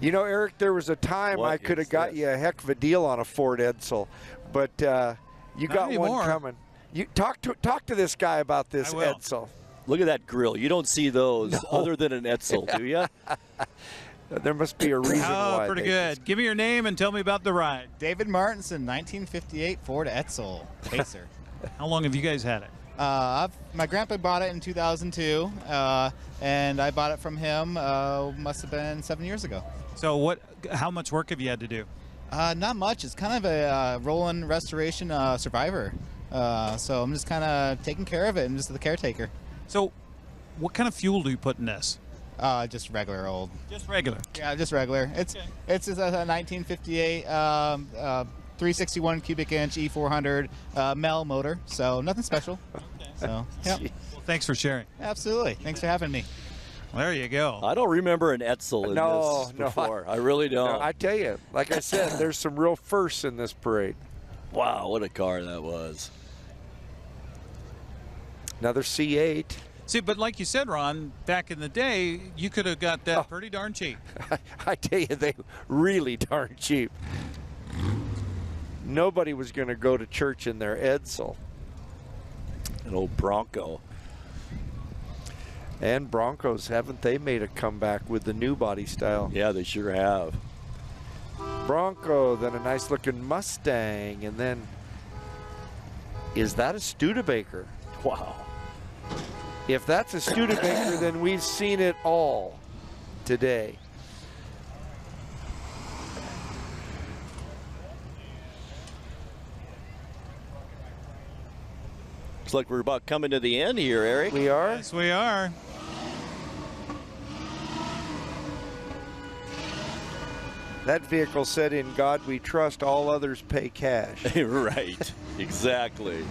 Speaker 3: You know, Eric, there was a time I could have got you a heck of a deal on a Ford Edsel, but you
Speaker 4: Not
Speaker 3: got
Speaker 4: anymore.
Speaker 3: one coming. You talk to this guy about this
Speaker 4: I will.
Speaker 3: Edsel.
Speaker 2: Look at that grill. You don't see those other than an Edsel, do you?
Speaker 3: There must be a reason
Speaker 4: Oh,
Speaker 3: why.
Speaker 4: pretty
Speaker 3: they
Speaker 4: good. Give me your name and tell me about the ride.
Speaker 15: David Martinson, 1958 Ford Edsel Pacer.
Speaker 4: How long have you guys had it?
Speaker 15: My grandpa bought it in 2002, and I bought it from him, must have been 7 years ago.
Speaker 4: So how much work have you had to do?
Speaker 15: Not much. It's kind of a rolling restoration survivor. So I'm just kind of taking care of it. I'm just the caretaker.
Speaker 4: So what kind of fuel do you put in this?
Speaker 15: Just regular old.
Speaker 4: Just regular?
Speaker 15: Yeah, just regular. It's just a 1958 361 cubic inch E400 Mel motor, so nothing special. So, yeah.
Speaker 4: Well, thanks for sharing.
Speaker 15: Absolutely. Thanks for having me.
Speaker 4: There you go.
Speaker 2: I don't remember an Etzel in this before. I really don't.
Speaker 3: No, I tell you, like I said, there's some real firsts in this parade.
Speaker 2: Wow, what a car that was.
Speaker 3: Another C8.
Speaker 4: See, but like you said, Ron, back in the day, you could have got that pretty darn cheap.
Speaker 3: I tell you, they really darn cheap. Nobody was going to go to church in their Edsel.
Speaker 2: An old Bronco.
Speaker 3: And Broncos, haven't they made a comeback with the new body style?
Speaker 2: Yeah, they sure have.
Speaker 3: Bronco, then a nice looking Mustang, and then, is that a Studebaker?
Speaker 2: Wow.
Speaker 3: If that's a Studebaker, then we've seen it all today.
Speaker 2: Looks like we're about coming to the end here, Eric.
Speaker 3: We are?
Speaker 4: Yes, we are.
Speaker 3: That vehicle said, "In God we trust, all others pay cash."
Speaker 2: Right, exactly.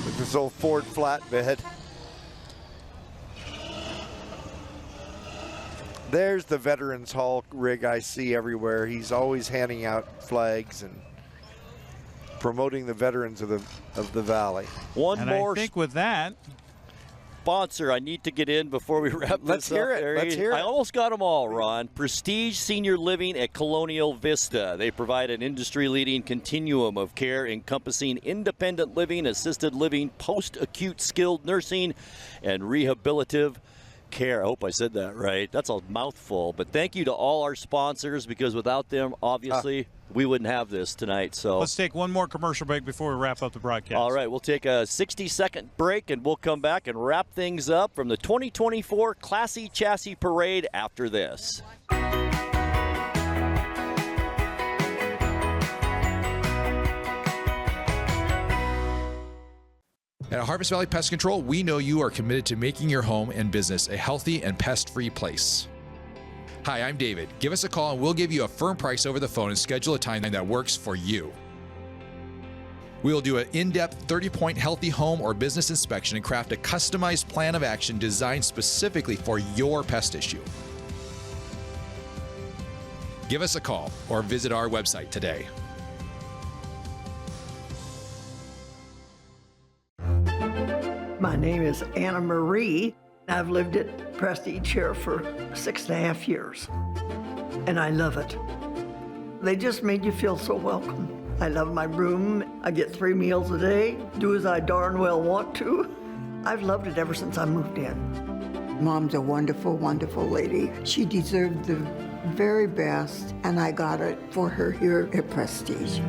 Speaker 3: With this old Ford flatbed. There's the Veterans Hall rig I see everywhere. He's always handing out flags and promoting the veterans of the valley.
Speaker 2: One more.
Speaker 4: I think with that,
Speaker 2: sponsor I need to get in before we wrap
Speaker 3: Let's
Speaker 2: this up.
Speaker 3: hear it. Let's hear it.
Speaker 2: I almost got them all, Ron. Prestige Senior Living at Colonial Vista. They provide an industry-leading continuum of care encompassing independent living, assisted living, post-acute skilled nursing, and rehabilitative care. I hope I said that right. That's a mouthful. But thank you to all our sponsors, because without them, obviously, we wouldn't have this tonight. So
Speaker 4: let's take one more commercial break before we wrap up the broadcast.
Speaker 2: All right, we'll take a 60-second break, and we'll come back and wrap things up from the 2024 Classy Chassis Parade after this.
Speaker 16: At Harvest Valley Pest Control, we know you are committed to making your home and business a healthy and pest-free place. Hi, I'm David. Give us a call and we'll give you a firm price over the phone and schedule a time that works for you. We will do an in-depth 30-point healthy home or business inspection and craft a customized plan of action designed specifically for your pest issue. Give us a call or visit our website today.
Speaker 17: My name is Anna Marie. I've lived at Prestige here for 6.5 years, and I love it. They just made you feel so welcome. I love my room. I get 3 meals a day, do as I darn well want to. I've loved it ever since I moved in.
Speaker 18: Mom's a wonderful, wonderful lady. She deserved the very best, and I got it for her here at Prestige.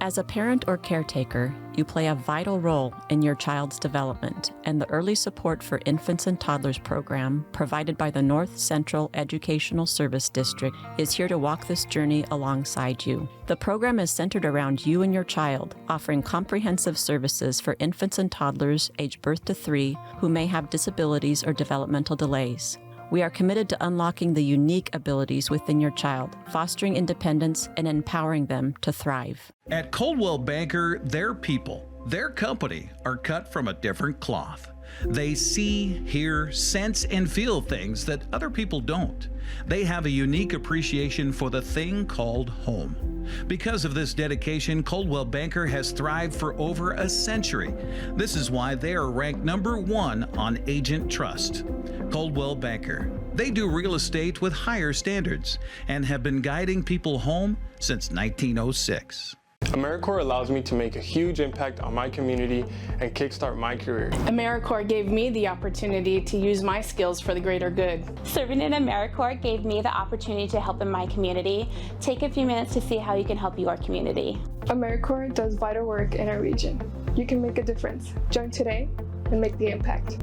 Speaker 20: As a parent or caretaker, you play a vital role in your child's development, and the Early Support for Infants and Toddlers program, provided by the North Central Educational Service District, is here to walk this journey alongside you. The program is centered around you and your child, offering comprehensive services for infants and toddlers aged birth to 3 who may have disabilities or developmental delays. We are committed to unlocking the unique abilities within your child, fostering independence, and empowering them to thrive.
Speaker 25: At Coldwell Banker, their people, their company are cut from a different cloth. They see, hear, sense, and feel things that other people don't. They have a unique appreciation for the thing called home. Because of this dedication, Coldwell Banker has thrived for over a century. This is why they are ranked #1 on Agent Trust. Coldwell Banker. They do real estate with higher standards and have been guiding people home since 1906.
Speaker 11: AmeriCorps allows me to make a huge impact on my community and kickstart my career.
Speaker 26: AmeriCorps gave me the opportunity to use my skills for the greater good.
Speaker 27: Serving in AmeriCorps gave me the opportunity to help in my community. Take a few minutes to see how you can help your community.
Speaker 28: AmeriCorps does vital work in our region. You can make a difference. Join today and make the impact.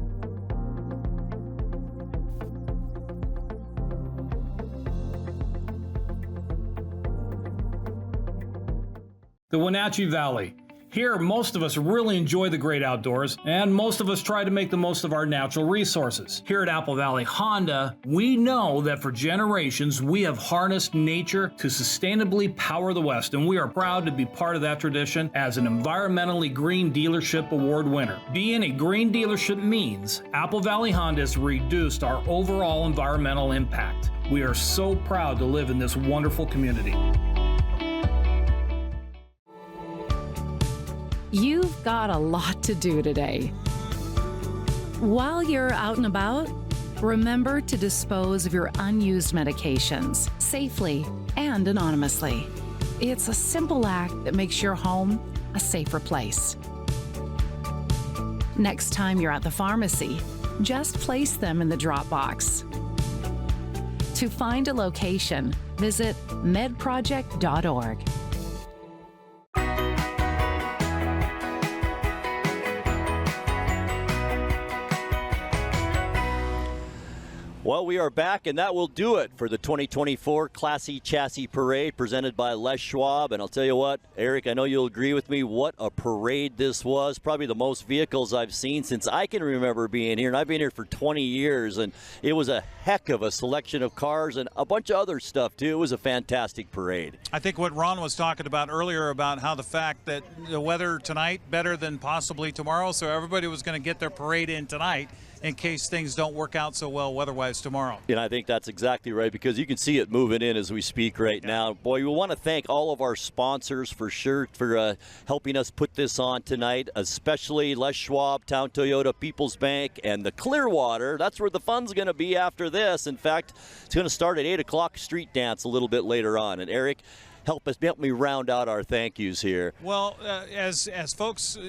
Speaker 1: The Wenatchee Valley. Here, most of us really enjoy the great outdoors, and most of us try to make the most of our natural resources. Here at Apple Valley Honda, we know that for generations, we have harnessed nature to sustainably power the West, and we are proud to be part of that tradition as an environmentally green dealership award winner. Being a green dealership means Apple Valley Honda has reduced our overall environmental impact. We are so proud to live in this wonderful community.
Speaker 7: You've got a lot to do today. While you're out and about, remember to dispose of your unused medications safely and anonymously. It's a simple act that makes your home a safer place. Next time you're at the pharmacy, just place them in the drop box. To find a location, visit medproject.org.
Speaker 2: Well, we are back, and that will do it for the 2024 Classy Chassis Parade presented by Les Schwab. And I'll tell you what, Eric, I know you'll agree with me, what a parade this was. Probably the most vehicles I've seen since I can remember being here, and I've been here for 20 years, and it was a heck of a selection of cars and a bunch of other stuff, too. It was a fantastic parade.
Speaker 4: I think what Ron was talking about earlier about how the fact that the weather tonight better than possibly tomorrow, so everybody was going to get their parade in tonight in case things don't work out so well weather-wise tomorrow.
Speaker 2: And I think that's exactly right, because you can see it moving in as we speak right now. Boy, we want to thank all of our sponsors for sure for helping us put this on tonight, especially Les Schwab, Town Toyota, People's Bank, and the Clearwater. That's where the fun's going to be after this. In fact, it's going to start at 8 o'clock street dance a little bit later on. And Eric, help me round out our thank yous here.
Speaker 4: Well, as folks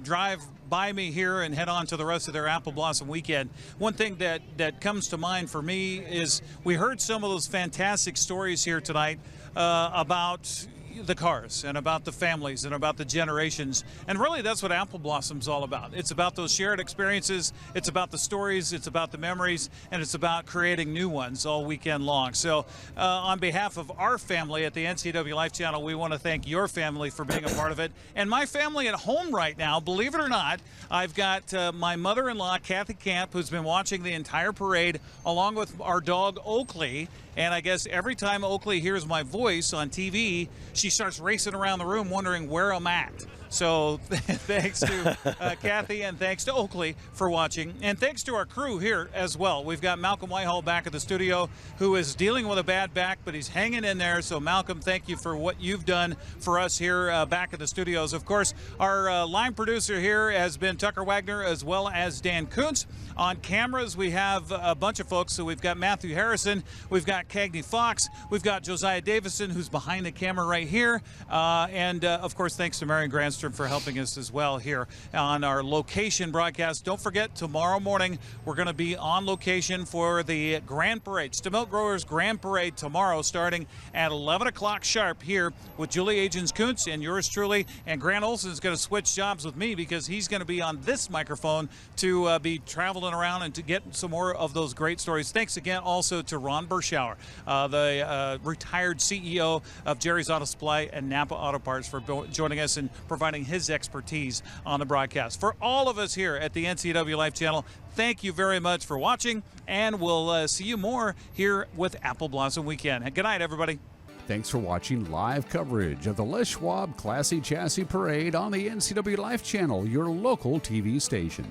Speaker 4: drive by me here and head on to the rest of their Apple Blossom weekend, one thing that comes to mind for me is we heard some of those fantastic stories here tonight about the cars and about the families and about the generations, and really that's what Apple Blossom's all about. It's about those shared experiences, it's about the stories, it's about the memories, and it's about creating new ones all weekend long. So on behalf of our family at the NCWLIFE Channel, we want to thank your family for being a part of it, and my family at home right now. Believe it or not, I've got my mother-in-law Kathy Camp, who's been watching the entire parade along with our dog Oakley. And I guess every time Oakley hears my voice on TV, she starts racing around the room wondering where I'm at. So thanks to Kathy, and thanks to Oakley for watching. And thanks to our crew here as well. We've got Malcolm Whitehall back at the studio, who is dealing with a bad back, but he's hanging in there. So Malcolm, thank you for what you've done for us here back at the studios. Of course, our line producer here has been Tucker Wagner, as well as Dan Kuntz. On cameras, we have a bunch of folks. So we've got Matthew Harrison, we've got Cagney Fox, we've got Josiah Davison, who's behind the camera right here. And of course, thanks to Eric Granstrom for helping us as well here on our location broadcast. Don't forget, tomorrow morning, we're going to be on location for the Grand Parade, Stemilk Growers Grand Parade tomorrow, starting at 11 o'clock sharp here with Julie Agins-Kuntz and yours truly. And Grant Olson is going to switch jobs with me because he's going to be on this microphone to be traveling around and to get some more of those great stories. Thanks again also to Ron Berschauer, the retired CEO of Jerry's Auto Supply and Napa Auto Parts, for joining us and providing his expertise on the broadcast. For all of us here at the NCWLIFE Channel, thank you very much for watching, and we'll see you more here with Apple Blossom Weekend. Good night, everybody.
Speaker 9: Thanks for watching live coverage of the Les Schwab Classy Chassis Parade on the NCWLIFE Channel, your local TV station.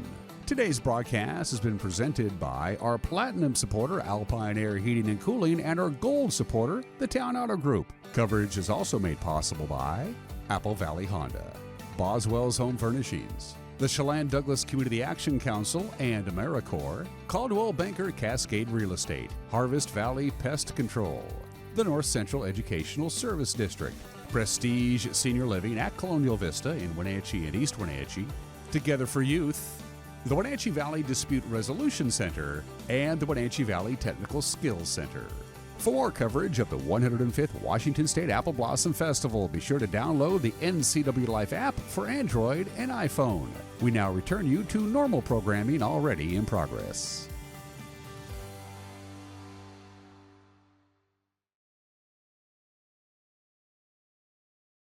Speaker 9: Today's broadcast has been presented by our Platinum supporter, Alpine Air Heating and Cooling, and our Gold supporter, the Town Auto Group. Coverage is also made possible by Apple Valley Honda, Boswell's Home Furnishings, the Chelan Douglas Community Action Council and AmeriCorps, Caldwell Banker Cascade Real Estate, Harvest Valley Pest Control, the North Central Educational Service District, Prestige Senior Living at Colonial Vista in Wenatchee and East Wenatchee, Together for Youth, the Wenatchee Valley Dispute Resolution Center, and the Wenatchee Valley Technical Skills Center. For more coverage of the 105th Washington State Apple Blossom Festival, be sure to download the NCWLIFE app for Android and iPhone. We now return you to normal programming already in progress.